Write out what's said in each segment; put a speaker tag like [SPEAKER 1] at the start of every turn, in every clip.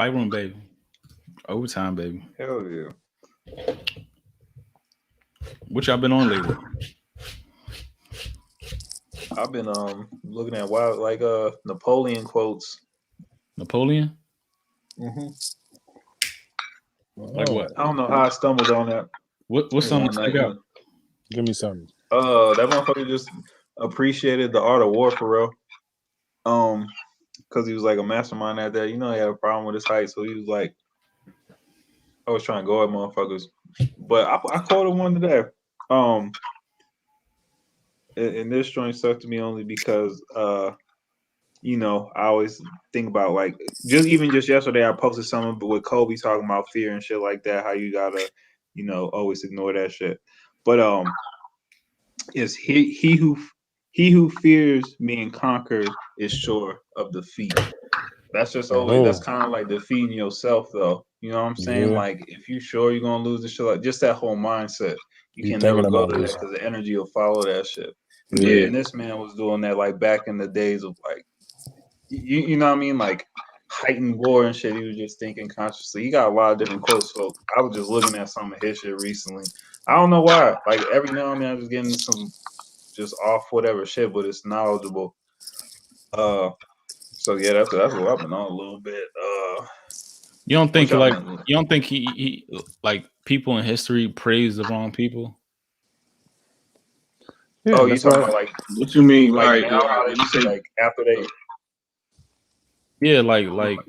[SPEAKER 1] Fight room, baby. Overtime, baby.
[SPEAKER 2] Hell yeah.
[SPEAKER 1] What y'all been on lately?
[SPEAKER 2] I've been looking at wild Napoleon quotes.
[SPEAKER 1] Napoleon?
[SPEAKER 2] Hmm
[SPEAKER 1] Like what?
[SPEAKER 2] I don't know how I stumbled on that.
[SPEAKER 1] What's something
[SPEAKER 2] One
[SPEAKER 1] to
[SPEAKER 2] night,
[SPEAKER 1] stick out?
[SPEAKER 3] Give me something.
[SPEAKER 2] that motherfucker just appreciated the art of war for real. Because he was like a mastermind at that. You know, he had a problem with his height, so he was like, I was trying to go at motherfuckers. But I quoted one today. And this joint stuck to me only because you know, I always think about like just yesterday I posted something with Kobe talking about fear and shit like that, how you gotta, you know, always ignore that shit. But is he who fears being conquered is sure of defeat. That's just always that's kind of like defeating yourself though. You know what I'm saying?
[SPEAKER 3] Yeah.
[SPEAKER 2] Like if you sure you're gonna lose the shit, like just that whole mindset. You
[SPEAKER 3] You
[SPEAKER 2] can
[SPEAKER 3] thinking
[SPEAKER 2] never go
[SPEAKER 3] about
[SPEAKER 2] to that
[SPEAKER 3] losing.
[SPEAKER 2] because the energy will follow that shit.
[SPEAKER 3] Yeah.
[SPEAKER 2] And this man was doing that like back in the days of like you know what I mean? Like heightened war and shit. He was just thinking consciously. He got a lot of different quotes. So I was just looking at some of his shit recently. I don't know why. Like every now and then I'm just getting some just off whatever shit, but it's knowledgeable. So yeah, that's what I've been on a little bit.
[SPEAKER 1] You don't think
[SPEAKER 2] y'all
[SPEAKER 1] like
[SPEAKER 2] been-
[SPEAKER 1] you don't think he like people in history praise the wrong people?
[SPEAKER 3] Yeah,
[SPEAKER 2] oh, you
[SPEAKER 3] that's
[SPEAKER 2] talking
[SPEAKER 3] why.
[SPEAKER 2] about like
[SPEAKER 4] What you mean?
[SPEAKER 2] like
[SPEAKER 4] Like,
[SPEAKER 2] now how
[SPEAKER 4] you
[SPEAKER 2] they
[SPEAKER 4] say
[SPEAKER 2] like after they
[SPEAKER 1] Yeah, like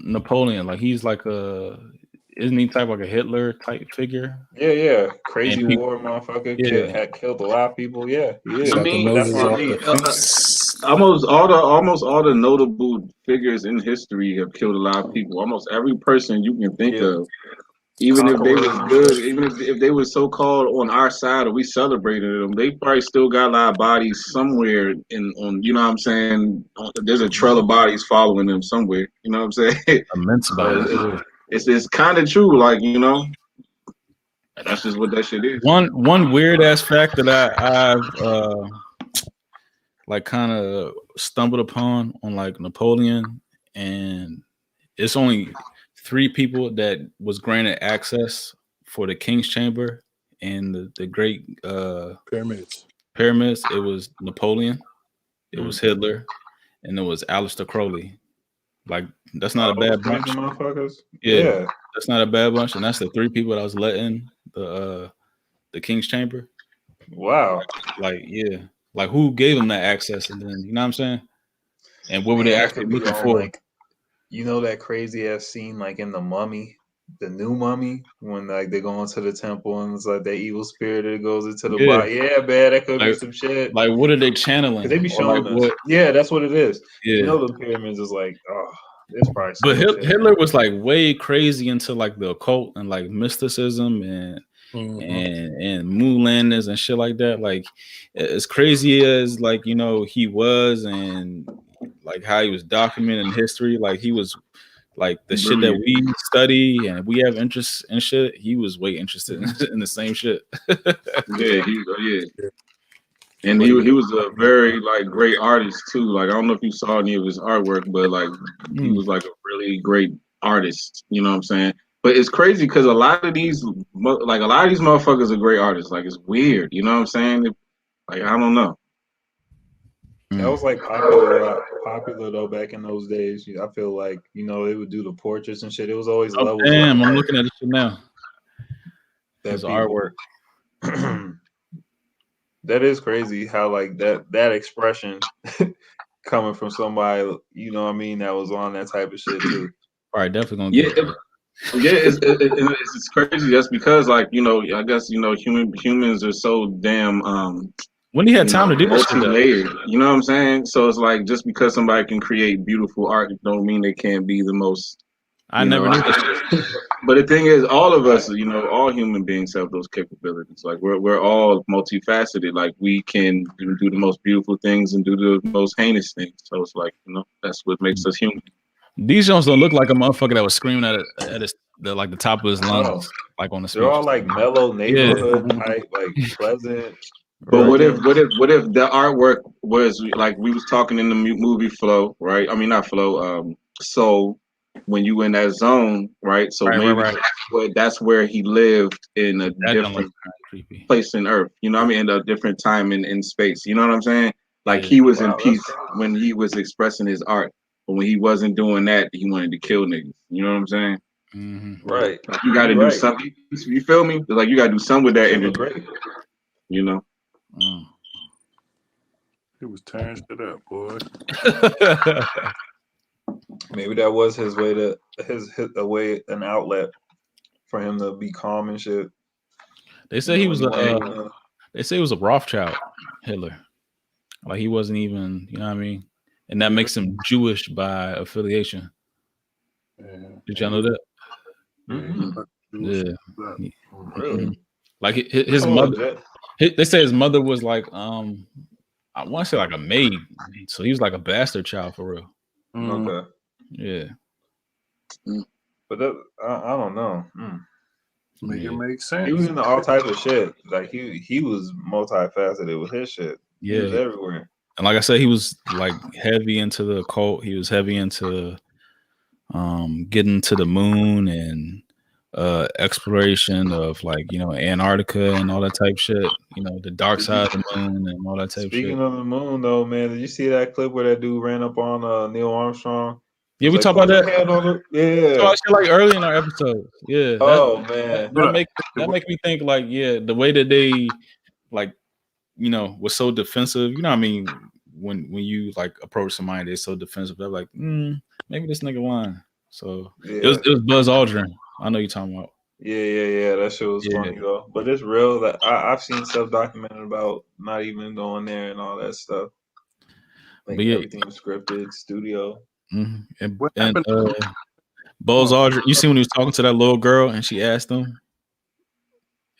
[SPEAKER 1] Napoleon. Like he's like a isn't he type like a Hitler type figure?
[SPEAKER 2] yeah crazy
[SPEAKER 1] And people,
[SPEAKER 2] war motherfucker
[SPEAKER 1] yeah,
[SPEAKER 2] had killed a lot of people. Yeah, he is.
[SPEAKER 4] I
[SPEAKER 3] Shot the
[SPEAKER 4] mean,
[SPEAKER 2] But that's
[SPEAKER 3] noses
[SPEAKER 2] what I
[SPEAKER 3] off
[SPEAKER 2] mean.
[SPEAKER 3] the feet.
[SPEAKER 4] almost all the notable figures in history have killed a lot of people. Almost every person you can think
[SPEAKER 2] Yeah,
[SPEAKER 4] of, even if they
[SPEAKER 2] conquerors
[SPEAKER 4] was
[SPEAKER 2] and
[SPEAKER 4] good,
[SPEAKER 2] shit.
[SPEAKER 4] even if they were so called on our side or we celebrated them, they probably still got a lot of bodies somewhere in on. You know what I'm saying? There's a trail of bodies following them somewhere. You know what I'm saying?
[SPEAKER 1] immense
[SPEAKER 4] So
[SPEAKER 1] bodies. Yeah.
[SPEAKER 4] it's kind of true. Like that's just what that shit is.
[SPEAKER 1] One weird ass fact that I've like kind of stumbled upon on like Napoleon, and it's only 3 people that was granted access for the King's Chamber and the great
[SPEAKER 3] Pyramids.
[SPEAKER 1] pyramids. It was Napoleon, it was Hitler, and it was Aleister Crowley. Like that's not a
[SPEAKER 2] All those
[SPEAKER 1] bad
[SPEAKER 2] crazy
[SPEAKER 1] bunch.
[SPEAKER 2] motherfuckers.
[SPEAKER 1] Yeah,
[SPEAKER 2] Yeah.
[SPEAKER 1] that's not a bad bunch, and that's the 3 people that was let in the King's Chamber.
[SPEAKER 2] Wow.
[SPEAKER 1] Like yeah, like who gave them that access, and then you know what I'm saying, and what were they
[SPEAKER 2] Man, that
[SPEAKER 1] actually
[SPEAKER 2] could be
[SPEAKER 1] looking
[SPEAKER 2] on
[SPEAKER 1] for?
[SPEAKER 2] like you know that crazy ass scene like in the Mummy, the new Mummy, when like they go into the temple and it's like that evil spirit that goes into the
[SPEAKER 1] Yeah,
[SPEAKER 2] body. Yeah, man, that could be
[SPEAKER 1] like
[SPEAKER 2] some shit.
[SPEAKER 1] like what are they
[SPEAKER 2] Cause they
[SPEAKER 1] channeling,
[SPEAKER 2] be
[SPEAKER 1] or like
[SPEAKER 2] showing us.
[SPEAKER 1] what?
[SPEAKER 2] Yeah, that's what it is. You
[SPEAKER 1] Yeah,
[SPEAKER 2] know the pyramids is like, oh, there's probably so
[SPEAKER 1] but
[SPEAKER 2] much shit in
[SPEAKER 1] Hitler
[SPEAKER 2] there.
[SPEAKER 1] was like way crazy into like the occult and like mysticism and
[SPEAKER 3] Mm-hmm.
[SPEAKER 1] and moon landings and shit like that. Like as crazy as like you know he was, and like how he was documenting history, like he was like the shit that
[SPEAKER 4] Brilliant.
[SPEAKER 1] we study and we have interest in shit. He was way interested in the same shit.
[SPEAKER 4] Yeah, yeah. And
[SPEAKER 1] But
[SPEAKER 4] he was a very like great artist too. Like I don't know if you saw any of his artwork, but like he
[SPEAKER 1] mm,
[SPEAKER 4] was like a really great artist. You know what I'm saying? But it's crazy because a lot of these motherfuckers are great artists. Like it's weird. You know what I'm saying? Like I don't know.
[SPEAKER 2] That was like popular though back in those days. I feel like you know they would do the portraits and shit. It was always
[SPEAKER 1] oh
[SPEAKER 2] levels of
[SPEAKER 1] damn, I'm
[SPEAKER 2] art
[SPEAKER 1] looking at this shit now. His
[SPEAKER 2] that
[SPEAKER 1] artwork.
[SPEAKER 2] people. That is crazy how like that expression coming from somebody you know what I mean that was on that type of shit too.
[SPEAKER 1] All right, definitely gonna
[SPEAKER 4] Yeah,
[SPEAKER 1] get that.
[SPEAKER 4] yeah. It's crazy just because like I guess humans are so damn
[SPEAKER 1] When he had time to do this shit though.
[SPEAKER 4] multi-layered. You know what I'm saying? So it's like just because somebody can create beautiful art, don't mean they can't be the most.
[SPEAKER 1] I never knew this shit.
[SPEAKER 4] But the thing is, all of
[SPEAKER 2] Right.
[SPEAKER 4] us, all human beings have those capabilities. Like we're all multifaceted. Like we can do the most beautiful things and do the most heinous things. So it's like that's what makes us human.
[SPEAKER 1] These Jones don't look like a motherfucker that was screaming at like the top of his
[SPEAKER 2] No,
[SPEAKER 1] lungs, like on the
[SPEAKER 2] they're all
[SPEAKER 1] speech.
[SPEAKER 2] like mellow
[SPEAKER 1] Yeah,
[SPEAKER 2] neighborhood type, like pleasant.
[SPEAKER 4] But
[SPEAKER 1] right.
[SPEAKER 4] what if the artwork was like we was talking in the movie Flow, right? I mean not Flow, Soul. when you in that zone, right? So maybe that's where he lived in a
[SPEAKER 1] That don't look
[SPEAKER 4] different
[SPEAKER 1] kinda creepy.
[SPEAKER 4] place in Earth. You know what I mean? In a different time in space. You know what I'm saying? Like
[SPEAKER 1] Yeah.
[SPEAKER 4] he was in
[SPEAKER 2] Wow, that's
[SPEAKER 4] peace
[SPEAKER 2] crazy.
[SPEAKER 4] when he was expressing his art, but when he wasn't doing that, he wanted to kill niggas. You know what I'm saying?
[SPEAKER 1] Mm-hmm.
[SPEAKER 2] Right.
[SPEAKER 4] Like you got to
[SPEAKER 2] You're
[SPEAKER 4] do
[SPEAKER 2] right.
[SPEAKER 4] something. You feel me? Like you got to do something with that
[SPEAKER 2] Shit was
[SPEAKER 4] energy.
[SPEAKER 2] great.
[SPEAKER 4] You know?
[SPEAKER 1] Mm.
[SPEAKER 3] He was tearing shit up, boy.
[SPEAKER 2] Maybe that was his way to an outlet for him to be calm and shit.
[SPEAKER 1] They say he was
[SPEAKER 2] when
[SPEAKER 1] a.
[SPEAKER 2] wasn't doing
[SPEAKER 1] They say he was a Rothschild, Hitler. Like he wasn't even. You know what I mean? And that makes him Jewish by affiliation.
[SPEAKER 3] Yeah.
[SPEAKER 1] Did y'all know that?
[SPEAKER 2] Mhm.
[SPEAKER 1] Yeah.
[SPEAKER 2] Really?
[SPEAKER 1] Mhm. Like his
[SPEAKER 2] Oh,
[SPEAKER 1] mother. They say his mother was like I want to say like a maid, so he was like a bastard child for real.
[SPEAKER 2] Okay.
[SPEAKER 1] Yeah.
[SPEAKER 2] But that, I don't know.
[SPEAKER 3] Make it
[SPEAKER 1] Yeah.
[SPEAKER 3] make sense.
[SPEAKER 2] He was into all types of shit. Like he was multifaceted with his shit. He was
[SPEAKER 1] Yeah.
[SPEAKER 2] everywhere.
[SPEAKER 1] And like I said, he was like heavy into the occult. He was heavy into getting to the moon and exploration of like, you know, Antarctica and all that type shit. You know, the dark side of the moon and all that type shit.
[SPEAKER 2] Speaking of the moon, though, man, did you see that clip where that dude ran up on Neil Armstrong?
[SPEAKER 1] Yeah,
[SPEAKER 2] He's
[SPEAKER 1] we
[SPEAKER 2] like,
[SPEAKER 1] talk about
[SPEAKER 2] put your
[SPEAKER 1] that.
[SPEAKER 2] hand on the
[SPEAKER 1] So
[SPEAKER 2] yeah.
[SPEAKER 1] I shit like early in our episode. Yeah,
[SPEAKER 2] Oh man.
[SPEAKER 1] that make me think like, yeah, the way that they like, you know, was so defensive. You know what I mean? When you like approach somebody, they're so defensive. They're like, maybe this nigga lying. So
[SPEAKER 2] Yeah.
[SPEAKER 1] it was Buzz Aldrin. I know you're talking about.
[SPEAKER 2] Yeah. That shit was
[SPEAKER 1] Yeah.
[SPEAKER 2] funny though. But it's real that I've seen stuff documented about not even going there and all that stuff. Like
[SPEAKER 1] But yeah,
[SPEAKER 2] everything was scripted, studio.
[SPEAKER 1] and,
[SPEAKER 3] What
[SPEAKER 1] and
[SPEAKER 3] happened?
[SPEAKER 1] Buzz Aldrin. You see when he was talking to that little girl and she asked him,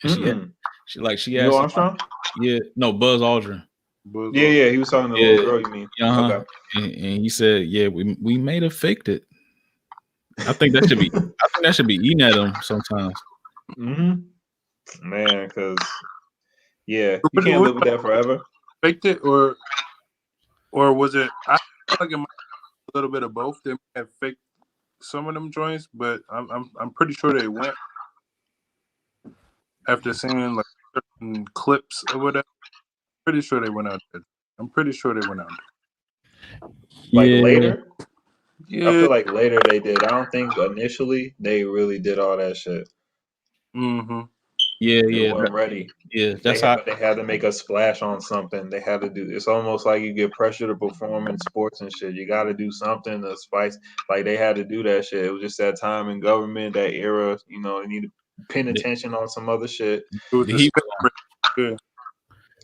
[SPEAKER 1] and she
[SPEAKER 2] Neil
[SPEAKER 1] asked him,
[SPEAKER 2] Armstrong?
[SPEAKER 1] yeah, no, Buzz Aldrin.
[SPEAKER 2] Yeah, he was talking to the little girl, you mean?
[SPEAKER 1] Uh-huh.
[SPEAKER 2] Okay.
[SPEAKER 1] And he said, yeah, we may have faked it. I think that should be eating at him sometimes.
[SPEAKER 2] Man, because you
[SPEAKER 3] What
[SPEAKER 2] can't live with that forever.
[SPEAKER 3] faked it or was it? I feel like it might be a little bit of both. They might have faked some of them joints, but I'm pretty sure they went after seeing like certain clips or whatever. Pretty sure they went out there. I'm pretty sure they went out there.
[SPEAKER 2] Like
[SPEAKER 1] Yeah.
[SPEAKER 2] later, I
[SPEAKER 3] Yeah.
[SPEAKER 2] feel like later they did. I don't think initially they really did all that shit.
[SPEAKER 3] Mm-hmm.
[SPEAKER 1] Yeah,
[SPEAKER 2] They weren't ready.
[SPEAKER 1] that's how.
[SPEAKER 2] They had to make a splash on something. They had to do. It's almost like you get pressure to perform in sports and shit. You got to do something to spice. Like they had to do that shit. It was just that time in government, that era. You know, they need to pin attention on some other shit.
[SPEAKER 3] It was
[SPEAKER 1] The
[SPEAKER 3] the
[SPEAKER 1] heat
[SPEAKER 3] yeah.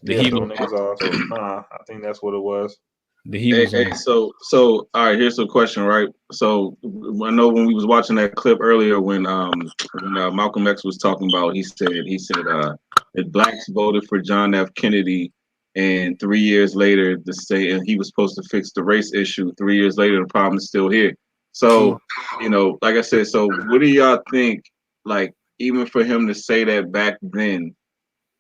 [SPEAKER 1] The
[SPEAKER 2] Yeah,
[SPEAKER 1] heat
[SPEAKER 2] throw
[SPEAKER 1] was
[SPEAKER 2] niggas off. So, I think that's what it was.
[SPEAKER 1] the heat
[SPEAKER 4] Hey,
[SPEAKER 1] was on.
[SPEAKER 4] so all right, here's a question, right? So I know when we was watching that clip earlier when Malcolm X was talking about, he said that blacks voted for John F. Kennedy, and 3 years later the state, and he was supposed to fix the race issue. 3 years later, the problem is still here. So like I said, so what do y'all think? Like even for him to say that back then,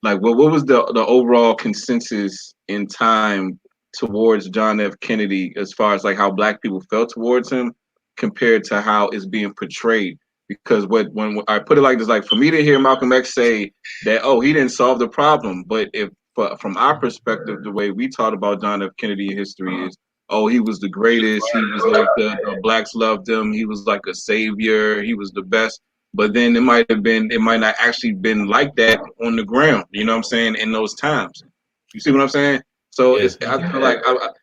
[SPEAKER 4] like what was the overall consensus in time towards John F. Kennedy as far as like how black people felt towards him compared to how it's being portrayed? Because when I put it like this, like for me to hear Malcolm X say that, oh, he didn't solve the problem, but from our perspective, the way we taught about John F. Kennedy in history is, oh, he was the greatest. He was like the blacks loved him. He was like a savior. He was the best. But then it might not actually been like that on the ground. You know what I'm saying? In those times, you see what I'm saying? So
[SPEAKER 1] Yeah.
[SPEAKER 4] I feel like,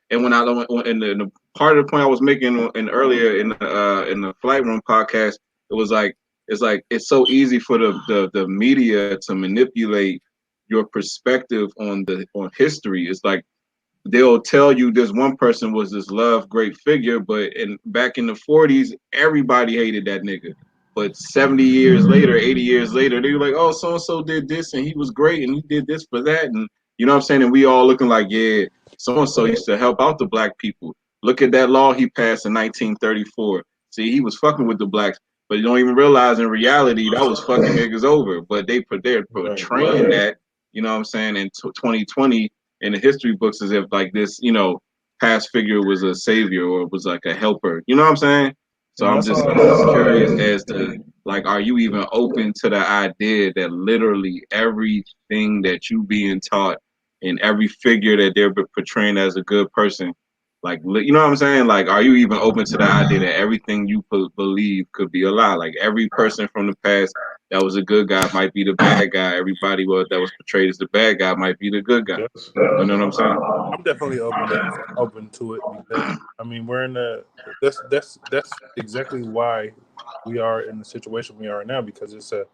[SPEAKER 4] and when in the part of the point I was making in earlier in the Flight Room podcast, it was like it's so easy for the media to manipulate your perspective on history. It's like they'll tell you this one person was this loved great figure, but back in the 40s, everybody hated that nigga. But 70 years later, 80 years later, they were like, oh, so and so did this and he was great and he did this for that. And you know what I'm saying? And we all looking like, yeah, so and so used to help out the black people. Look at that law he passed in 1934. See, he was fucking with the blacks, but you don't even realize in reality that was fucking niggas over. But they're portraying that, you know what I'm saying, in 2020 in the history books as if like this, past figure was a savior or was like a helper. You know what I'm saying? So
[SPEAKER 2] And
[SPEAKER 4] I'm
[SPEAKER 2] that's
[SPEAKER 4] just
[SPEAKER 2] all.
[SPEAKER 4] curious as to like, are you even open to the idea that literally everything that you being taught and every figure that they're portraying as a good person, like you know what I'm saying? Like, are you even open to the idea that everything you believe could be a lie? Like every person from the past that was a good guy might be the bad guy. Everybody that was portrayed as the bad guy might be the good guy.
[SPEAKER 2] Yes.
[SPEAKER 4] You know what I'm saying?
[SPEAKER 3] I'm definitely open to it because I mean we're in a that's exactly why we are in the situation we are now, because it's a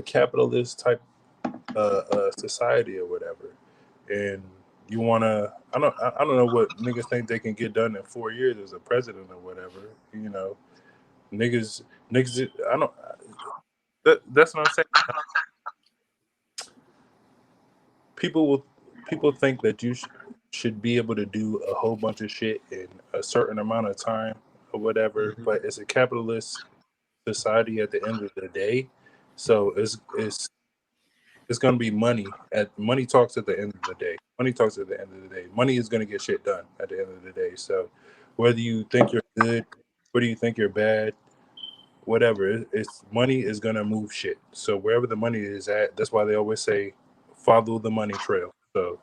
[SPEAKER 3] capitalist type society or whatever, and you want to I don't know what niggas think they can get done in 4 years as a president or whatever, you know. Niggas I don't that's what I'm saying. People think that you should be able to do a whole bunch of shit in a certain amount of time or whatever, but it's a capitalist society at the end of the day, so it's gonna be money. Money talks at the end of the day. Money talks at the end of the day. Money is gonna get shit done at the end of the day. So whether you think you're good, whether you think you're bad, whatever, it's money is gonna move shit. So wherever the money is at, that's why they always say follow the money trail. So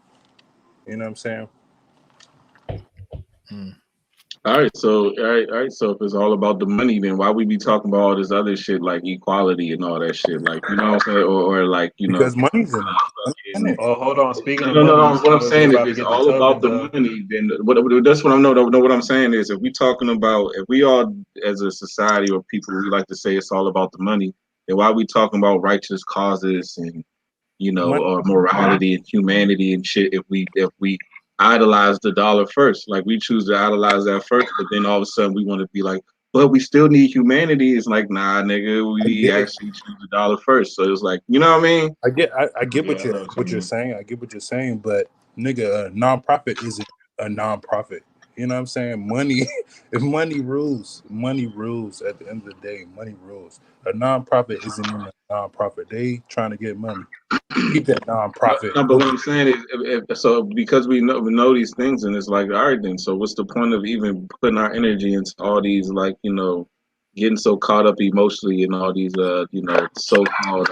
[SPEAKER 3] you know what I'm saying?
[SPEAKER 4] All right, so all right. So if it's all about the money, then why we be talking about all this other shit like equality and all that shit? Like, you know what I'm saying? Or like, you know,
[SPEAKER 3] Because money's in it. Money's in it.
[SPEAKER 2] Oh, hold on. Speaking
[SPEAKER 4] no,
[SPEAKER 2] of
[SPEAKER 4] no, no,
[SPEAKER 2] money,
[SPEAKER 4] no. What I'm
[SPEAKER 2] we
[SPEAKER 4] saying, if
[SPEAKER 2] about to
[SPEAKER 4] it's
[SPEAKER 2] get the
[SPEAKER 4] all about
[SPEAKER 2] tokens
[SPEAKER 4] the
[SPEAKER 2] up.
[SPEAKER 4] money, then that's what I'm no, no, no. What I'm saying is, if we talking about, if we all as a society or people, we like to say it's all about the money, then why are we talking about righteous causes and you know,
[SPEAKER 3] Money.
[SPEAKER 4] or morality and humanity and shit? If we idolize the dollar first, like we choose to idolize that first, but then all of a sudden we want to be like, but we still need humanity. It's like, nah, nigga,
[SPEAKER 3] I
[SPEAKER 4] we
[SPEAKER 3] get it.
[SPEAKER 4] actually choose the dollar first. So it's like, you know what I mean?
[SPEAKER 3] I get
[SPEAKER 2] Yeah, I know
[SPEAKER 3] what
[SPEAKER 2] you
[SPEAKER 3] you're
[SPEAKER 2] mean.
[SPEAKER 3] saying. I get what you're saying, but nigga, a nonprofit isn't a nonprofit. You know what I'm saying? Money, if money rules, money rules. At the end of the day, money rules. A nonprofit isn't even a nonprofit. They trying to get money. Keep that nonprofit
[SPEAKER 4] No, but what
[SPEAKER 3] moving.
[SPEAKER 4] I'm saying is, so because we know these things, and it's like, all right, then. So what's the point of even putting our energy into all these, like, you know, getting so caught up emotionally in all these, you know, so-called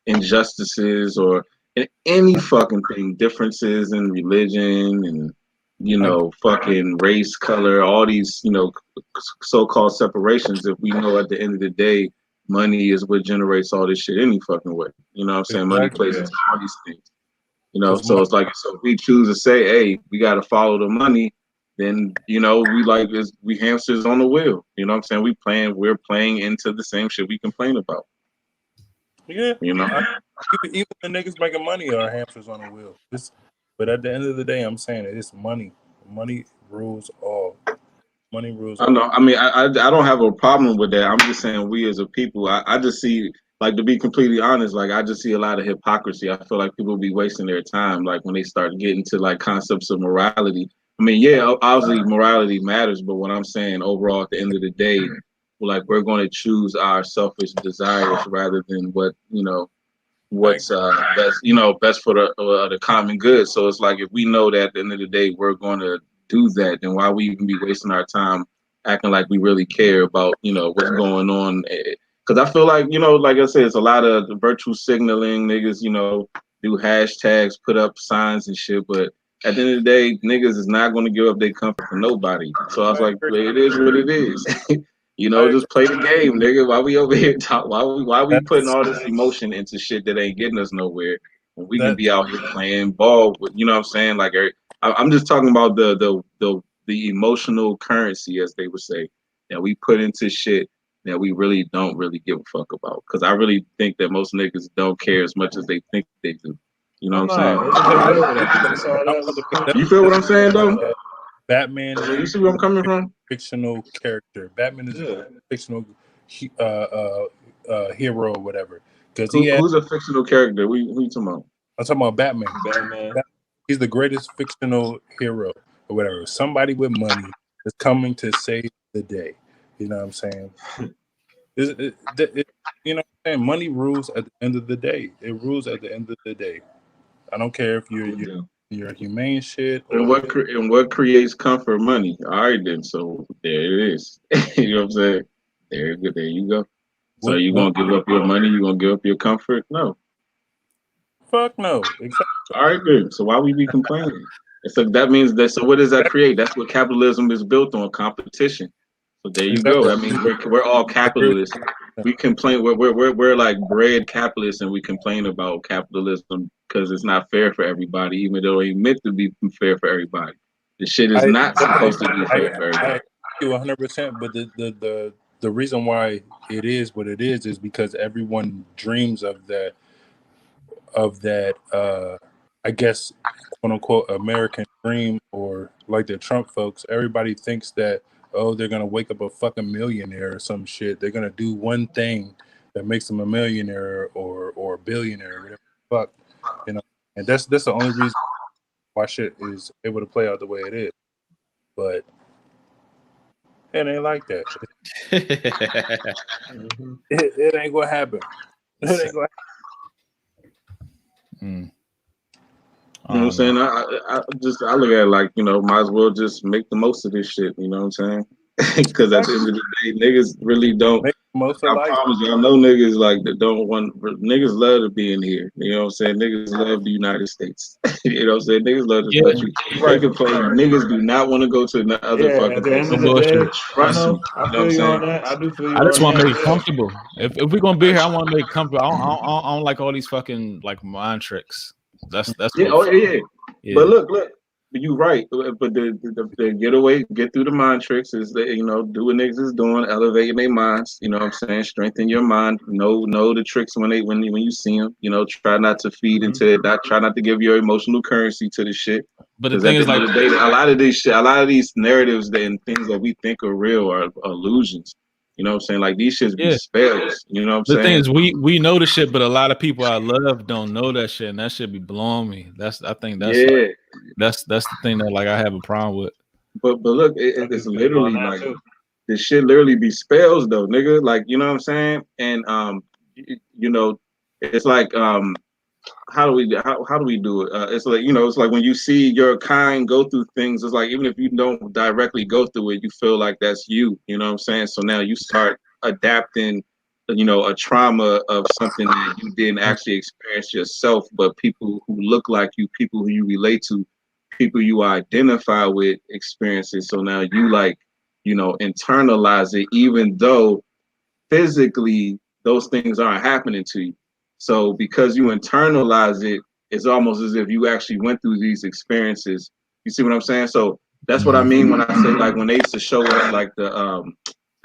[SPEAKER 4] injustices or in any fucking thing, differences in religion and you
[SPEAKER 3] I
[SPEAKER 4] know, fucking race, color, all these, you know, so-called separations. If we know at the end of the day, money is what generates all this shit any fucking way. You know what I'm saying? Money
[SPEAKER 3] exactly
[SPEAKER 4] plays
[SPEAKER 2] Yeah.
[SPEAKER 4] into all these things. You know,
[SPEAKER 3] because
[SPEAKER 4] so it's like, so if we choose to say, hey, we got to follow the money, then you know we like is we hamsters on the wheel. You know what I'm saying? We're playing into the same shit we complain about.
[SPEAKER 3] yeah,
[SPEAKER 4] You know.
[SPEAKER 3] even the niggas making money are hamsters on a wheel. But at the end of the day, I'm saying it's money. Money rules all. Money rules
[SPEAKER 4] I
[SPEAKER 3] all.
[SPEAKER 4] know. I mean, I don't have a problem with that. I'm just saying we as a people, I just see, like, to be completely honest, like, I just see a lot of hypocrisy. I feel like people be wasting their time, like, when they start getting to, like, concepts of morality. I mean, yeah, obviously morality matters, but what I'm saying overall at the end of the day, like, we're going to choose our selfish desires rather than what, you know,
[SPEAKER 3] I
[SPEAKER 4] what's best, you know, best for the common good. So it's like if we know that at the end of the day we're going to do that, then why we even be wasting our time acting like we really care about, you know, what's going on? Because I feel like, you know, like I said, it's a lot of virtue signaling. Niggas, you know, do hashtags, put up signs and shit, but at the end of the day, niggas is not going to give up their comfort for nobody. So I was like,
[SPEAKER 3] agree.
[SPEAKER 4] it is what it is. You
[SPEAKER 3] I
[SPEAKER 4] know,
[SPEAKER 3] agree.
[SPEAKER 4] just play the game, nigga. Why we over here talk? Why we putting
[SPEAKER 3] That's
[SPEAKER 4] all this emotion into shit that ain't getting us nowhere when we can
[SPEAKER 3] that.
[SPEAKER 4] be out here playing ball with, you know what I'm saying? Like, I'm just talking about the emotional currency, as they would say, that we put into shit that we really don't really give a fuck about. Because I really think that most niggas don't care as much as they think they do. You know
[SPEAKER 2] Oh
[SPEAKER 4] what I'm
[SPEAKER 2] no,
[SPEAKER 4] saying?
[SPEAKER 2] there's a debate for that. That's all
[SPEAKER 3] I
[SPEAKER 2] that was
[SPEAKER 3] want
[SPEAKER 2] a
[SPEAKER 3] to put that.
[SPEAKER 4] You feel what I'm saying, though?
[SPEAKER 3] Batman is
[SPEAKER 4] You see where I'm coming
[SPEAKER 3] a
[SPEAKER 4] from?
[SPEAKER 3] fictional character. Batman is a
[SPEAKER 2] Yeah.
[SPEAKER 3] fictional hero or whatever. Because he had.
[SPEAKER 4] Who's a fictional character? Who you talking about?
[SPEAKER 3] I'm talking about Batman.
[SPEAKER 2] Batman.
[SPEAKER 3] He's the greatest fictional hero or whatever. Somebody with money is coming to save the day. You know what I'm saying? You know what I'm saying? Money rules at the end of the day. It rules at the end of the day. I don't care if you're your humane shit.
[SPEAKER 4] And what creates comfort? Money. All right, then. So there it is. You know what I'm saying? There you go. So you gonna give up your money? You gonna give up your comfort? No.
[SPEAKER 3] Fuck no. Exactly.
[SPEAKER 4] All right, then. So why we be complaining? So that means that. So what does that create? That's what capitalism is built on: competition. So there you go. That means we're all capitalists. We complain. We're like bred capitalists, and we complain about capitalism because it's not fair for everybody, even though it's meant to be fair for everybody. The shit is not supposed to be fair for everybody.
[SPEAKER 3] I agree 100%. But the reason why it is what it is because everyone dreams of that I guess quote unquote American dream, or like the Trump folks. Everybody thinks that, oh, they're gonna wake up a fucking millionaire or some shit. They're gonna do one thing that makes them a millionaire or a billionaire, whatever the fuck, you know. And that's the only reason why shit is able to play out the way it is. But it ain't like that. It ain't gonna happen. It ain't gonna happen.
[SPEAKER 4] You know what I'm saying? I look at it like, you know, might as well just make the most of this shit. You know what I'm saying? Because at the end of the day, niggas really don't.
[SPEAKER 3] Make the most
[SPEAKER 4] I
[SPEAKER 3] of life.
[SPEAKER 4] promise you, I know niggas like that don't want. Niggas love to be in here. You know what I'm saying? Niggas love the United States. You know what I'm saying? Niggas love this country. Right. Niggas do not want to go to the other fucking
[SPEAKER 2] at the end
[SPEAKER 4] places.
[SPEAKER 2] of the day,
[SPEAKER 4] Trust me.
[SPEAKER 2] I feel you on that. I do feel you
[SPEAKER 1] I just
[SPEAKER 2] on
[SPEAKER 1] want to
[SPEAKER 2] that.
[SPEAKER 1] make it comfortable. If we're gonna be here, I want to make it comfortable. I don't like all these fucking like mind tricks. That's
[SPEAKER 4] Yeah.
[SPEAKER 1] what,
[SPEAKER 4] Oh yeah.
[SPEAKER 1] yeah.
[SPEAKER 4] But look. You're right, but the get through the mind tricks is that, you know, do what niggas is doing, elevating their minds. You know what I'm saying? Strengthen your mind. Know the tricks when you see them. You know, try not to feed into it. Try not to give your emotional currency to the shit.
[SPEAKER 1] But the thing is, like,
[SPEAKER 4] day, a lot of these narratives and things that we think are real are illusions. You know what I'm saying? Like these shits be spells. You know what I'm saying?
[SPEAKER 1] The thing is, we know the shit, but a lot of people I love don't know that shit, and that shit be blowing me. I think that's the thing that like I have a problem with.
[SPEAKER 4] But look, it's literally like this shit literally be spells though, nigga. Like, you know what I'm saying? And you know, it's like how do we do it? It's like, you know, it's like when you see your kind go through things, it's like even if you don't directly go through it, you feel like that's you. You know what I'm saying? So now you start adapting, you know, a trauma of something that you didn't actually experience yourself, but people who look like you, people who you relate to, people you identify with experiences. So now you like, you know, internalize it, even though physically those things aren't happening to you. So because you internalize it, it's almost as if you actually went through these experiences. You see what I'm saying? So that's what I mean when I say, like, when they used to show us like the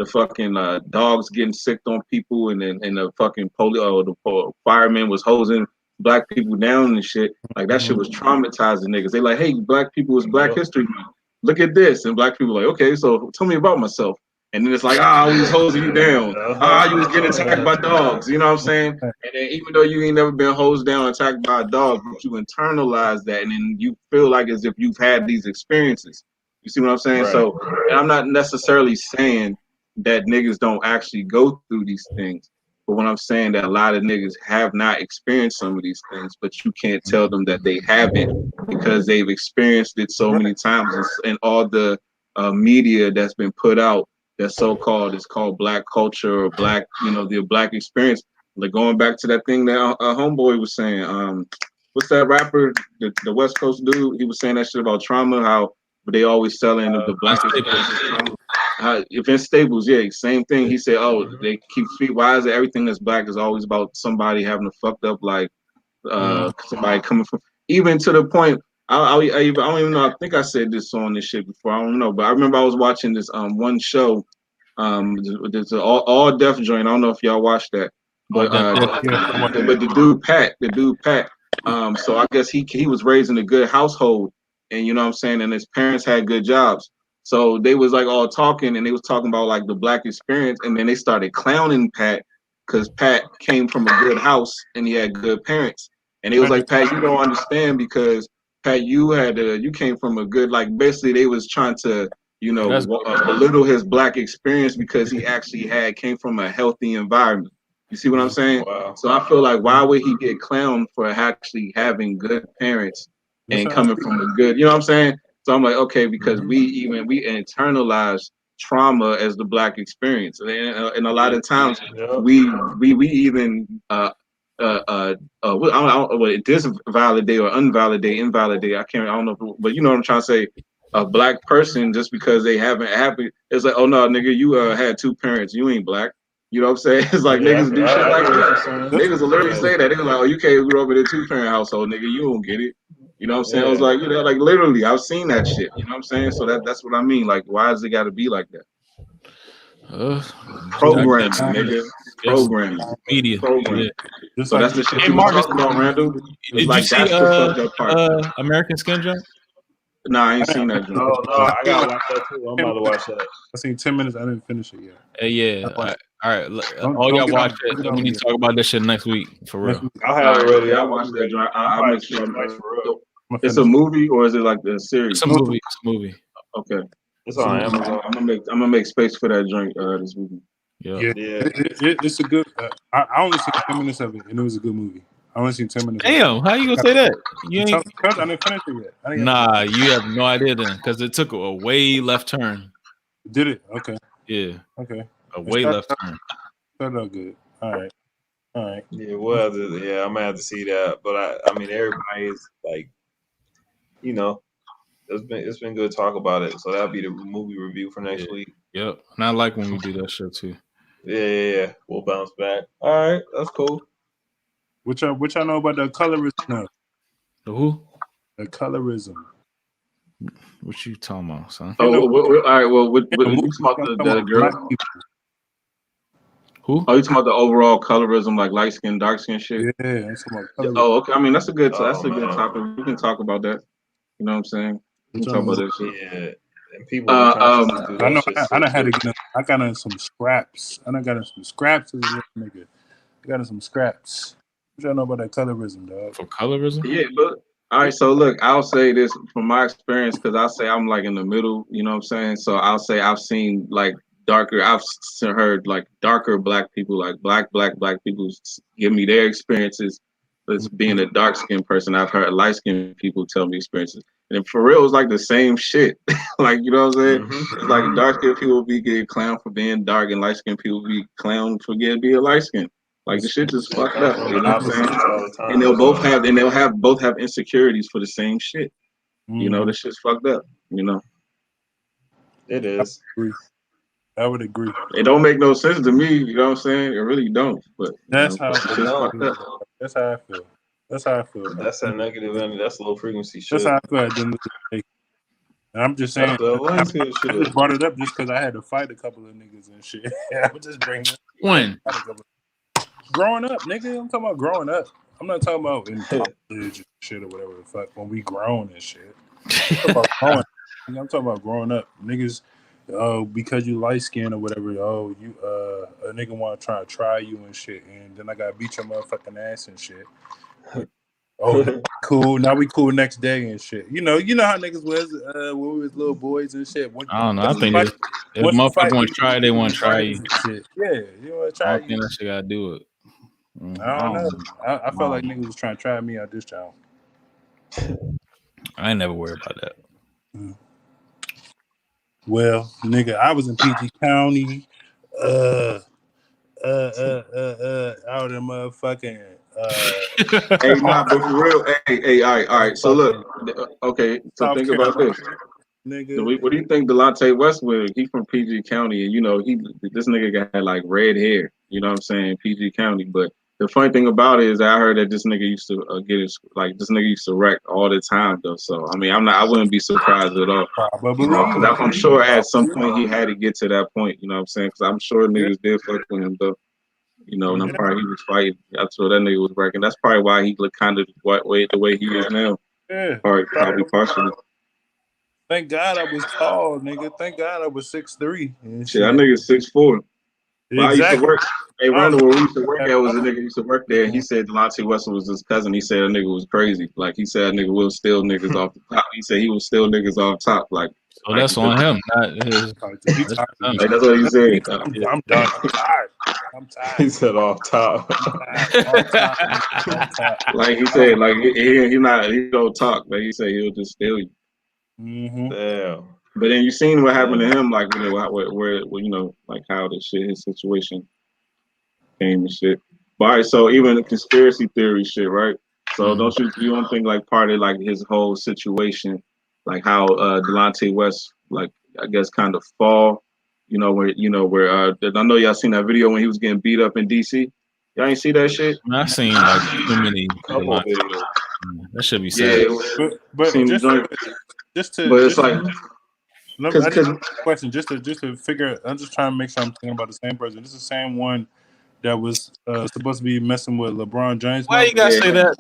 [SPEAKER 4] fucking dogs getting sick on people, and the fucking the fireman was hosing black people down and shit. Like that shit was traumatizing niggas. They like, hey, black people is Black History Month. Look at this, and black people like, okay, so tell me about myself. And then it's like, we was hosing you down. You was getting attacked by dogs. You know what I'm saying? And then even though you ain't never been hosed down, attacked by a dog, but you internalize that, and then you feel like as if you've had these experiences. You see what I'm saying? Right. So, and I'm not necessarily saying that niggas don't actually go through these things, but when I'm saying that a lot of niggas have not experienced some of these things, but you can't tell them that they haven't because they've experienced it so many times, and all the media that's been put out that's so-called is called black culture or black, you know, the black experience. Like going back to that thing that homeboy was saying, what's that rapper, the West Coast dude? He was saying that shit about trauma, how they always selling the black experience. Vince Staples, yeah, same thing. He said, they keep why is it everything that's black is always about somebody having a fucked up life, somebody coming from, even to the point. I don't even know. I think I said this on this shit before. I don't know, but I remember I was watching this one show. There's an all deaf joint. I don't know if y'all watched that, but the dude Pat. So I guess he was raised in a good household, and you know what I'm saying, and his parents had good jobs. So they was like all talking, and they was talking about like the black experience, and then they started clowning Pat because Pat came from a good house and he had good parents, and they was like, Pat, you don't understand because Pat, you came from a good, like, basically they was trying to, you know, belittle his black experience because he actually came from a healthy environment. You see what I'm saying? Wow. So I feel like why would he get clowned for actually having good parents and coming from a good, you know what I'm saying? So I'm like, okay, because we internalize trauma as the black experience, and a lot of times we even disvalidate or invalidate. I don't know, but you know what I'm trying to say. A black person just because they haven't happy, it's like, oh no, nigga, you had two parents, you ain't black. You know what I'm saying? It's like niggas do shit like that. Niggas will literally say that. They're like, oh, you can't grow up in a 2-parent household, nigga. You don't get it. You know what I'm saying? I was like, you know, like literally, I've seen that shit. You know what I'm saying? So that's what I mean. Like, why does it got to be like that? Programming, nigga. Programming.
[SPEAKER 1] Media.
[SPEAKER 4] Programming.
[SPEAKER 3] Just
[SPEAKER 4] So
[SPEAKER 3] like
[SPEAKER 4] that's the shit
[SPEAKER 1] Hey,
[SPEAKER 4] you was
[SPEAKER 1] Marcus,
[SPEAKER 4] talking about, Randall.
[SPEAKER 1] did
[SPEAKER 4] Like,
[SPEAKER 1] you see
[SPEAKER 4] that's the fucked up part.
[SPEAKER 1] American Skin Jump?
[SPEAKER 4] Nah, I ain't seen that.
[SPEAKER 2] No, I gotta watch that too. I'm about to watch that.
[SPEAKER 3] I seen 10 minutes. I didn't finish it yet.
[SPEAKER 1] Yeah. All right.
[SPEAKER 3] Don't
[SPEAKER 1] Y'all
[SPEAKER 3] get
[SPEAKER 1] watch
[SPEAKER 3] on-
[SPEAKER 1] it.
[SPEAKER 3] don't get
[SPEAKER 1] And
[SPEAKER 3] on
[SPEAKER 1] we need
[SPEAKER 3] me.
[SPEAKER 1] to talk about this shit next week for real.
[SPEAKER 2] I'll have it ready.
[SPEAKER 4] I'll watch that joint. I'll make sure.
[SPEAKER 3] I'm
[SPEAKER 4] It's a movie or is it like the series?
[SPEAKER 1] It's a movie. It's a movie.
[SPEAKER 4] Okay.
[SPEAKER 2] It's on Amazon.
[SPEAKER 4] I'm gonna make space for that joint this weekend.
[SPEAKER 1] Yeah.
[SPEAKER 3] It's a good. I only seen 10 minutes of it, and it was a good movie. I only seen 10 minutes.
[SPEAKER 1] Damn, how you gonna say that? You ain't.
[SPEAKER 3] Because I didn't finish it yet.
[SPEAKER 1] Nah, you have no idea then, because it took a way left turn.
[SPEAKER 3] Did it? Okay.
[SPEAKER 1] Yeah.
[SPEAKER 3] Okay.
[SPEAKER 1] A way left turn.
[SPEAKER 3] Started out good. All right.
[SPEAKER 2] Yeah, well, I'm gonna have to see that. But I mean, everybody is like, you know, it's been good talk about it. So that'll be the movie review for next week.
[SPEAKER 1] Yep. And I like when we do that shit too.
[SPEAKER 2] Yeah. We'll bounce back. All right, that's cool.
[SPEAKER 3] What y'all know about the colorism now?
[SPEAKER 1] The who?
[SPEAKER 3] The colorism.
[SPEAKER 1] What you talking about, son?
[SPEAKER 4] Oh, all right. Well, what you talking about the girl?
[SPEAKER 1] Who?
[SPEAKER 4] Oh, you talking about the overall colorism, like light skin, dark skin shit?
[SPEAKER 3] Yeah, I'm talking about colorism.
[SPEAKER 4] Oh, okay. I mean, that's a good topic. We can talk about that. You know what I'm saying? We can talk about that shit.
[SPEAKER 2] Yeah. And people are trying to do that
[SPEAKER 3] I know.
[SPEAKER 2] shit.
[SPEAKER 3] I done had to get. I got in some scraps. I done got in some scraps as a little nigga. I got in some scraps. What y'all know about that colorism, dog?
[SPEAKER 1] For colorism?
[SPEAKER 4] Yeah, but all right. So look, I'll say this from my experience because I'll say I'm like in the middle. You know what I'm saying? So I'll say I've seen like darker. I've heard like darker black people, like black people, give me their experiences. As being a dark skinned person, I've heard light skinned people tell me experiences. And for real, it's like the same shit. Like, you know what I'm saying? It's like dark skinned people be getting clowned for being dark and light skinned people be clowned for being light skinned. Like the shit just fucked up. You know what I'm saying? And they'll have insecurities for the same shit. You know, the shit's fucked up, you know.
[SPEAKER 2] It is.
[SPEAKER 3] I would agree.
[SPEAKER 4] It don't make no sense to me, you know what I'm saying? It really don't. But
[SPEAKER 3] that's how
[SPEAKER 4] it's just fucked up.
[SPEAKER 3] That's how I feel. That's how I feel.
[SPEAKER 2] That's a negative energy. That's low frequency shit.
[SPEAKER 3] That's how I feel at the end of the day. And I'm just saying, I just brought it up just because I had to fight a couple of niggas and shit. I would just bring it up.
[SPEAKER 1] When?
[SPEAKER 3] Growing up, nigga. I'm talking about growing up. I'm not talking about in college and shit or whatever the fuck. When we grown and shit. I'm talking about growing up. Niggas, because you light skinned or whatever, you a nigga want to try you and shit, and then I gotta beat your motherfucking ass and shit. Cool. Now we cool next day and shit. You know how niggas was when we was little boys and shit.
[SPEAKER 1] I don't know. I think if motherfuckers want to try, they want to try you.
[SPEAKER 3] Shit. Yeah, you want to try.
[SPEAKER 1] I don't think that shit gotta do it.
[SPEAKER 3] I don't know. I felt like niggas was trying to try me out this time.
[SPEAKER 1] I ain't never worried about that.
[SPEAKER 3] Well, nigga, I was in PG County. Out of motherfucking.
[SPEAKER 4] Hey, nah, but for real. Hey, all right. So look, okay. So think about this. Nigga, what do you think Delonte Westwood? He from PG County, and you know this nigga got like red hair. You know what I'm saying? PG County. But the funny thing about it is I heard that this nigga used to this nigga used to wreck all the time though. So I mean, I wouldn't be surprised at all. You know, because I'm sure at some point he had to get to that point. You know what I'm saying? Because I'm sure niggas did fuck with him though. You know, and I'm probably he was fighting. That's what that nigga was wrecking. That's probably why he looked kind of the way he is now.
[SPEAKER 3] Yeah,
[SPEAKER 4] probably partially.
[SPEAKER 3] Thank God I was tall, nigga. Thank God I was 6'3".
[SPEAKER 4] Shit, that nigga 6'4". But I used to work. Hey, Randall, where we used to work at was a nigga who used to work there. And he said Delonte West was his cousin. He said a nigga was crazy. Like he said, a nigga will steal niggas off the top. He said he will steal niggas off top. Like,
[SPEAKER 1] So that's on him, not his.
[SPEAKER 3] He's tired.
[SPEAKER 4] like that's what he said.
[SPEAKER 3] I'm done. I'm tired. I'm
[SPEAKER 2] He
[SPEAKER 3] tired.
[SPEAKER 2] said off top.
[SPEAKER 3] On top.
[SPEAKER 4] Like he said, like he don't talk, but he said he'll just steal you.
[SPEAKER 3] Mm-hmm.
[SPEAKER 2] Damn.
[SPEAKER 4] But then you seen what happened to him, like where you know, like how his situation came and shit. But all right, so even the conspiracy theory shit, right? So you don't think like part of like his whole situation, like how Delonte West, like I guess kind of fall, where I know y'all seen that video when he was getting beat up in DC. Y'all ain't see that shit?
[SPEAKER 1] I seen like too many. That should be sad.
[SPEAKER 4] Yeah,
[SPEAKER 3] but just to
[SPEAKER 4] it's like
[SPEAKER 3] question just to figure. I'm just trying to make sure I'm thinking about the same person. This is the same one that was supposed to be messing with LeBron James.
[SPEAKER 1] Why you gotta say that?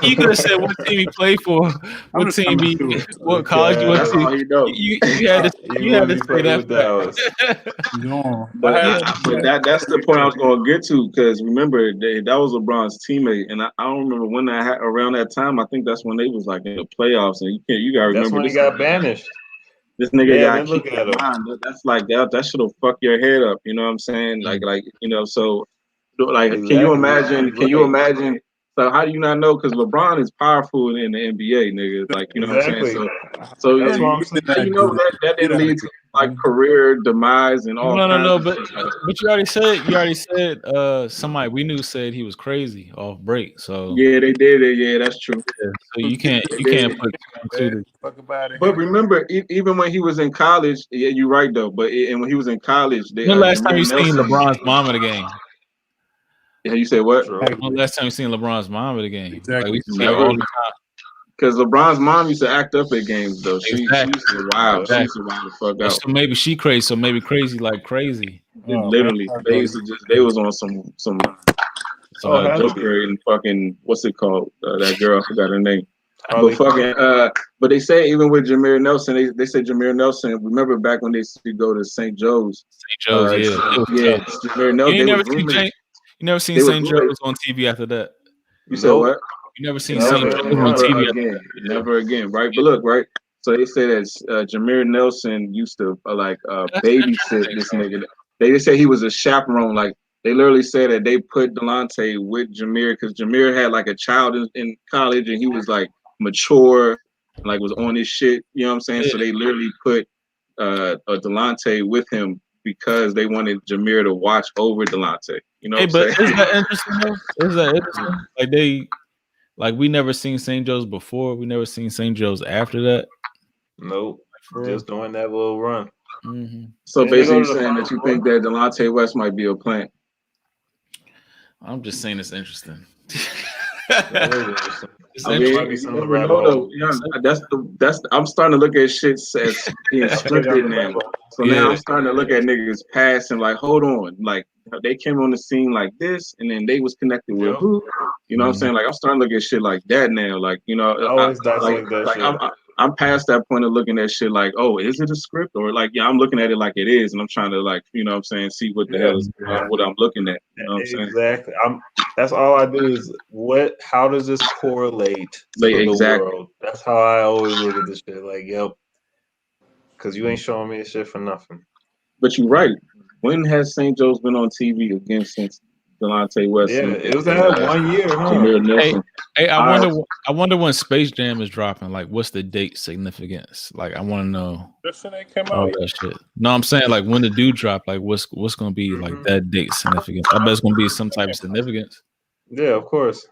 [SPEAKER 1] You could have said what team he played for, what team what college you went to. You had to say that.
[SPEAKER 4] But that's the point I was going to get to, because remember that was LeBron's teammate, and I don't remember when around that time. I think that's when they was like in the playoffs, and you got to remember
[SPEAKER 2] that's when
[SPEAKER 4] this
[SPEAKER 2] he got banished.
[SPEAKER 4] This nigga got kicked in the mind. That's like that shit'll fuck your head up. You know what I'm saying? Like so like exactly. Can you imagine? So how do you not know? Because LeBron is powerful in the NBA, nigga. Like what I'm saying. So
[SPEAKER 2] that's
[SPEAKER 4] how you know that didn't lead to like career demise and all.
[SPEAKER 1] No. But you already said somebody we knew said he was crazy off break. So
[SPEAKER 4] yeah, they did it. Yeah, that's true.
[SPEAKER 1] Yeah, so you can't put
[SPEAKER 4] But remember, even when he was in college, yeah, you're right though. But and when he was in college,
[SPEAKER 1] when the last time you seen LeBron's mom at a game?
[SPEAKER 4] Yeah, you said what?
[SPEAKER 1] When the last time you seen LeBron's mom at a game?
[SPEAKER 3] Exactly.
[SPEAKER 1] Like, we see her all the time.
[SPEAKER 4] Because LeBron's mom used to act up at games though. She used to wow. Exactly. She used to wow the fuck out.
[SPEAKER 1] So maybe she crazy. So maybe crazy like crazy.
[SPEAKER 4] Literally, they was on some Joker and fucking what's it called? That girl, I forgot her name. But they say even with Jameer Nelson, they said Jameer Nelson. Remember back when they used to go to St. Joe's? Jameer Nelson.
[SPEAKER 1] You never seen St. Joe's on TV after that?
[SPEAKER 4] You said what?
[SPEAKER 1] You never seen St. Joe's on TV
[SPEAKER 4] again? Never again, right? But look, right. So they say that Jameer Nelson used to babysit this nigga. They say he was a chaperone. Like they literally said that they put Delonte with Jameer because Jameer had like a child in college and he was like mature, like was on his shit. You know what I'm saying? Yeah. So they literally put a Delonte with him because they wanted Jameer to watch over Delonte. You know what I'm saying?
[SPEAKER 1] Is that interesting though? Is that interesting? Like we never seen St. Joe's before. We never seen St. Joe's after that.
[SPEAKER 2] Nope. Just doing that little run.
[SPEAKER 1] Mm-hmm.
[SPEAKER 4] So basically you're saying that you think that Delonte West might be a plant.
[SPEAKER 1] I'm just saying it's interesting.
[SPEAKER 4] I'm starting to look at shit as being scripted now. So now I'm starting to look at niggas past and like, hold on, like they came on the scene like this, and then they was connected with who? You know what I'm saying? Like I'm starting to look at shit like that now. Like I'm past that point of looking at shit like, oh, is it a script? Or like, yeah, I'm looking at it like it is, and I'm trying to like, you know what I'm saying, see what the hell is what I'm looking at. You know what I'm saying?
[SPEAKER 2] Exactly. That's all I do is how does this correlate to the world? That's how I always look at this shit. Like, yep. Because you ain't showing me this shit for nothing.
[SPEAKER 4] But you're right. When has St. Joe's been on TV again since Delonte West?
[SPEAKER 2] Yeah, it was that 1 year, huh?
[SPEAKER 1] Hey, I wonder when Space Jam is dropping. Like, what's the date significance? Like, I want to know. All that shit. No, I'm saying like when the dude drop, like what's gonna be like that date significance? I bet it's gonna be some type of significance.
[SPEAKER 2] Yeah, of course.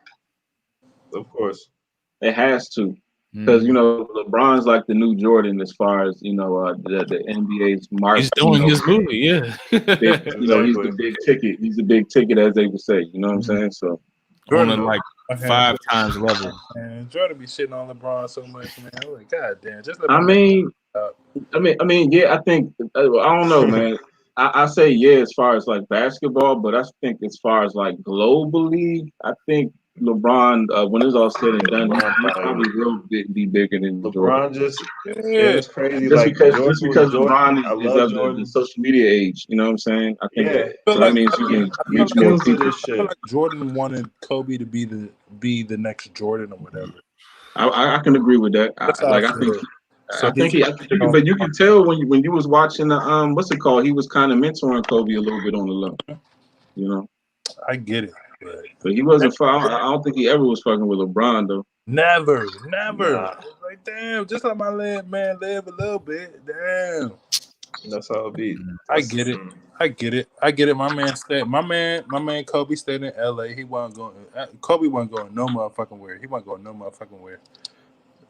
[SPEAKER 4] It has to. Because LeBron's like the new Jordan as far as the NBA's market.
[SPEAKER 1] He's doing his movie, yeah.
[SPEAKER 4] He's the big ticket. He's the big ticket, as they would say. You know what I'm saying? So
[SPEAKER 1] Jordan like 5 times level.
[SPEAKER 3] Man, Jordan be shitting on LeBron so much, man. I'm like, God damn, just
[SPEAKER 4] I mean, yeah. I think I don't know, man. I say yeah as far as like basketball, but I think as far as like globally, I think LeBron, when it's all said and done,
[SPEAKER 2] LeBron
[SPEAKER 4] he
[SPEAKER 2] probably
[SPEAKER 4] probably will be bigger than Jordan.
[SPEAKER 2] LeBron just
[SPEAKER 3] Yeah.
[SPEAKER 2] it's crazy.
[SPEAKER 4] Just
[SPEAKER 2] Like
[SPEAKER 4] because
[SPEAKER 2] Jordan was Jordan.
[SPEAKER 4] LeBron
[SPEAKER 2] I
[SPEAKER 4] is
[SPEAKER 2] love
[SPEAKER 4] of the
[SPEAKER 2] Jordan.
[SPEAKER 4] social media age, you know what I'm saying? I think
[SPEAKER 2] Yeah,
[SPEAKER 3] feel
[SPEAKER 4] so
[SPEAKER 3] like
[SPEAKER 4] that means
[SPEAKER 3] I
[SPEAKER 4] you
[SPEAKER 3] feel
[SPEAKER 4] can
[SPEAKER 3] I feel
[SPEAKER 4] reach
[SPEAKER 3] like
[SPEAKER 4] more
[SPEAKER 2] kills to
[SPEAKER 4] people.
[SPEAKER 2] this
[SPEAKER 3] I feel
[SPEAKER 2] shit.
[SPEAKER 3] like Jordan wanted Kobe to be the next Jordan or whatever.
[SPEAKER 4] I can agree with that.
[SPEAKER 3] That's how I
[SPEAKER 4] I think
[SPEAKER 3] feel. So
[SPEAKER 4] I think he, but you can tell when you was watching the what's it called? He was kind of mentoring Kobe a little bit on the low, you know.
[SPEAKER 3] I get it,
[SPEAKER 4] But he wasn't. I don't think he ever was fucking with LeBron though.
[SPEAKER 3] never.
[SPEAKER 2] Nah.
[SPEAKER 3] It's like damn, just let my man live a little bit. Damn.
[SPEAKER 2] That's how it be.
[SPEAKER 3] I get it. I get it. My man Kobe stayed in LA. He wasn't going. Kobe wasn't going no motherfucking where. He wasn't going no motherfucking where.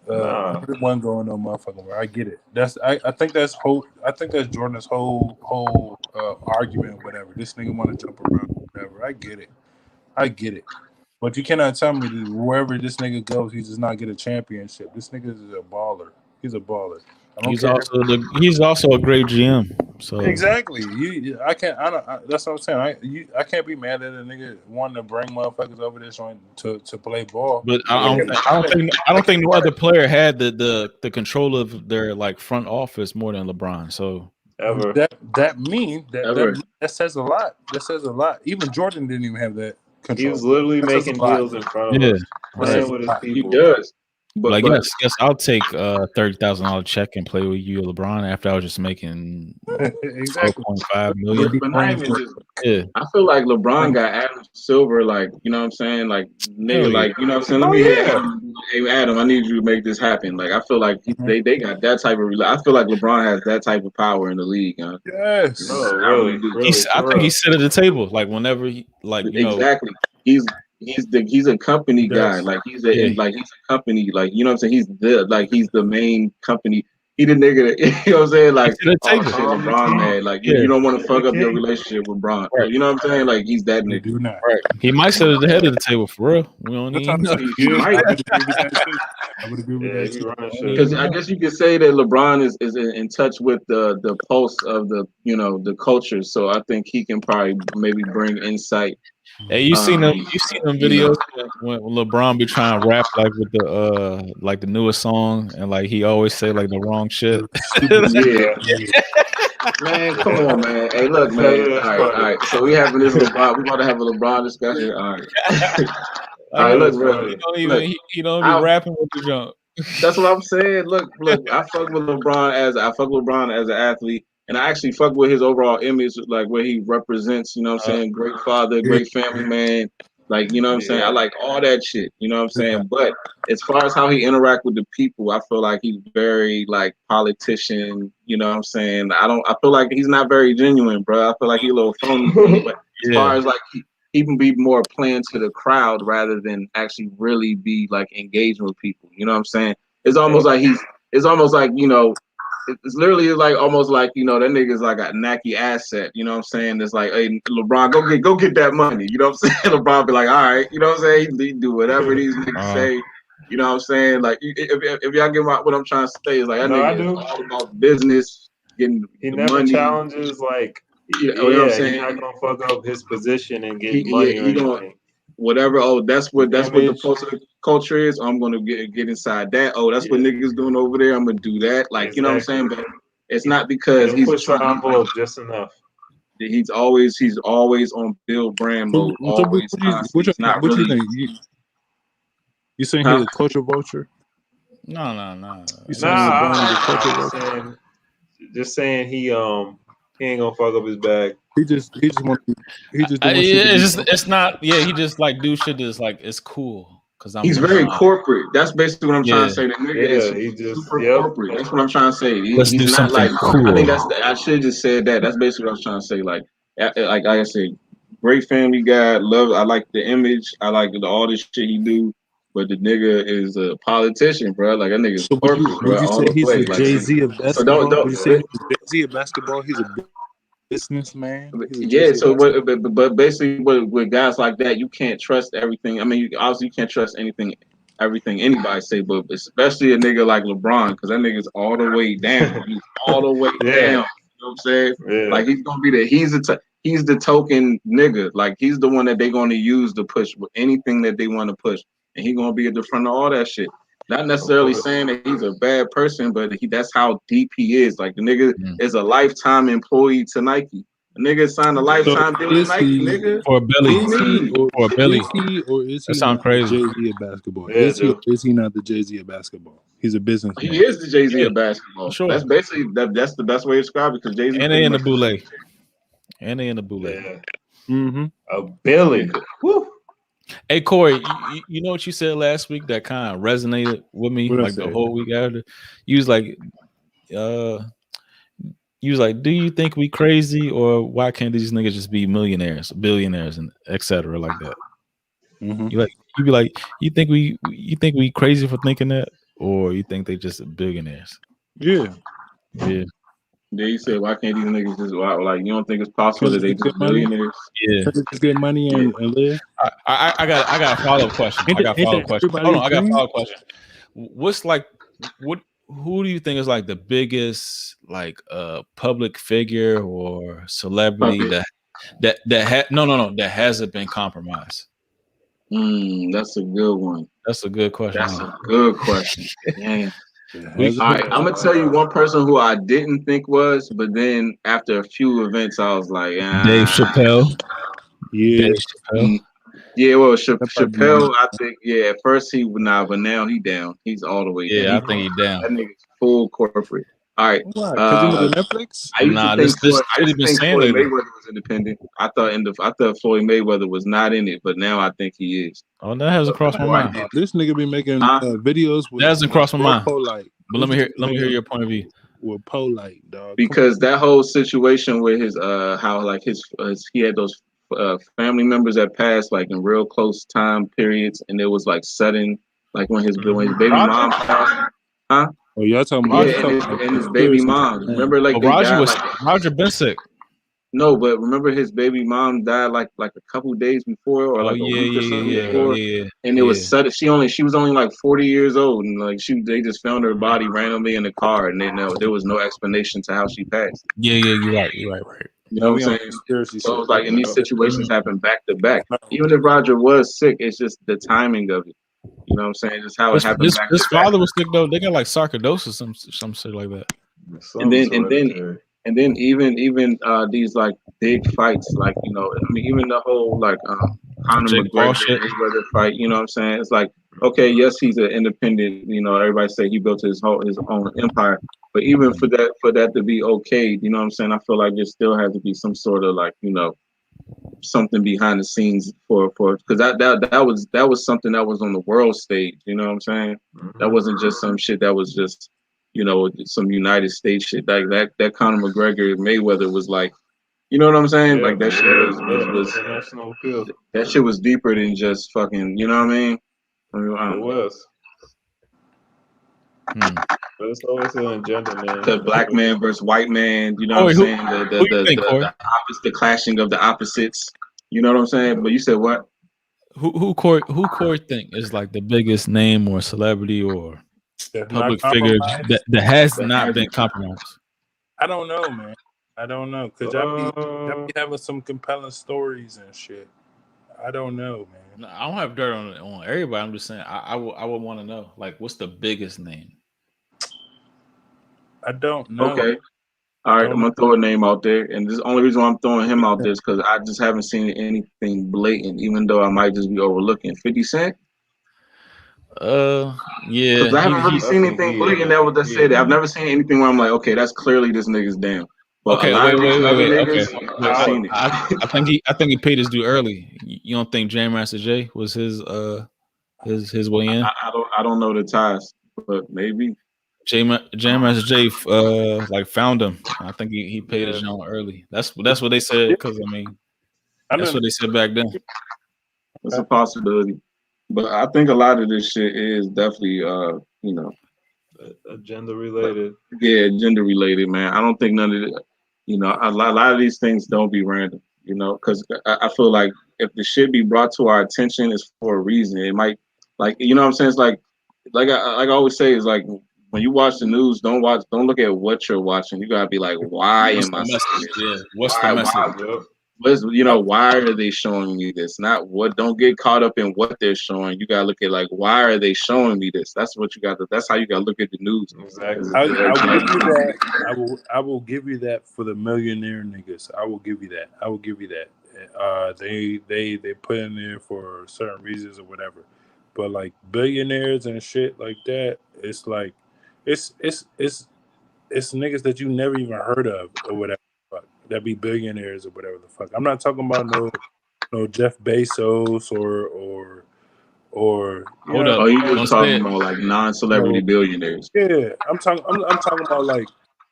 [SPEAKER 2] Nah.
[SPEAKER 3] He wasn't going no motherfucking where. I get it. I think that's Jordan's whole argument. Whatever. This nigga want to jump around. Whatever. I get it. But you cannot tell me that wherever this nigga goes, he does not get a championship. This nigga is a baller. He's a baller. I don't care.
[SPEAKER 1] He's also a great GM. So
[SPEAKER 3] Exactly. That's what I'm saying. I can't be mad at a nigga wanting to bring motherfuckers over this joint to play ball.
[SPEAKER 1] But I don't think no other player had the control of their like front office more than LeBron. So
[SPEAKER 2] Ever.
[SPEAKER 3] That says a lot. That says a lot. Even Jordan didn't even have that control.
[SPEAKER 2] He was literally
[SPEAKER 3] That says
[SPEAKER 2] making
[SPEAKER 3] a lot.
[SPEAKER 2] deals in front of us, playing with his
[SPEAKER 4] He
[SPEAKER 2] people.
[SPEAKER 4] does. But
[SPEAKER 1] like yes, I'll take $30,000 check and play with you, LeBron. After I was just making
[SPEAKER 3] Exactly.
[SPEAKER 1] 12.5 million.
[SPEAKER 4] but not even just. I feel like LeBron got Adam Silver, like you know what I'm saying, like nigga, like you know what I'm saying. Let me hey Adam, I need you to make this happen. Like I feel like they got that type of. I feel like LeBron has that type of power in the league. Huh?
[SPEAKER 3] Yes.
[SPEAKER 2] Oh, really?
[SPEAKER 1] I think he sit at the table like whenever he like you know
[SPEAKER 4] exactly. He's a company guy. Like he's a company. Like you know what I'm saying. He's the main company. He the nigga that, you know what I'm saying? Like, oh shit, LeBron mad. Like, you don't want to fuck up your relationship with Bron.
[SPEAKER 1] Right.
[SPEAKER 4] You know what I'm saying? Like, he's that
[SPEAKER 3] You
[SPEAKER 4] nigga.
[SPEAKER 3] do not.
[SPEAKER 1] right. He might sit at the head of the table for real. We don't
[SPEAKER 3] That's
[SPEAKER 1] need
[SPEAKER 3] what I'm saying.
[SPEAKER 4] He might.
[SPEAKER 3] I would agree with that too. I would agree with that too.
[SPEAKER 4] Because I guess you could say that LeBron is in touch with the pulse of the culture. So I think he can probably maybe bring insight.
[SPEAKER 1] Hey, you seen them videos when LeBron be trying to rap like with the newest song and like he always say like the wrong shit.
[SPEAKER 4] Man, come on, man. Hey, look, man. All right. So we having this LeBron. We about to have a LeBron discussion. All right. All right, look, bro.
[SPEAKER 1] He don't be rapping with the jump.
[SPEAKER 4] That's what I'm saying. Look. I fuck with LeBron as an athlete, and I actually fuck with his overall image, like where he represents. You know what I'm saying? Great father, great family man. Like you know what I'm saying? I like all that shit. You know what I'm saying? But as far as how he interact with the people, I feel like he's very like politician. You know what I'm saying? I feel like he's not very genuine, bro. I feel like he's a little phony. But as far as like he can be more playing to the crowd rather than actually really be like engaging with people. You know what I'm saying? It's almost like it's literally like almost like, that nigga's like a knacky asset. You know what I'm saying? It's like, hey, LeBron, go get that money. You know what I'm saying? LeBron be like, all right, you know what I'm saying? He do whatever these niggas say. You know what I'm saying? Like, if y'all get what I'm trying to say is like, that nigga is all about business, getting
[SPEAKER 2] he
[SPEAKER 4] the
[SPEAKER 2] never
[SPEAKER 4] money.
[SPEAKER 2] challenges like.
[SPEAKER 4] You know what I'm saying?
[SPEAKER 2] He's not gonna fuck up his position and get money or anything.
[SPEAKER 4] Whatever. Oh, that's what the culture is. I'm gonna get inside that. Oh, that's what niggas doing over there. I'm gonna do that. Like you know what I'm saying? But it's not because he's
[SPEAKER 2] push the envelope just enough.
[SPEAKER 4] He's always on Bill Brand mode.
[SPEAKER 3] What you think? You saying he's a culture vulture?
[SPEAKER 1] No.
[SPEAKER 3] You saying
[SPEAKER 2] I'm just saying he ain't gonna fuck up his bag.
[SPEAKER 3] He just wants
[SPEAKER 1] it's not. Yeah, he just like do shit that's like it's cool because
[SPEAKER 4] he's very corporate. That's basically what I'm trying to say. The nigga is
[SPEAKER 2] he's just
[SPEAKER 4] super corporate. That's what I'm trying to say.
[SPEAKER 1] Let's do
[SPEAKER 4] not
[SPEAKER 1] something
[SPEAKER 4] like
[SPEAKER 1] cool.
[SPEAKER 4] I think I should have just said that. That's basically what I was trying to say. Like I said, great family guy. I like the image. I like all this shit he do. But the nigga is a politician, bro. Like that nigga's corporate, bro.
[SPEAKER 3] Would you say he's a Jay-Z of basketball?
[SPEAKER 4] Would
[SPEAKER 3] you say he's a Jay-Z of basketball? He's a businessman.
[SPEAKER 4] But basically, with guys like that, you can't trust everything. I mean, obviously, you can't trust everything anybody say, but especially a nigga like LeBron, because that nigga's all the way down. He's all the way down. You know what I'm saying?
[SPEAKER 2] Yeah.
[SPEAKER 4] Like he's gonna be there. he's the token nigga. Like he's the one that they're gonna use to push anything that they want to push, and he's gonna be at the front of all that shit. Not necessarily saying that he's a bad person, but that's how deep he is. Like the nigga is a lifetime employee to Nike. The nigga signed a lifetime deal with Nike, nigga.
[SPEAKER 1] For a Billy. For a Billy.
[SPEAKER 3] Is he or is he
[SPEAKER 1] That sound
[SPEAKER 3] not
[SPEAKER 1] crazy.
[SPEAKER 3] the Jay-Z of basketball?
[SPEAKER 2] Yeah,
[SPEAKER 3] Is he or is he not the Jay-Z of basketball? He's a businessman.
[SPEAKER 4] He is the Jay-Z of basketball.
[SPEAKER 1] Sure.
[SPEAKER 4] That's basically that's the best way to describe it because Jay-Z
[SPEAKER 1] And they in the boule. And they in the boule.
[SPEAKER 2] Yeah.
[SPEAKER 3] Mm-hmm.
[SPEAKER 2] A Billy. Woo.
[SPEAKER 1] Hey Corey, you know what you said last week that kind of resonated with me
[SPEAKER 3] What I
[SPEAKER 1] like the
[SPEAKER 3] said?
[SPEAKER 1] whole week after. You was like, do you think we crazy or why can't these niggas just be millionaires, billionaires, and etc. like that?
[SPEAKER 3] Mm-hmm.
[SPEAKER 1] You be like, you think we crazy for thinking that, or you think they just billionaires?
[SPEAKER 3] Yeah.
[SPEAKER 1] Yeah.
[SPEAKER 4] Yeah, you said why can't these niggas just like you don't think it's possible that they just
[SPEAKER 3] money?
[SPEAKER 4] billionaires?
[SPEAKER 1] Yeah.
[SPEAKER 3] Just get money and live.
[SPEAKER 1] I got a follow-up question. Hold on, I got a follow-up question. Who do you think is like the biggest like public figure or celebrity that hasn't been compromised?
[SPEAKER 4] That's a good one.
[SPEAKER 1] That's a good question.
[SPEAKER 4] That's a good question. Yeah.
[SPEAKER 3] All
[SPEAKER 4] right, I'm gonna tell you one person who I didn't think was, but then after a few events, I was like,
[SPEAKER 1] Dave Chappelle.
[SPEAKER 3] Yeah.
[SPEAKER 1] Dave Chappelle.
[SPEAKER 4] Yeah, well, Chappelle, I think, at first he would not, but now he down. He's all the way down.
[SPEAKER 1] Yeah, I think he down.
[SPEAKER 4] That nigga's full corporate. All right.
[SPEAKER 3] Because he was on Netflix?
[SPEAKER 4] I used to think Floyd Mayweather was independent. I thought Floyd Mayweather was not in it, but now I think he is.
[SPEAKER 1] Oh, that hasn't crossed my mind.
[SPEAKER 3] This nigga be making videos with
[SPEAKER 1] that hasn't crossed my mind.
[SPEAKER 3] Polite.
[SPEAKER 1] But let me hear your point of view.
[SPEAKER 3] With Polite, dog.
[SPEAKER 4] Because that whole situation with his how like his he had those family members that passed like in real close time periods, and it was like sudden, like when his baby mom passed. Huh?
[SPEAKER 3] Oh, y'all talking about
[SPEAKER 4] and his baby mom. Remember, like
[SPEAKER 1] Roger been sick.
[SPEAKER 4] No, but remember his baby mom died like a couple days before, or like a week or something before. And it was sudden. She was only like 40 years old, and like they just found her body randomly in the car, and there was no explanation to how she passed.
[SPEAKER 1] Yeah, you're right.
[SPEAKER 4] You know what I'm saying? So it was like, and these situations happen back to back. Even if Roger was sick, it's just the timing of it. You know what I'm saying? Just how it happened.
[SPEAKER 1] His father was sick though. They got like sarcoidosis, some shit like that.
[SPEAKER 4] And then even these like big fights, like even the whole like Conor McGregor fight. You know what I'm saying? It's like, okay, yes, he's an independent. Everybody say he built his own empire, but even for that to be okay, you know what I'm saying? I feel like there still has to be some sort of like something behind the scenes for because that was something that was on the world stage. You know what I'm saying? Mm-hmm. That wasn't just some shit that was just some United States shit. Like that Conor McGregor Mayweather was like, you know what I'm saying? Like that shit was
[SPEAKER 2] international appeal.
[SPEAKER 4] That shit was deeper than just fucking. You know what I mean?
[SPEAKER 2] It was. But it's always an agenda, man.
[SPEAKER 4] The black man versus white man. You know what I'm saying? The clashing of the opposites. You know what I'm saying? But you said what?
[SPEAKER 1] Who Corey think is like the biggest name or celebrity or public figure that has not been compromised?
[SPEAKER 3] I don't know, man. I don't know, because y'all be having some compelling stories and shit. I don't know, man.
[SPEAKER 1] No, I don't have dirt on everybody. I'm just saying I would want to know, like, what's the biggest name?
[SPEAKER 3] I don't know.
[SPEAKER 4] Okay. All right, I'm gonna throw a name out there, and the only reason why I'm throwing him out there is because I just haven't seen anything blatant, even though I might just be overlooking 50 Cent.
[SPEAKER 1] Yeah.
[SPEAKER 4] Because I haven't really seen anything blatant that would say that. I've never seen anything where I'm like, okay, that's clearly this nigga's down. But
[SPEAKER 1] okay, wait.
[SPEAKER 4] Okay.
[SPEAKER 1] I think he paid his due early. You don't think Jam Master Jay was his way in?
[SPEAKER 4] I don't know the ties, but maybe.
[SPEAKER 1] Jam Master Jay like found him. I think he paid his own early. That's what they said, because that's what they said back then.
[SPEAKER 4] It's a possibility. But I think a lot of this shit is definitely
[SPEAKER 2] agenda related.
[SPEAKER 4] Yeah, agenda related, man. I don't think none of it, a lot of these things don't be random, because I feel like if the shit be brought to our attention, it's for a reason. It might, like, you know what I'm saying? It's like I always say, is like, when you watch the news, don't look at what you're watching. You gotta be like, why am I seeing this?
[SPEAKER 1] Yeah. What's the message?
[SPEAKER 4] why are they showing me this? Not what. Don't get caught up in what they're showing. You gotta look at like, why are they showing me this? That's what you got to. That's how you gotta look at the news.
[SPEAKER 2] Exactly.
[SPEAKER 3] I will give you that. I will give you that for the millionaire niggas. I will give you that. I will give you that. They put in there for certain reasons or whatever. But like billionaires and shit like that, it's like it's niggas that you never even heard of or whatever the fuck. That be billionaires or whatever the fuck. I'm not talking about no Jeff Bezos or you
[SPEAKER 1] Hold
[SPEAKER 3] know.
[SPEAKER 1] up.
[SPEAKER 4] Oh, you
[SPEAKER 1] Don't
[SPEAKER 4] just
[SPEAKER 1] say
[SPEAKER 4] talking
[SPEAKER 1] it.
[SPEAKER 4] about like non-celebrity billionaires.
[SPEAKER 3] Yeah, I'm talking about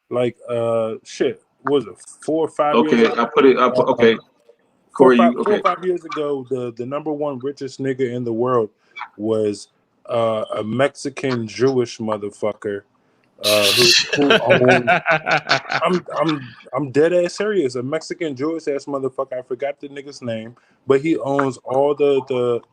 [SPEAKER 3] like shit. What was it 4 or 5 years
[SPEAKER 4] Okay,
[SPEAKER 3] ago?
[SPEAKER 4] okay. Corey,
[SPEAKER 3] 4 or 5 years ago, the number one richest nigga in the world was a Mexican Jewish motherfucker who owned. I'm dead ass serious. A Mexican Jewish ass motherfucker. I forgot the nigga's name, but he owns all the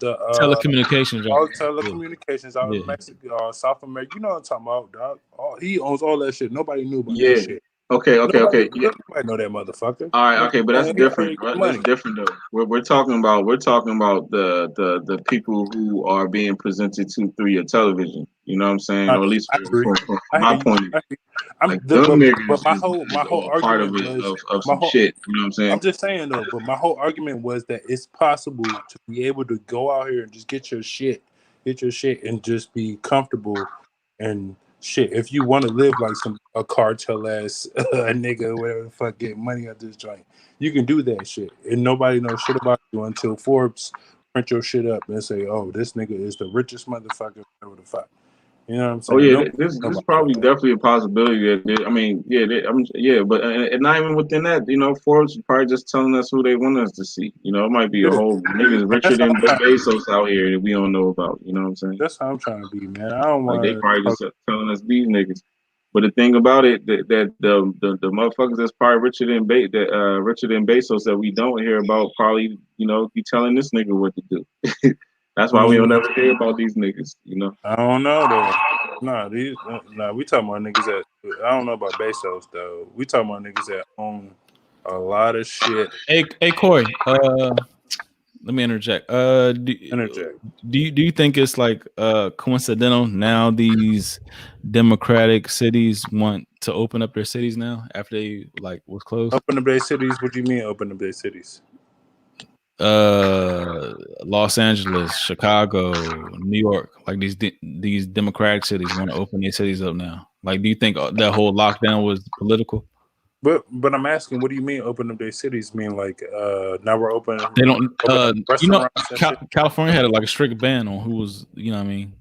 [SPEAKER 1] Telecommunications.
[SPEAKER 3] all telecommunications out
[SPEAKER 1] Yeah.
[SPEAKER 3] of Mexico, South America. You know what I'm talking about, dog. He owns all that shit. Nobody knew about
[SPEAKER 4] yeah.
[SPEAKER 3] that shit.
[SPEAKER 4] Okay.
[SPEAKER 3] Nobody
[SPEAKER 4] Yeah.
[SPEAKER 3] know that motherfucker.
[SPEAKER 4] All right, okay, but that's
[SPEAKER 3] He
[SPEAKER 4] different.
[SPEAKER 3] already got
[SPEAKER 4] Right?
[SPEAKER 3] money.
[SPEAKER 4] That's different though. We're talking about the people who are being presented to through your television. You know what I'm saying? Or at least
[SPEAKER 3] I agree.
[SPEAKER 4] from
[SPEAKER 3] I
[SPEAKER 4] my
[SPEAKER 3] hear you.
[SPEAKER 4] point of view.
[SPEAKER 3] I hear you.
[SPEAKER 4] Like them niggas
[SPEAKER 3] But my
[SPEAKER 4] is
[SPEAKER 3] whole
[SPEAKER 4] a part of
[SPEAKER 3] argument
[SPEAKER 4] it
[SPEAKER 3] was
[SPEAKER 4] of
[SPEAKER 3] my
[SPEAKER 4] some
[SPEAKER 3] whole.
[SPEAKER 4] shit. You know what I'm saying?
[SPEAKER 3] I'm just saying though, but my whole argument was that it's possible to be able to go out here and just get your shit, and just be comfortable and shit. If you want to live like a cartel ass nigga or whatever the fuck, get money out this joint, you can do that shit, and nobody knows shit about you until Forbes print your shit up and say, "Oh, this nigga is the richest motherfucker whatever the fuck." You know what I'm
[SPEAKER 4] Oh
[SPEAKER 3] saying?
[SPEAKER 4] yeah,
[SPEAKER 3] Nobody
[SPEAKER 4] this
[SPEAKER 3] knows
[SPEAKER 4] is
[SPEAKER 3] about
[SPEAKER 4] probably
[SPEAKER 3] that.
[SPEAKER 4] definitely a possibility. I mean, but and not even within that, Forbes is probably just telling us who they want us to see. It might be a
[SPEAKER 3] Yeah.
[SPEAKER 4] whole niggas
[SPEAKER 3] And
[SPEAKER 4] richer than Bezos out here that we don't know about. You know what I'm saying?
[SPEAKER 3] that's how I'm trying to be, man. I don't
[SPEAKER 4] Like they
[SPEAKER 3] want
[SPEAKER 4] probably
[SPEAKER 3] to.
[SPEAKER 4] just telling us these niggas. But the thing about it, that the motherfuckers that's probably richer than Bezos that we don't hear about probably be telling this nigga what to do. That's why we don't ever hear about these niggas.
[SPEAKER 3] I don't know though. We talking about niggas that I don't know about Bezos though. We talking about niggas that own a lot of shit.
[SPEAKER 1] Hey, Corey. Let me interject.
[SPEAKER 3] Interject.
[SPEAKER 1] Do you think it's like coincidental now these democratic cities want to open up their cities now after they like was closed?
[SPEAKER 3] Open up their cities. What do you mean open up their cities?
[SPEAKER 1] Los Angeles, Chicago, New York, like these democratic cities want to open their cities up now. Like, do you think that whole lockdown was political?
[SPEAKER 3] But I'm asking, what do you mean open up their cities? Mean like now we're open.
[SPEAKER 1] They don't.
[SPEAKER 3] Restaurants and shit?
[SPEAKER 1] California had like a strict ban on who was, what I mean,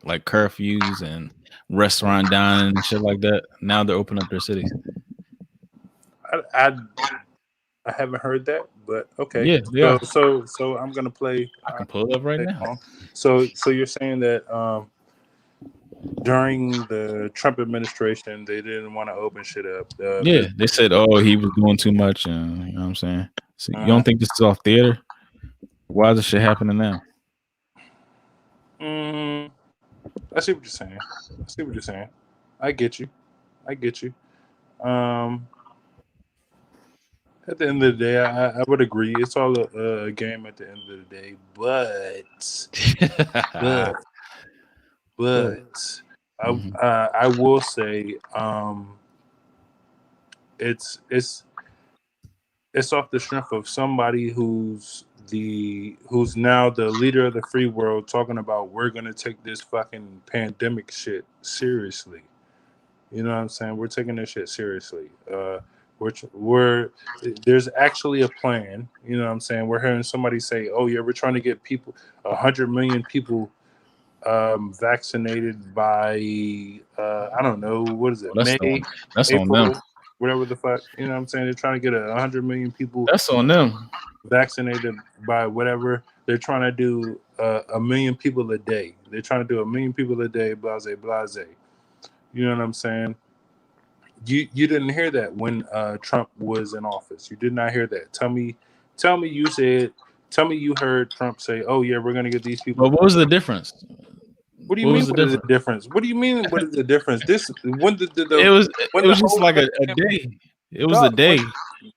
[SPEAKER 1] like curfews and restaurant dining and shit like that. Now they're opening up their cities.
[SPEAKER 3] I haven't heard that, but okay.
[SPEAKER 1] Yeah, they are.
[SPEAKER 3] So I'm gonna play.
[SPEAKER 1] I can pull it up right now.
[SPEAKER 3] So you're saying that during the Trump administration, they didn't want to open shit up.
[SPEAKER 1] Yeah, they said, "Oh, he was doing too much." You know what I'm saying? So you don't think this is off theater? Why is this shit happening now?
[SPEAKER 3] I see what you're saying. I get you. At the end of the day, I would agree. It's all a game at the end of the day. But I will say it's off the strength of somebody who's now the leader of the free world talking about we're gonna take this fucking pandemic shit seriously. You know what I'm saying? We're taking this shit seriously. There's actually a plan. You know what I'm saying? We're hearing somebody say, "Oh yeah, we're trying to get 100 million people vaccinated by I don't know, what is it? May,
[SPEAKER 1] that's
[SPEAKER 3] April,
[SPEAKER 1] on them.
[SPEAKER 3] whatever the fuck." You know what I'm saying? They're trying to get 100 million people.
[SPEAKER 1] That's on them.
[SPEAKER 3] Vaccinated by whatever. They're trying to do 1 million people a day. They're trying to do 1 million people a day. Blase, blase. You know what I'm saying? You didn't hear that when Trump was in office. You did not hear that. Tell me you heard Trump say, "Oh yeah, we're gonna get these people."
[SPEAKER 1] But what was the difference?
[SPEAKER 3] What do you mean? What is the difference? What do you mean? What is the difference? This when
[SPEAKER 1] it was just like a day. It was a day.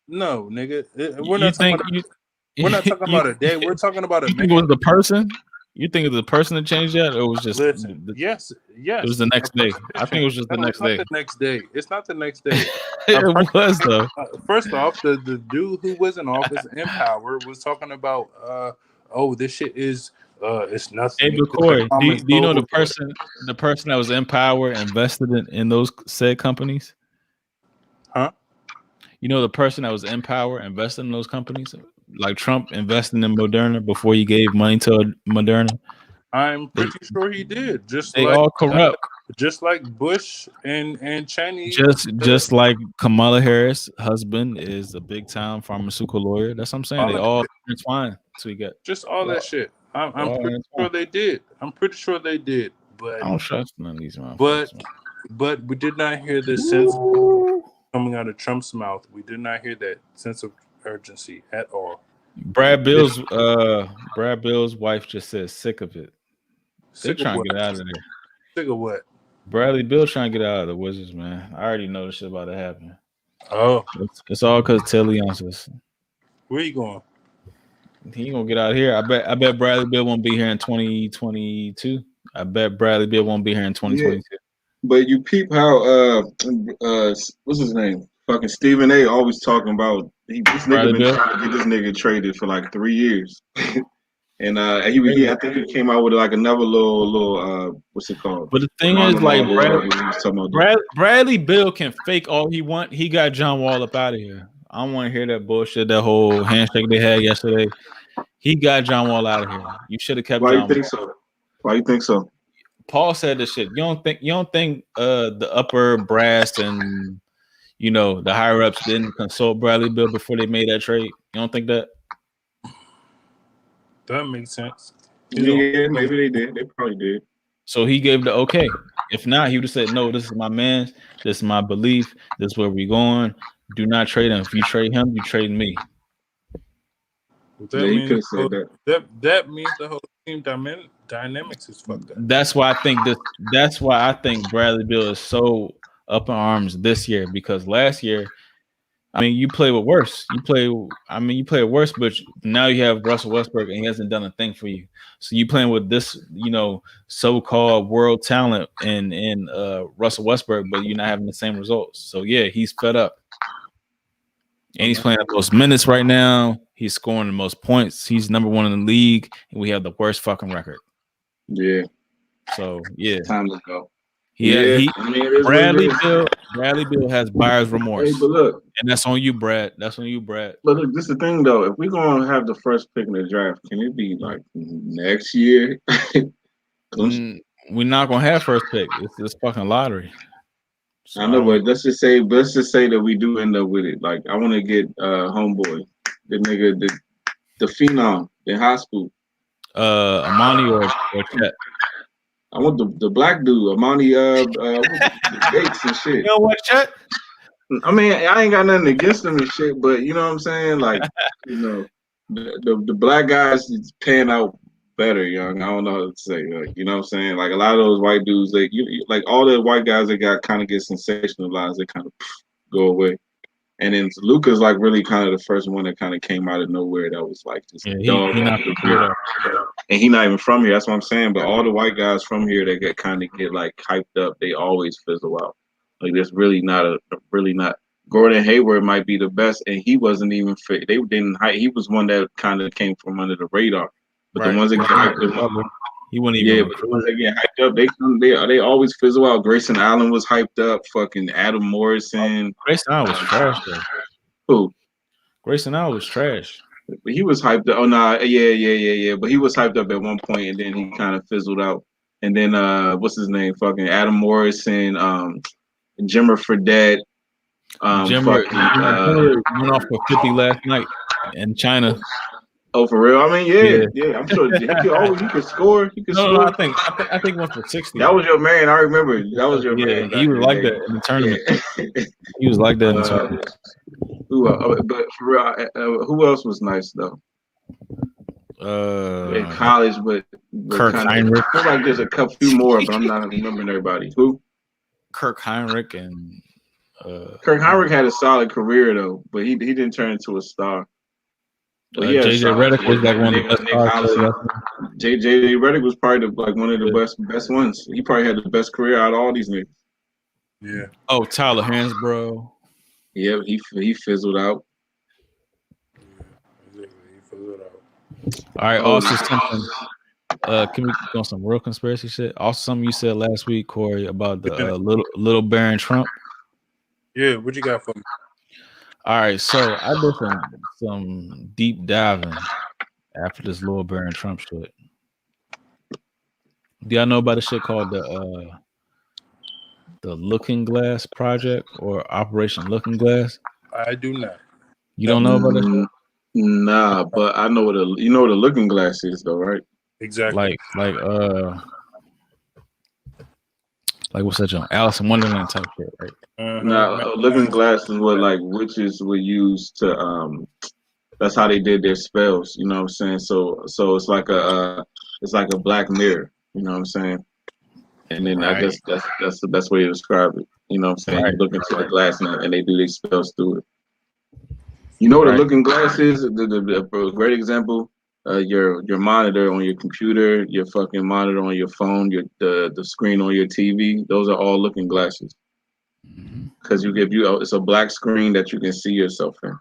[SPEAKER 3] No, nigga.
[SPEAKER 1] We're not talking
[SPEAKER 3] about a day. We're talking about a
[SPEAKER 1] you
[SPEAKER 3] man.
[SPEAKER 1] think it was the person? You think it was the person that changed that, or it was just
[SPEAKER 3] Listen? Yes.
[SPEAKER 1] It was the next day. I think it was just the next day.
[SPEAKER 3] The next day. It's not the next day.
[SPEAKER 1] It was though.
[SPEAKER 3] First off, the dude who was in office in power was talking about this shit is it's nothing.
[SPEAKER 1] Hey, McCoy, do you know the person that was in power invested in those said companies?
[SPEAKER 3] Huh?
[SPEAKER 1] You know the person that was in power invested in those companies? Like Trump investing in Moderna before he gave money to Moderna?
[SPEAKER 3] I'm pretty sure he did.
[SPEAKER 1] They all corrupt.
[SPEAKER 3] Just like Bush and Cheney.
[SPEAKER 1] Just like Kamala Harris' husband is a big time pharmaceutical lawyer. That's what I'm saying. They all intertwined. So we got
[SPEAKER 3] just all that shit. I'm pretty sure they did. But
[SPEAKER 1] I don't trust none of these
[SPEAKER 3] but we did not hear the sense coming out of Trump's mouth. We did not hear that sense of urgency at all.
[SPEAKER 1] Brad Bill's wife just said sick of it. They're trying to get out of there.
[SPEAKER 3] Sick of what?
[SPEAKER 1] Bradley Bill trying to get out of the Wizards, man. I already know this shit about to happen.
[SPEAKER 3] Oh,
[SPEAKER 1] it's all because Telly answers.
[SPEAKER 3] Where you going?
[SPEAKER 1] He gonna get out of here. I bet Bradley Bill won't be here in 2022. I bet Bradley Bill won't be here in 2022.
[SPEAKER 4] Yeah. But you peep how what's his name? Fucking Stephen A. always talking about this nigga been trying to get this nigga traded for like 3 years. And I think he came out with like another little what's it called?
[SPEAKER 1] But the thing is, like Bradley Bill can fake all he want. He got John Wall up out of here. I don't want to hear that bullshit. That whole handshake they had yesterday. He got John Wall out of here. You should have kept.
[SPEAKER 4] Why you think so? Why you think so?
[SPEAKER 1] Paul said this shit. You don't think the upper brass and the higher ups didn't consult Bradley Bill before they made that trade? You don't think that?
[SPEAKER 3] That makes sense.
[SPEAKER 4] Yeah, maybe they did. They probably did.
[SPEAKER 1] So he gave the okay. If not, he would have said, no, this is my man. This is my belief. This is where we're going. Do not trade him. If you trade him, you trade me.
[SPEAKER 3] That means the whole team dynamics is fucked up.
[SPEAKER 1] That's why I think Bradley Beal is so up in arms this year, because last year, I mean, you play with worse. You play with worse, but now you have Russell Westbrook, and he hasn't done a thing for you. So you playing with this, so-called world talent in Russell Westbrook, but you're not having the same results. So yeah, he's fed up, and he's playing the most minutes right now. He's scoring the most points. He's number one in the league, and we have the worst fucking record.
[SPEAKER 4] Yeah.
[SPEAKER 1] So yeah,
[SPEAKER 4] time to go.
[SPEAKER 1] Bradley Bill has buyer's remorse.
[SPEAKER 4] Hey, but look,
[SPEAKER 1] and that's on you, Brad. That's on you, Brad.
[SPEAKER 4] But look, this is the thing though. If we're gonna have the first pick in the draft, can it be like next year?
[SPEAKER 1] We're not gonna have first pick. It's this fucking lottery.
[SPEAKER 4] So, I know, but let's just say that we do end up with it. Like, I want to get homeboy, the nigga, the phenom in high school.
[SPEAKER 1] Amani or Chet.
[SPEAKER 4] I want the black dude, Amani Bates and shit.
[SPEAKER 1] You know what, Chet?
[SPEAKER 4] I mean, I ain't got nothing against him and shit, but you know what I'm saying? Like, the black guys is paying out better, young. I don't know how to say. Like, you know what I'm saying? Like, a lot of those white dudes, like all the white guys that got kind of get sensationalized, they kind of go away. And then Luka's like really kind of the first one that kind of came out of nowhere that was like just dog. And he not even from here. That's what I'm saying. But all the white guys from here that get like hyped up, they always fizzle out. Like there's really not. Gordon Hayward might be the best, and he wasn't even fit. They didn't hype. He was one that kind of came from under the radar. But the ones that get hyped up,
[SPEAKER 1] he wouldn't even.
[SPEAKER 4] Yeah, but the ones that get hyped up, they always fizzle out. Grayson Allen was hyped up. Fucking Adam Morrison.
[SPEAKER 1] Grayson Allen was trash, though.
[SPEAKER 4] Who?
[SPEAKER 1] Grayson Allen was trash.
[SPEAKER 4] He was hyped up. Oh no, yeah. But he was hyped up at one point, and then he kind of fizzled out. And then what's his name? Fucking Adam Morrison, Jimmer Fredette.
[SPEAKER 1] Jimmer went off for 50 last night in China.
[SPEAKER 4] Oh, for real? I mean, yeah. I'm sure he could score. He could score.
[SPEAKER 1] No, I think went for 60.
[SPEAKER 4] That was your man. I remember. That was your man.
[SPEAKER 1] He was like that in the tournament. He was like that in the tournament.
[SPEAKER 4] But for real, who else was nice though? In college, but
[SPEAKER 1] Kirk Heinrich.
[SPEAKER 4] I feel like there's a few more, but I'm not remembering everybody. Who?
[SPEAKER 1] Kirk Heinrich and
[SPEAKER 4] Kirk Heinrich had a solid career though, but he didn't turn into a star. But yeah,
[SPEAKER 1] JJ Redick was like one of the best
[SPEAKER 4] Nick
[SPEAKER 1] college
[SPEAKER 4] Hollison.
[SPEAKER 1] players.
[SPEAKER 4] JJ Redick was probably like one of the best ones. He probably had the best career out of all these niggas.
[SPEAKER 3] Yeah.
[SPEAKER 1] Oh, Tyler Hansbrough.
[SPEAKER 4] Yeah, he fizzled out.
[SPEAKER 3] He fizzled out.
[SPEAKER 1] All right. Also, something. Can we go on some real conspiracy shit? Also, something you said last week, Corey, about the little Baron Trump.
[SPEAKER 3] Yeah, what you got for me?
[SPEAKER 1] All right, so I did some deep diving after this little Baron Trump shit. Do y'all know about a shit called the Looking Glass Project or Operation Looking Glass?
[SPEAKER 3] I do not.
[SPEAKER 1] You don't know about it?
[SPEAKER 4] Nah, but I know what you know what a looking glass is though, right?
[SPEAKER 3] Exactly.
[SPEAKER 1] Like what's that joint? Alice in Wonderland type shit, right?
[SPEAKER 4] Now, a looking glass is what like witches would use to that's how they did their spells, you know what I'm saying? So it's like a black mirror, you know what I'm saying? And then I guess that's the best way to describe it. You know what I'm saying? You look into the glass and they do their spells through it. You know what a looking glass is? The great example, your monitor on your computer, your fucking monitor on your phone, the screen on your TV, those are all looking glasses. Because it's a black screen that you can see yourself in.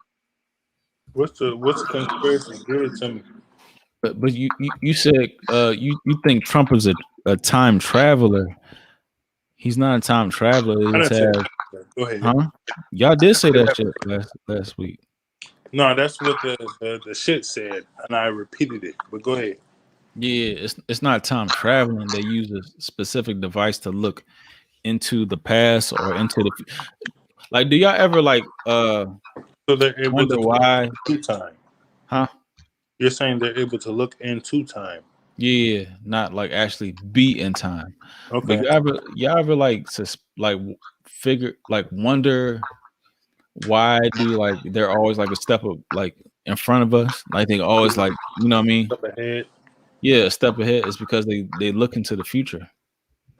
[SPEAKER 3] What's the conspiracy? Give it to me.
[SPEAKER 1] But you said you think Trump is a time traveler. He's not a time traveler.
[SPEAKER 3] Go ahead.
[SPEAKER 1] Huh? Y'all did say that shit last week.
[SPEAKER 3] No, that's what the shit said, and I repeated it. But go ahead.
[SPEAKER 1] Yeah, it's not time traveling. They use a specific device to look into the past or into the like. Do y'all ever like
[SPEAKER 3] so they're able
[SPEAKER 1] wonder
[SPEAKER 3] to
[SPEAKER 1] why?
[SPEAKER 3] Into time,
[SPEAKER 1] huh?
[SPEAKER 3] You're saying they're able to look into time?
[SPEAKER 1] Yeah, not like actually be in time.
[SPEAKER 3] Okay.
[SPEAKER 1] But y'all ever like figure like wonder why do like they're always like a step of like in front of us? Like they always like, you know what I mean?
[SPEAKER 3] Up ahead.
[SPEAKER 1] Yeah, a step ahead is because they look into the future.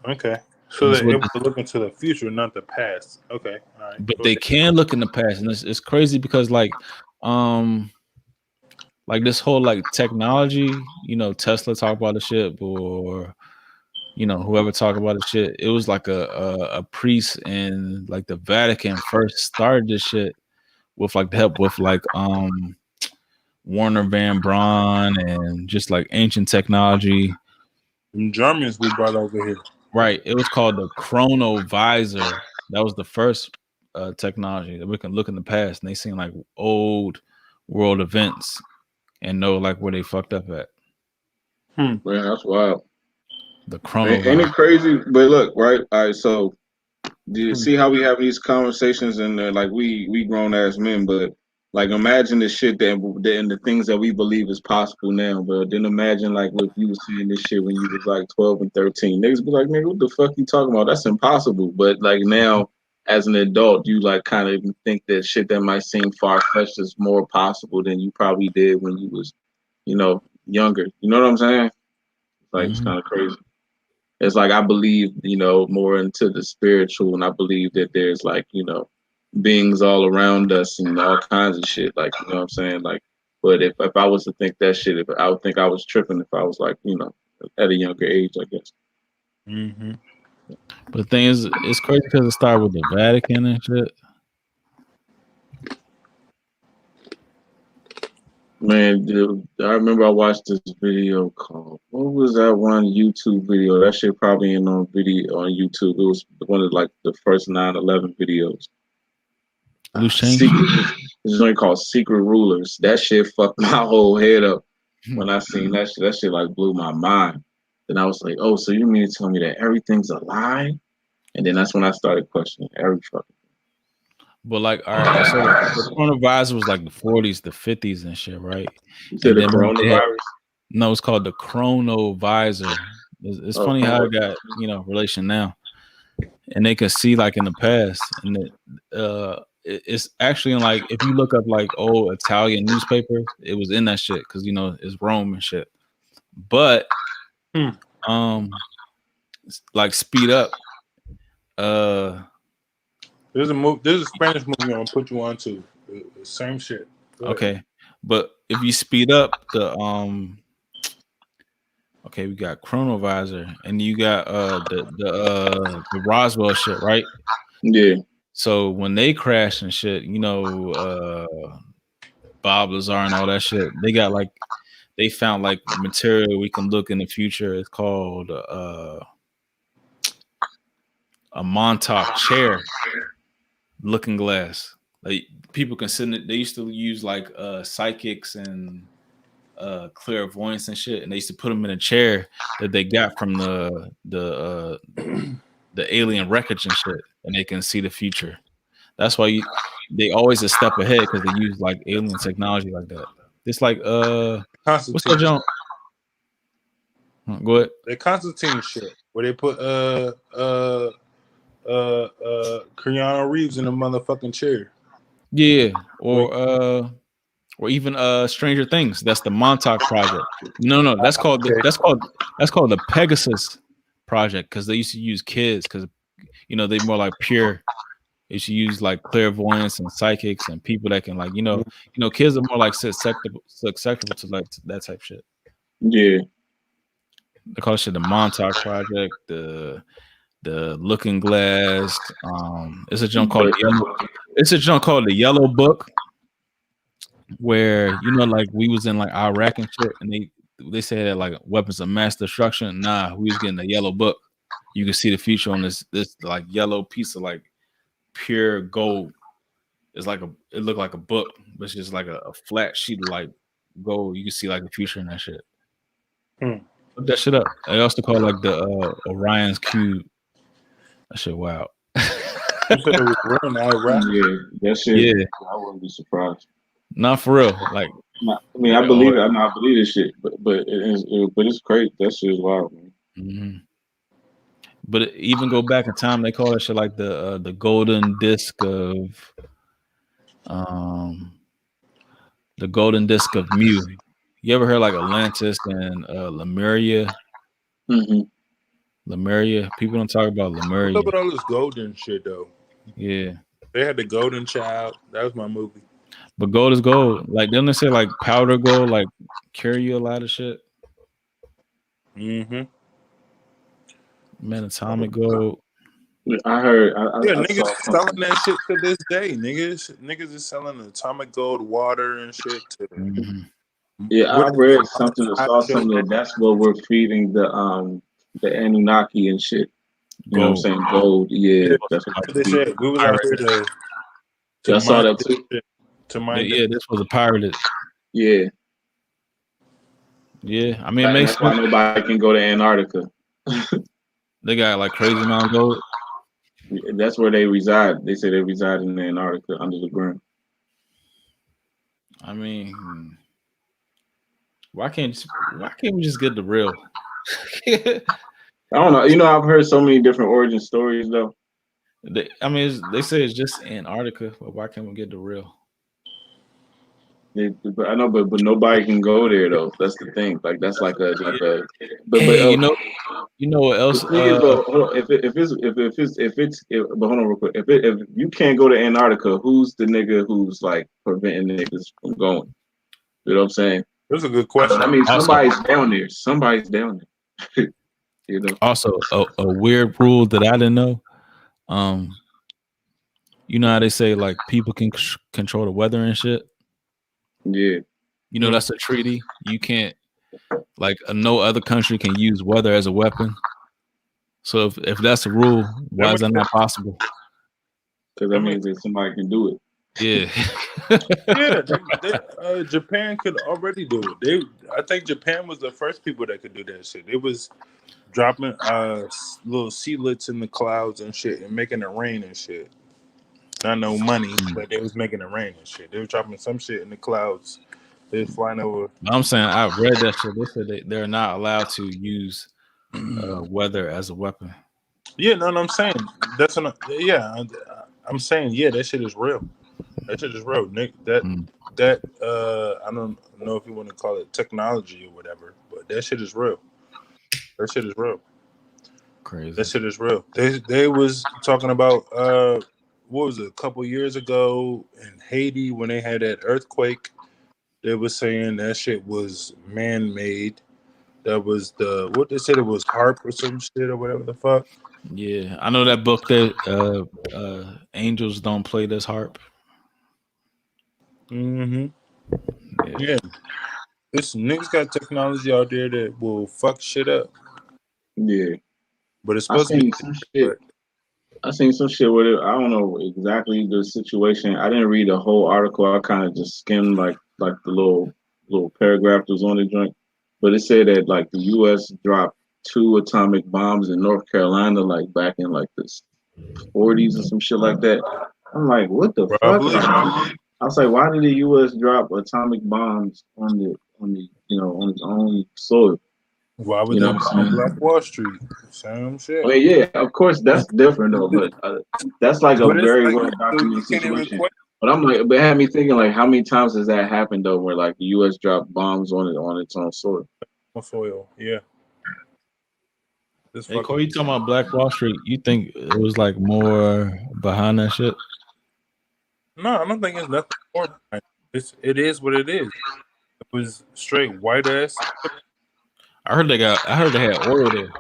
[SPEAKER 3] Okay. So they're able to look into the future, not the past. Okay. All right.
[SPEAKER 1] But they can look in the past, and it's crazy because like this whole like technology, you know, Tesla talk about the shit, or you know, whoever talk about the shit, it was like a priest in like the Vatican first started this shit with like the help with like Warner Van Braun and just like ancient technology.
[SPEAKER 3] Them Germans we brought over here.
[SPEAKER 1] Right. It was called the chronovisor. That was the first technology that we can look in the past and they seen like old world events and know like where they fucked up at.
[SPEAKER 4] Man, that's wild.
[SPEAKER 1] The chronovisor.
[SPEAKER 4] Ain't it crazy? But look, right? All right, so do you see how we have these conversations and like we grown ass men, but like imagine the shit and the things that we believe is possible now, but then imagine like if you was saying this shit when you was like 12 and 13. Niggas be like, nigga, what the fuck you talking about? That's impossible. But like now as an adult, you like kind of think that shit that might seem far-fetched is more possible than you probably did when you was, you know, younger. You know what I'm saying? Like it's kind of crazy. It's like I believe, you know, more into the spiritual, and I believe that there's like, you know, beings all around us and all kinds of shit. Like, you know what I'm saying? Like, but if I was to think that shit, I would think I was tripping if I was like, you know, at a younger age, I guess.
[SPEAKER 3] Mm-hmm.
[SPEAKER 1] But the thing is, it's crazy because it started with the Vatican and shit.
[SPEAKER 4] Man, dude, I remember I watched this video called, what was that one YouTube video? That shit probably ain't on video on YouTube. It was one of like the first 9/11 videos.
[SPEAKER 1] Loose change.
[SPEAKER 4] This joint called Secret Rulers. That shit fucked my whole head up when I seen that shit. That shit like blew my mind. Then I was like, oh, so you mean to tell me that everything's a lie? And then that's when I started questioning every fucking.
[SPEAKER 1] But like, all right, so the coronavirus was like the 40s, the 50s, and shit, right?
[SPEAKER 4] You said the coronavirus?
[SPEAKER 1] No, it's called the chronovisor. It's funny how it got, you know, relation now, and they can see like in the past, and it's actually in like if you look up like old Italian newspapers, it was in that shit because you know it's Rome and shit. But like speed up,
[SPEAKER 3] There's a Spanish movie I'm gonna put you on to. The same shit. Go ahead.
[SPEAKER 1] Okay, but if you speed up the okay, we got Chronovisor and you got the Roswell shit, right?
[SPEAKER 4] Yeah.
[SPEAKER 1] So when they crash and shit, you know, Bob Lazar and all that shit, they found like material we can look in the future. It's called a Montauk chair looking glass. Like people can sit in it. They used to use like psychics and clairvoyance and shit, and they used to put them in a chair that they got from the alien wreckage and shit, and they can see the future. That's why they always a step ahead because they use like alien technology like that. It's like what's that jump? Go ahead.
[SPEAKER 3] The Constantine shit where they put Keanu Reeves in a motherfucking chair.
[SPEAKER 1] Yeah, or even Stranger Things. That's the Montauk Project. No, that's called the Pegasus Project because they used to use kids because you know they're more like pure. They should use like clairvoyance and psychics and people that can like you know kids are more like susceptible to like that type of shit.
[SPEAKER 4] Yeah.
[SPEAKER 1] They call it shit the Montauk Project, the Looking Glass. It's a junk called the Yellow Book, where you know like we was in like Iraq and shit, and they said that like weapons of mass destruction. Nah, we was getting the Yellow Book. You can see the future on this like yellow piece of like pure gold. It looked like a book, but it's just like a flat sheet of like gold. You can see like the future in that shit. Look that shit up. They also call it like the Orion's Cube. That shit wild.
[SPEAKER 3] You said it was real in Iraq.
[SPEAKER 4] Yeah, that shit.
[SPEAKER 1] Yeah.
[SPEAKER 4] I wouldn't be surprised.
[SPEAKER 1] Not for real. Like,
[SPEAKER 4] I mean, I believe it. I believe this shit, but it's crazy. That shit is wild, man.
[SPEAKER 1] Mm-hmm. But even go back in time, they call that shit like the golden disc of Mu. You ever heard like Atlantis and Lemuria?
[SPEAKER 4] Mm-hmm.
[SPEAKER 1] Lemuria. People don't talk about Lemuria.
[SPEAKER 3] Look at all this golden shit though.
[SPEAKER 1] Yeah.
[SPEAKER 3] They had the Golden Child. That was my movie.
[SPEAKER 1] But gold is gold. Like, don't they say like powder gold like cure you a lot of shit?
[SPEAKER 3] Mm-hmm.
[SPEAKER 1] Man, atomic gold.
[SPEAKER 4] I heard.
[SPEAKER 3] Niggas selling that shit to this day. Niggas is selling atomic gold water and shit.
[SPEAKER 4] Yeah, I read something or saw something that's what we're feeding the Anunnaki and shit. You know what I'm saying? Gold. Yeah, that's what
[SPEAKER 3] they said. We was out here
[SPEAKER 4] I saw that too.
[SPEAKER 1] Yeah, this was a pirated.
[SPEAKER 4] Yeah.
[SPEAKER 1] Yeah, I mean, it makes
[SPEAKER 4] that's why nobody can go to Antarctica.
[SPEAKER 1] They got like crazy amount of gold.
[SPEAKER 4] That's where they reside. They say they reside in Antarctica under the ground.
[SPEAKER 1] I mean, why can't we just get the real?
[SPEAKER 4] I don't know. You know, I've heard so many different origin stories though.
[SPEAKER 1] They say it's just Antarctica, but why can't we get the real?
[SPEAKER 4] But I know, but nobody can go there though. That's the thing. Like that's like a. But
[SPEAKER 1] you know what else?
[SPEAKER 4] But hold on real quick. If you can't go to Antarctica, who's the nigga who's like preventing niggas from going? You know what I'm saying?
[SPEAKER 3] That's a good question.
[SPEAKER 4] I mean, somebody's down there. Somebody's down there. You know.
[SPEAKER 1] Also, a weird rule that I didn't know. You know how they say like people can control the weather and shit.
[SPEAKER 4] Yeah.
[SPEAKER 1] You know that's a treaty. You can't like no other country can use weather as a weapon. So if that's a rule, why is that not possible?
[SPEAKER 4] Because that means that somebody can do it.
[SPEAKER 1] Yeah.
[SPEAKER 3] Japan could already do it. I think Japan was the first people that could do that shit. It was dropping little seedlets in the clouds and shit and making it rain and shit. Not no money, but they was making it rain and shit. They were dropping some shit in the clouds. They was flying over.
[SPEAKER 1] I'm saying I read that shit. They said they're not allowed to use weather as a weapon.
[SPEAKER 3] Yeah, no, I'm saying that's I'm saying that shit is real. That shit is real, Nick. That I don't know if you want to call it technology or whatever, but that shit is real. That shit is real.
[SPEAKER 1] Crazy.
[SPEAKER 3] That shit is real. They was talking about what was it, a couple years ago in Haiti when they had that earthquake. They were saying that shit was man-made. That was what they said it was HARP or some shit or whatever the fuck.
[SPEAKER 1] Yeah, I know that book that angels don't play this harp.
[SPEAKER 3] Mm-hmm.
[SPEAKER 1] Yeah.
[SPEAKER 3] Yeah. This niggas got technology out there that will fuck shit up.
[SPEAKER 4] Yeah,
[SPEAKER 3] But it's
[SPEAKER 4] I
[SPEAKER 3] supposed to be
[SPEAKER 4] seen some shit. I seen some shit with it. I don't know exactly the situation. I didn't read the whole article. I kind of just skimmed like the little paragraph that was on the joint. But it said that like the U.S. dropped 2 atomic bombs in North Carolina like back in like the 40s or some shit like that. I'm like, what the fuck?
[SPEAKER 3] probably.
[SPEAKER 4] I was like, why did the U.S. drop atomic bombs on the on its own soil?
[SPEAKER 3] Why would
[SPEAKER 4] You
[SPEAKER 3] they
[SPEAKER 4] know what I'm
[SPEAKER 3] bomb
[SPEAKER 4] saying?
[SPEAKER 3] Black Wall Street? Same shit.
[SPEAKER 4] I mean, yeah, of course that's different though, but that's like a
[SPEAKER 3] But it's
[SPEAKER 4] very
[SPEAKER 3] like
[SPEAKER 4] well
[SPEAKER 3] you
[SPEAKER 4] documented
[SPEAKER 3] can't even
[SPEAKER 4] situation.
[SPEAKER 3] question
[SPEAKER 4] But I'm like, but it had me thinking like, how many times has that happened though, where like the U.S. dropped bombs on its own soil?
[SPEAKER 3] soil. Yeah. This
[SPEAKER 1] Hey,
[SPEAKER 3] fucking
[SPEAKER 1] Cole, you talking about Black Wall Street? You think it was like more behind that shit?
[SPEAKER 3] No, I don't think it's nothing more behind it. It is what it is. It was straight white ass.
[SPEAKER 1] I heard they had oil there.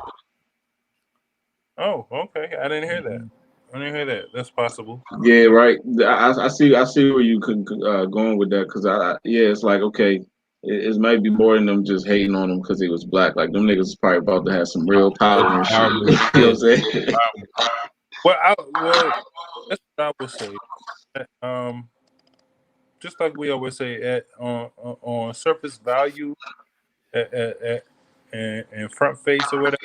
[SPEAKER 3] Oh, okay. I didn't hear that. I didn't hear that. That's possible.
[SPEAKER 4] Yeah, right. I see where you could going with that because yeah, it's like okay, it might be more than them just hating on him because he was black. Like them niggas is probably about to have some real power and shit.
[SPEAKER 1] Power
[SPEAKER 4] You
[SPEAKER 1] move.
[SPEAKER 4] know what I'm saying?
[SPEAKER 3] Well, that's what I would say. Just like we always say, on surface value, and front face or whatever,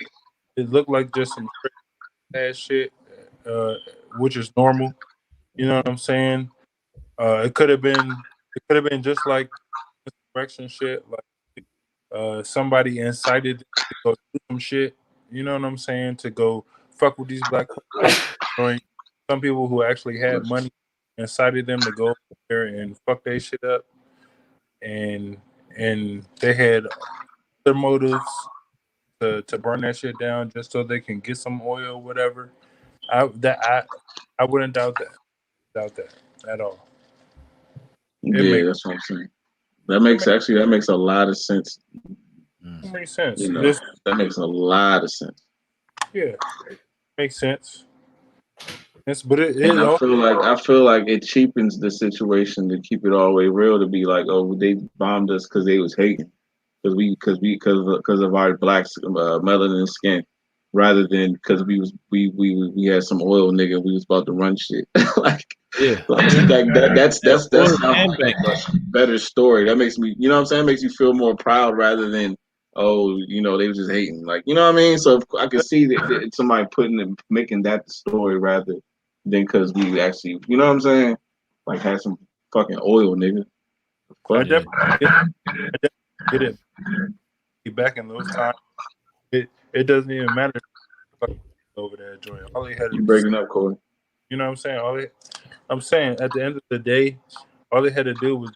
[SPEAKER 3] it looked like just some ass shit, which is normal. You know what I'm saying? It could have been just like insurrection shit, like somebody incited them to go do some shit. You know what I'm saying? To go fuck with these black people. Some people who actually had money incited them to go there and fuck their shit up, and they had their motives to burn that shit down just so they can get some oil or whatever. I wouldn't doubt that at all.
[SPEAKER 4] Yeah, that's what I'm saying. That makes a lot of sense.
[SPEAKER 3] It makes sense.
[SPEAKER 4] You know, that makes a lot of sense.
[SPEAKER 3] Yeah, makes sense. But it
[SPEAKER 4] And
[SPEAKER 3] also,
[SPEAKER 4] I feel like it cheapens the situation to keep it all the way real to be like, oh, they bombed us because they was hating because of our black melanin skin, rather than because we had some oil nigga we was about to run shit like
[SPEAKER 1] Yeah.
[SPEAKER 4] that's
[SPEAKER 1] Oil
[SPEAKER 4] sounds
[SPEAKER 1] and
[SPEAKER 4] like
[SPEAKER 1] bank.
[SPEAKER 4] a better story. That makes me, you know what I'm saying, makes you feel more proud rather than oh, you know, they was just hating, like, you know what I mean. So I could see that somebody making that the story rather than because we actually, you know what I'm saying, like had some fucking oil nigga.
[SPEAKER 3] I
[SPEAKER 4] Fuck.
[SPEAKER 3] definitely get it. Back in those times, it doesn't even matter over there, joint. All they had to
[SPEAKER 4] You
[SPEAKER 3] do,
[SPEAKER 4] breaking up, Corey?
[SPEAKER 3] you know what I'm saying? I'm saying at the end of the day, all they had to do was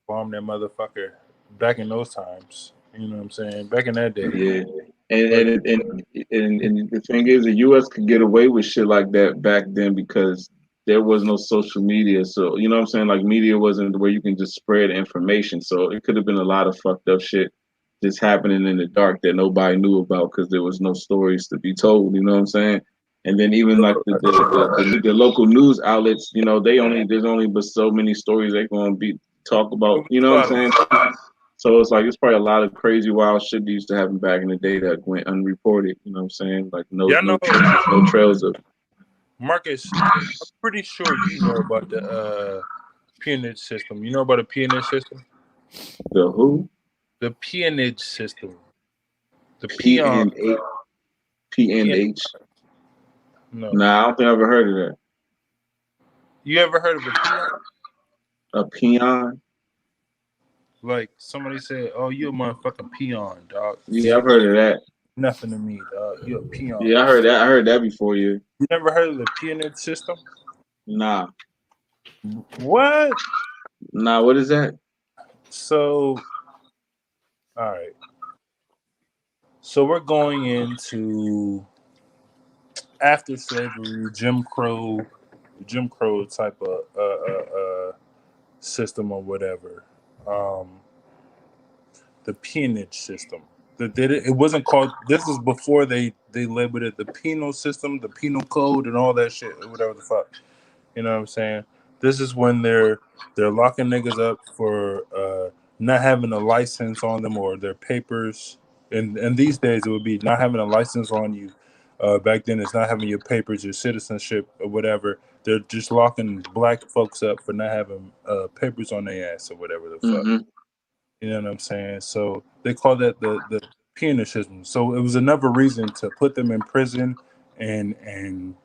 [SPEAKER 3] bomb that motherfucker back in those times. You know what I'm saying? Back in that day.
[SPEAKER 4] Yeah, and
[SPEAKER 3] But
[SPEAKER 4] the thing is, the U.S. could get away with shit like that back then because there was no social media. So you know what I'm saying? Like media wasn't where you can just spread information. So it could have been a lot of fucked up shit just happening in the dark that nobody knew about because there was no stories to be told. You know what I'm saying? And then even like the local news outlets, you know, there's only but so many stories they're gonna be talk about. You know what I'm saying? So it's like it's probably a lot of crazy wild shit that used to happen back in the day that went unreported. You know what I'm saying? Like
[SPEAKER 3] yeah, I know,
[SPEAKER 4] no trails of.
[SPEAKER 3] Marcus, I'm pretty sure you know about the peonage system. You know about the peonage system?
[SPEAKER 4] The who?
[SPEAKER 3] The peonage system. The
[SPEAKER 4] P
[SPEAKER 3] peon.
[SPEAKER 4] N H P N H.
[SPEAKER 3] No.
[SPEAKER 4] Nah, I don't think I've ever heard of that.
[SPEAKER 3] You ever heard of a peon?
[SPEAKER 4] A peon?
[SPEAKER 3] Like somebody said, "Oh, you a motherfucking peon, dog."
[SPEAKER 4] Yeah, I've heard of that.
[SPEAKER 3] Nothing to me, dog. You a peon.
[SPEAKER 4] Yeah, I heard that. I heard that before you.
[SPEAKER 3] You never heard of the peonage system?
[SPEAKER 4] Nah.
[SPEAKER 3] What?
[SPEAKER 4] Nah, what is that?
[SPEAKER 3] So, all right. So we're going into after slavery, Jim Crow Jim Crow type of system or whatever. The peonage system. It wasn't called. This is before they labeled it the penal system, the penal code, and all that shit, or whatever the fuck. You know what I'm saying? This is when they're locking niggas up for not having a license on them or their papers. And these days it would be not having a license on you. Back then it's not having your papers, your citizenship, or whatever. They're just locking black folks up for not having papers on their ass or whatever the fuck.
[SPEAKER 4] Mm-hmm.
[SPEAKER 3] You know what I'm saying? So they call that the peonage system. So it was another reason to put them in prison and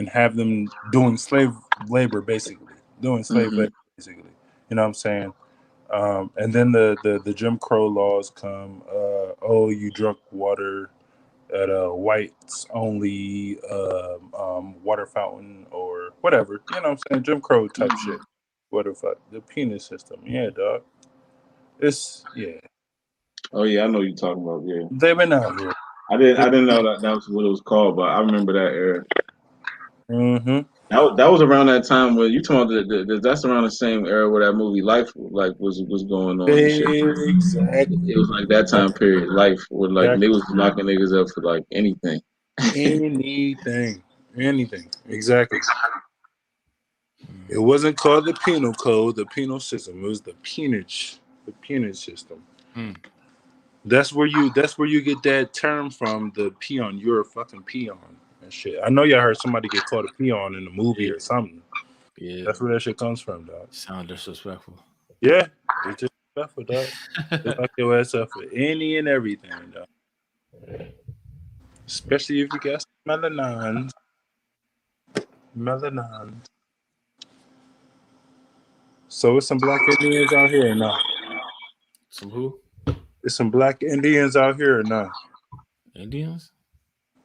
[SPEAKER 3] have them doing slave labor, basically. Doing slave labor, basically. You know what I'm saying? And then the Jim Crow laws come. You drunk water at a whites only water fountain or whatever. You know what I'm saying? Jim Crow type shit. What the fuck? The peonage system. Yeah, dog. Yeah.
[SPEAKER 4] Oh yeah, I know you're talking about. Yeah,
[SPEAKER 3] They've been out here.
[SPEAKER 4] I didn't know that was what it was called, but I remember that era.
[SPEAKER 3] Mm-hmm.
[SPEAKER 4] That was around that time where you talking about that's around the same era where that movie Life was going on. And shit.
[SPEAKER 3] Exactly.
[SPEAKER 4] It was like that time period, Life, where like they was locking niggas up for like anything.
[SPEAKER 3] Anything. Exactly. It wasn't called the penal code, the penal system. It was the peonage system. That's where you get that term from, the peon. You're a fucking peon and shit. I know y'all heard somebody get called a peon in a movie or something.
[SPEAKER 1] Yeah,
[SPEAKER 3] that's where that shit comes from, dog.
[SPEAKER 1] Sound disrespectful.
[SPEAKER 3] Yeah, it's disrespectful, dog. They lock your ass up for any and everything, dog. Especially if you got melanin. So it's some black Indians out here or not?
[SPEAKER 1] Some who?
[SPEAKER 3] There's some black Indians out here or not?
[SPEAKER 1] Indians?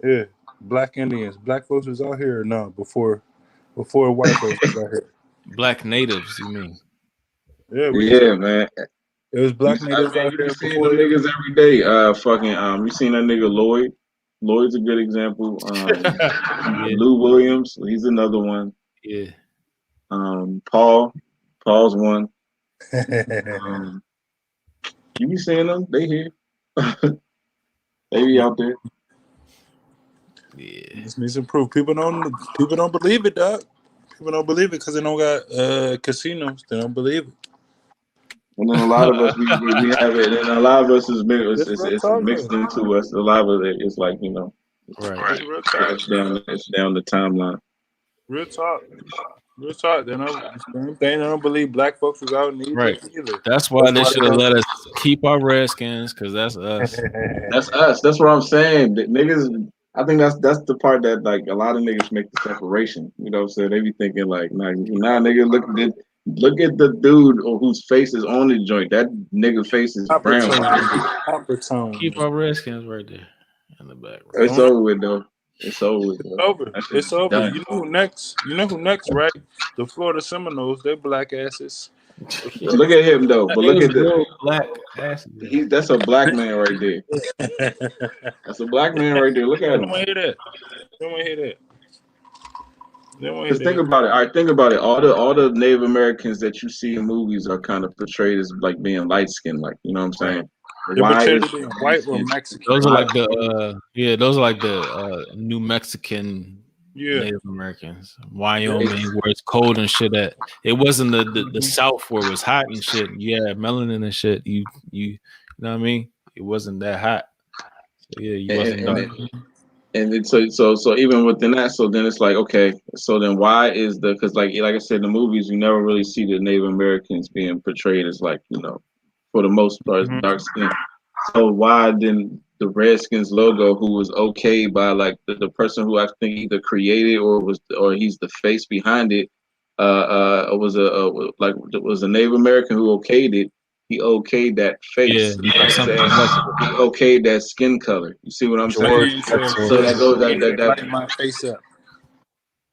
[SPEAKER 3] Yeah, black Indians. Black folks was out here or not before white folks was out here?
[SPEAKER 1] Black natives, you mean?
[SPEAKER 3] Yeah,
[SPEAKER 4] man.
[SPEAKER 3] It was black natives out here
[SPEAKER 4] seeing them niggas every day. You seen that nigga Lloyd? Lloyd's a good example. Lou Williams, he's another one.
[SPEAKER 1] Yeah.
[SPEAKER 4] Paul's one. You be seeing them? They here. They be out there.
[SPEAKER 1] Yeah.
[SPEAKER 3] Just need some proof. People don't believe it, dog. People don't believe it because they don't got casinos. They don't believe it.
[SPEAKER 4] And then a lot of us we have it, and a lot of us is it's mixed into us. A lot of it is like, you know,
[SPEAKER 1] right.
[SPEAKER 4] It's down the timeline.
[SPEAKER 3] Real talk. They don't believe black folks was out in Egypt either.
[SPEAKER 1] That's why they should have let us keep our Redskins, because that's us.
[SPEAKER 4] That's us. That's what I'm saying. The niggas, I think that's the part that like a lot of niggas make the separation. You know what I'm saying? They be thinking like, nah, nigga, look at the dude whose face is on the joint. That nigga face is brown.
[SPEAKER 3] Tone.
[SPEAKER 1] Keep our Redskins right there in the back.
[SPEAKER 4] It's over with though. It's over.
[SPEAKER 3] It's over.
[SPEAKER 4] Done.
[SPEAKER 3] You know who next, right? The Florida Seminoles. They black asses.
[SPEAKER 4] Look at him though. But look at this.
[SPEAKER 1] Black asses.
[SPEAKER 4] That's a black man right there. That's a black man right there. Look at him.
[SPEAKER 3] Don't want to hear that.
[SPEAKER 4] Just think about it. All right, think about it. All the Native Americans that you see in movies are kind of portrayed as like being light skinned, like, you know what I'm saying?
[SPEAKER 3] Why is being white or Mexican?
[SPEAKER 1] Those are like the New Mexican Native Americans, Wyoming, where it's cold and shit. At it wasn't the South where it was hot and shit. Yeah, melanin and shit. You know what I mean? It wasn't that hot. So yeah, you wasn't dark.
[SPEAKER 4] And then, so even within that, so then it's like, okay, so then why is because like I said, in the movies, you never really see the Native Americans being portrayed as like, you know, for the most part, dark skin. So why then the Redskins logo, who was okayed by like the person who I think either created or he's the face behind it, was a Native American who okayed it. He okayed that face.
[SPEAKER 1] Yeah,
[SPEAKER 4] he okayed that skin color. You see what I'm saying? So that goes that
[SPEAKER 3] my face up.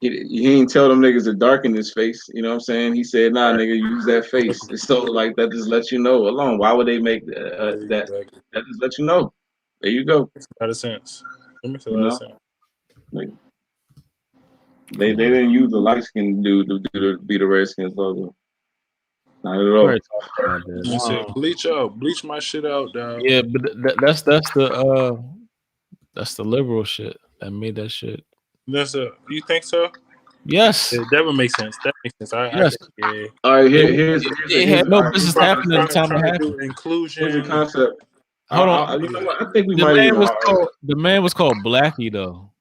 [SPEAKER 4] He didn't tell them niggas to darken his face. You know what I'm saying? He said, nah, nigga, use that face. So like that just lets you know alone. Why would they make that? That just let you know. There you go.
[SPEAKER 3] Makes a lot of sense. It makes a lot of sense.
[SPEAKER 4] Like, They didn't use the light skinned dude to be the Redskins logo. Not at all.
[SPEAKER 1] About that.
[SPEAKER 3] I said bleach my shit out, dog.
[SPEAKER 1] Yeah, but that's the liberal shit that made that shit.
[SPEAKER 3] You think so?
[SPEAKER 1] Yes,
[SPEAKER 3] Yeah, that would make sense. That makes sense.
[SPEAKER 1] yes.
[SPEAKER 3] Yeah.
[SPEAKER 4] All right,
[SPEAKER 1] It had no business happening at the time it
[SPEAKER 3] Trying to
[SPEAKER 1] happened.
[SPEAKER 3] do inclusion.
[SPEAKER 4] Here's the concept.
[SPEAKER 1] Hold on.
[SPEAKER 4] You know what? I think we
[SPEAKER 1] The
[SPEAKER 4] might
[SPEAKER 1] man
[SPEAKER 4] even.
[SPEAKER 1] was called Blackie though.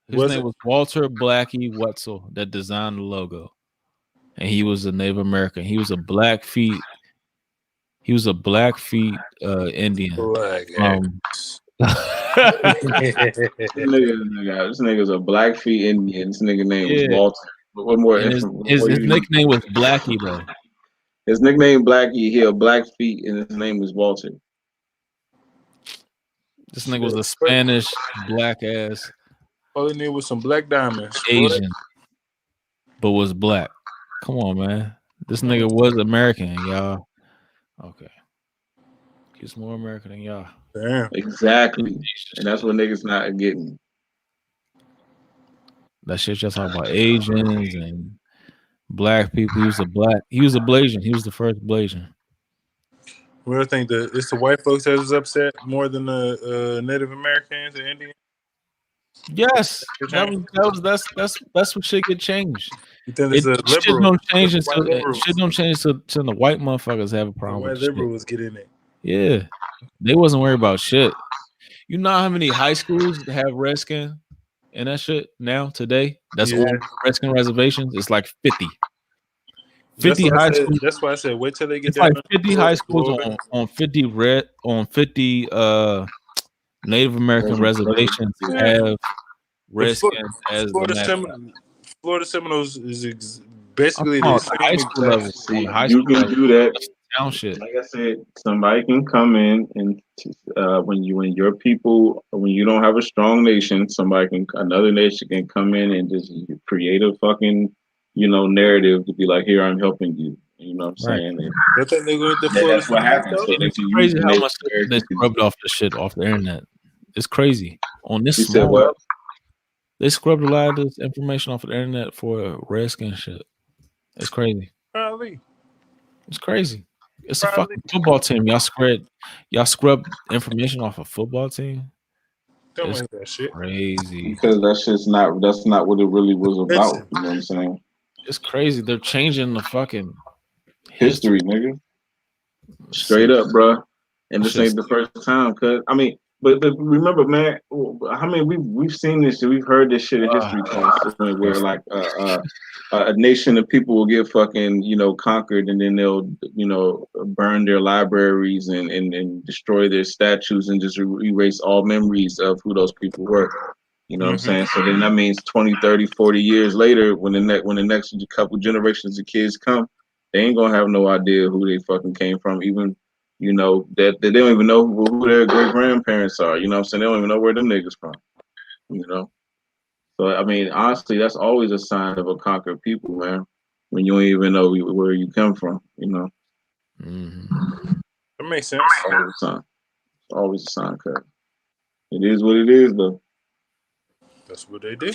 [SPEAKER 1] His
[SPEAKER 3] Was
[SPEAKER 1] name
[SPEAKER 3] it?
[SPEAKER 1] was Walter Blackie Wetzel that designed the logo, and he was a Native American. He was a Blackfeet. He was a Blackfeet Indian.
[SPEAKER 3] Black
[SPEAKER 4] This nigga's a Blackfeet Indian. This nigga name was Walter. But what more?
[SPEAKER 1] And his nickname was Blackie though.
[SPEAKER 4] His nickname Blackie. He a Blackfeet, and his name was Walter.
[SPEAKER 1] This nigga was a Spanish black ass
[SPEAKER 3] All he needed was some black diamonds.
[SPEAKER 1] Asian, but was black. Come on, man. This nigga was American, y'all. Okay. He's more American than y'all.
[SPEAKER 3] Damn.
[SPEAKER 4] Exactly. And that's what niggas not getting.
[SPEAKER 1] That shit just talking about Asians and black people. He was a Blasian. He was the first Blasian.
[SPEAKER 3] What do you think? It's the white folks that was upset more than the Native Americans and Indians?
[SPEAKER 1] Yes. That's what shit get changed.
[SPEAKER 3] You think it's a liberal?
[SPEAKER 1] Shit don't change until the white motherfuckers have a problem.
[SPEAKER 3] White
[SPEAKER 1] with
[SPEAKER 3] liberals get in it.
[SPEAKER 1] Yeah. They wasn't worried about shit. You know how many high schools have Redskin and that shit now today? That's on Redskin reservations. It's like 50. 50 high schools.
[SPEAKER 3] That's why I said wait till they get
[SPEAKER 1] It's
[SPEAKER 3] down.
[SPEAKER 1] like 50 high schools on 50 Native American reservations have Redskins as
[SPEAKER 3] Florida Seminoles is basically
[SPEAKER 1] on
[SPEAKER 3] the same
[SPEAKER 1] high school level.
[SPEAKER 4] See,
[SPEAKER 1] On high
[SPEAKER 4] you
[SPEAKER 1] school
[SPEAKER 4] can
[SPEAKER 1] level.
[SPEAKER 4] do that.
[SPEAKER 1] Town shit.
[SPEAKER 4] Like I said, somebody can come in and when your people, when you don't have a strong nation, another nation can come in and just create a fucking, narrative to be like, here, I'm helping you. You know what I'm saying? And that's what happens. So
[SPEAKER 1] it's crazy how much they scrubbed off the shit off the internet. It's crazy. On this small level, they scrubbed a lot of this information off the internet for Redskin shit. It's crazy.
[SPEAKER 3] Probably.
[SPEAKER 1] It's crazy. It's a fucking football team. Y'all scrub information off a football team.
[SPEAKER 3] Don't
[SPEAKER 1] it's
[SPEAKER 3] like that shit.
[SPEAKER 1] Crazy.
[SPEAKER 4] Because that's not what it really was about. You know what I'm saying?
[SPEAKER 1] It's crazy. They're changing the fucking
[SPEAKER 4] history, nigga. Straight up, bro. And this ain't the first time, cause but remember, man, how many we've seen this shit, we've heard this shit in history class where like a nation of people will get fucking conquered, and then they'll burn their libraries and destroy their statues and just erase all memories of who those people were. You know what I'm saying? So then that means 20, 30, 40 years later, when the next couple generations of kids come, they ain't gonna have no idea who they fucking came from, even that they don't even know who their great grandparents are. You know what I'm saying? They don't even know where them niggas from. So honestly, that's always a sign of a conquered people, man. When you don't even know where you come from,
[SPEAKER 3] That makes sense.
[SPEAKER 4] Always a sign, cuz it is what it is, though.
[SPEAKER 3] That's what they do.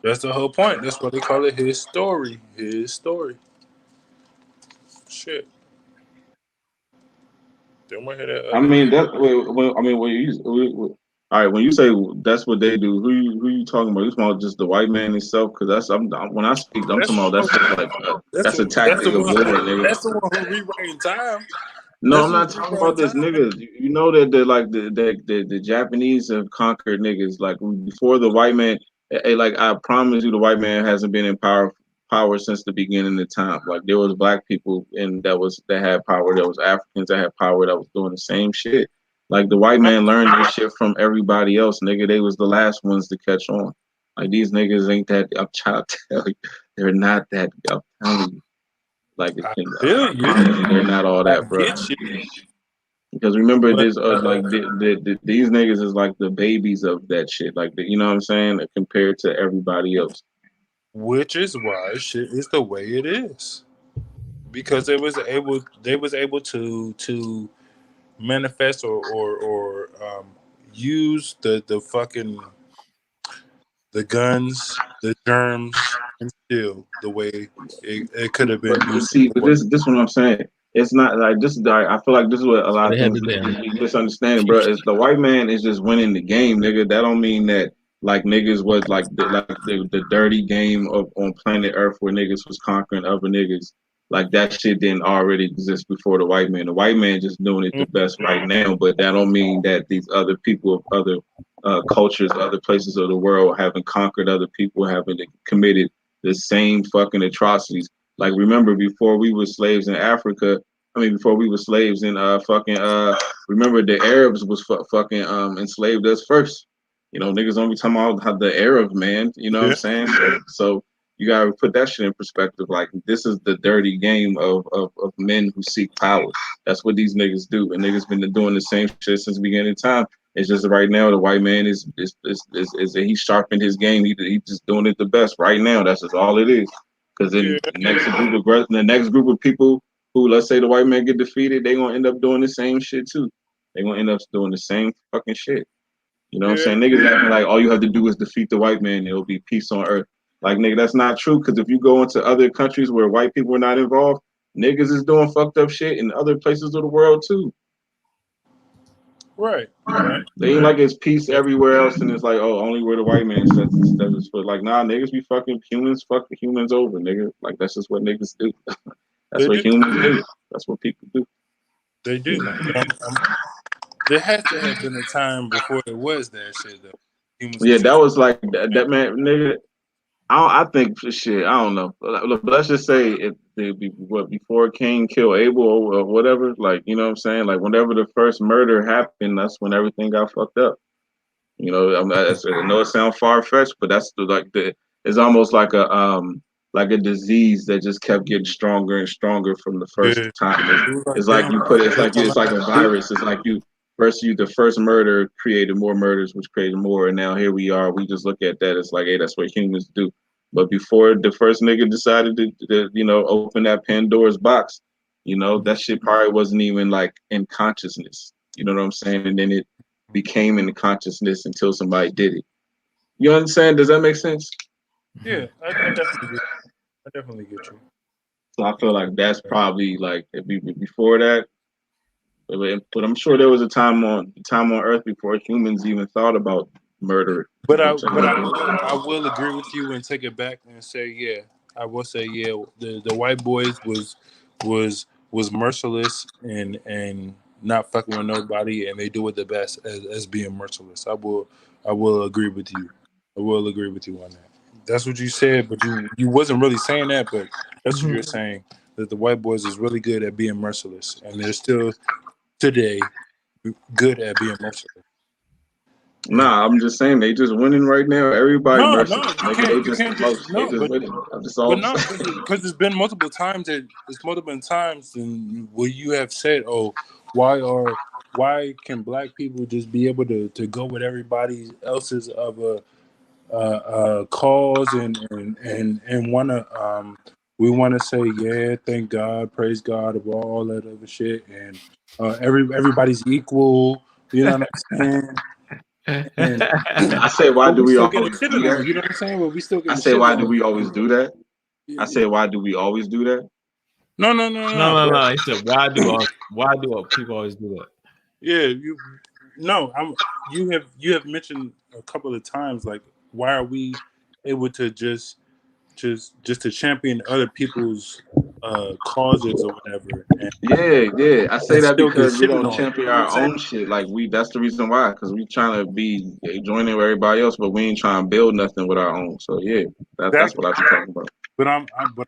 [SPEAKER 3] That's the whole point. That's what they call it. His story. His story. Shit. Don't want to hear that.
[SPEAKER 4] All right, when you say that's what they do, who you talking about? You talking about just the white man himself? Because when I speak, I'm talking about that's just like that's a tactic of war, nigga.
[SPEAKER 3] That's the one who rewriting time.
[SPEAKER 4] No, I'm not talking about this niggas. You know that the Japanese have conquered niggas like before the white man. Like I promise you, the white man hasn't been in power since the beginning of time. Like there was black people that had power. There was Africans that had power that was doing the same shit. Like the white man learned this shit from everybody else, nigga. They was the last ones to catch on. Like these niggas ain't that. I'm trying to tell you, they're not that. I'm telling you, like they're not all that, bro. Because remember, this these niggas is like the babies of that shit. Like you know what I'm saying, compared to everybody else.
[SPEAKER 3] Which is why shit is the way it is, because they was able to manifest or use the the guns, the germs, and still the way it could have been
[SPEAKER 4] But
[SPEAKER 3] used.
[SPEAKER 4] see, but this is what I'm saying. It's not like this is. I feel like this is what a lot
[SPEAKER 1] They
[SPEAKER 4] of
[SPEAKER 1] had
[SPEAKER 4] things
[SPEAKER 1] to
[SPEAKER 4] niggas
[SPEAKER 1] damn
[SPEAKER 4] be misunderstanding, bro. Is the white man is just winning the game, nigga. That don't mean that like niggas was like the dirty game of on planet Earth where niggas was conquering other niggas. Like that shit didn't already exist before the white man. The white man just doing it the best right now, but that don't mean that these other people of other cultures, other places of the world haven't conquered other people, haven't committed the same fucking atrocities. Like remember before we were slaves in Africa, before we were slaves in remember the Arabs was fucking enslaved us first. You know, niggas don't be talking about how the Arab man, you know what I'm saying? So you gotta put that shit in perspective. Like this is the dirty game of men who seek power. That's what these niggas do. And niggas been doing the same shit since the beginning of time. It's just right now the white man is he sharpened his game. He just doing it the best right now. That's just all it is. Because then the next group of people who, let's say the white man get defeated, they gonna end up doing the same shit too. They gonna end up doing the same fucking shit. You know what I'm saying? Niggas acting like all you have to do is defeat the white man, it'll be peace on earth. Like nigga, that's not true. Because if you go into other countries where white people are not involved, niggas is doing fucked up shit in other places of the world too.
[SPEAKER 3] Right.
[SPEAKER 4] They ain't like it's peace everywhere else, and it's like, oh, only where the white man says his foot. Like, nah, niggas be fucking humans over, nigga. Like that's just what niggas do. That's what humans do. That's what people do.
[SPEAKER 3] They do. There has to have been a time before there was that shit though.
[SPEAKER 4] Yeah, that was like that man, nigga. I think shit. I don't know. But let's just say before Cain killed Abel or whatever. Like you know what I'm saying. Like whenever the first murder happened, that's when everything got fucked up. You know, I know it sounds far fetched, but that's it's almost like a disease that just kept getting stronger and stronger from the first time. It's like you put it's like a virus. It's like the first murder created more murders, which created more, and now here we are. We just look at that. It's like, hey, that's what humans do. But before the first nigga decided to open that Pandora's box, that shit probably wasn't even like in consciousness. You know what I'm saying? And then it became in the consciousness until somebody did it. You understand? Does that make sense?
[SPEAKER 3] Yeah, I definitely get you.
[SPEAKER 4] So I feel like that's probably like before that. But I'm sure there was a time on Earth before humans even thought about murder.
[SPEAKER 3] But I will agree with you and take it back and say, yeah, I will say, yeah, the white boys was merciless and not fucking with nobody, and they do it the best as being merciless. I will agree with you. I will agree with you on that. That's what you said, but you wasn't really saying that, but that's what you're saying, that the white boys is really good at being merciless, and they're still today good at being merciless.
[SPEAKER 4] Nah, I'm just saying they just winning right now. Everybody merciless.
[SPEAKER 3] You can't just winning. But no, because there's been multiple times and where you have said, oh, why can black people just be able to go with everybody else's of a cause and we want to say, yeah, thank God, praise God, of all that other shit, and everybody's equal. You know what I'm saying? And
[SPEAKER 4] I say, why do we always do that?
[SPEAKER 3] You know what I'm saying? But we still get.
[SPEAKER 4] I say, why do we always do that? I say, why do we always do that?
[SPEAKER 3] No.
[SPEAKER 1] He said, why do people always do that?
[SPEAKER 3] Yeah, you have mentioned a couple of times, like, why are we able to just to champion other people's causes or whatever? And
[SPEAKER 4] yeah. I say that because we don't champion our own shit. Like that's the reason why, because we trying to be joining with everybody else, but we ain't trying to build nothing with our own. So yeah, that's what I've been talking about.
[SPEAKER 3] But what I'm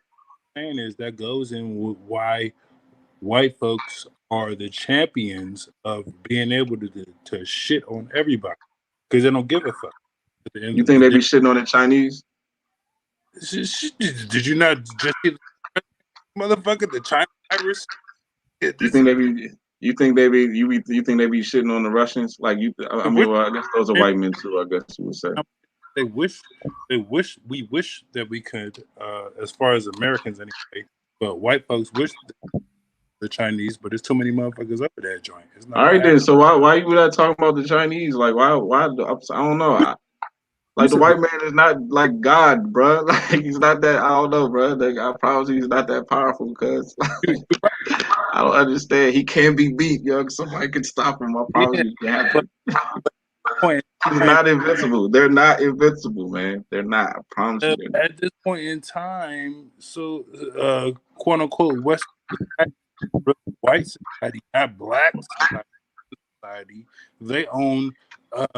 [SPEAKER 3] saying is that goes in with why white folks are the champions of being able to shit on everybody because they don't give a fuck.
[SPEAKER 4] You think they be shitting on the Chinese?
[SPEAKER 3] Did you not just see the motherfucker, the China virus?
[SPEAKER 4] You think they be shitting on the Russians? Like I guess those are white men too. I guess you would say.
[SPEAKER 3] We wish that we could, as far as Americans anyway. But white folks wish the Chinese, but there's too many motherfuckers up at that joint. All
[SPEAKER 4] right then. So why you not talking about the Chinese? Like why? I don't know. Like the white man is not like God, bro. Like he's not that. I don't know, bro. Like, I promise you, he's not that powerful. Because I don't understand. He can't be beat, yo. Somebody can stop him. I promise you, it can happen. He's not invincible. They're not invincible, man. They're not. I promise you. They're not.
[SPEAKER 3] At this point in time, so quote unquote Western white society, not black society, they own 90%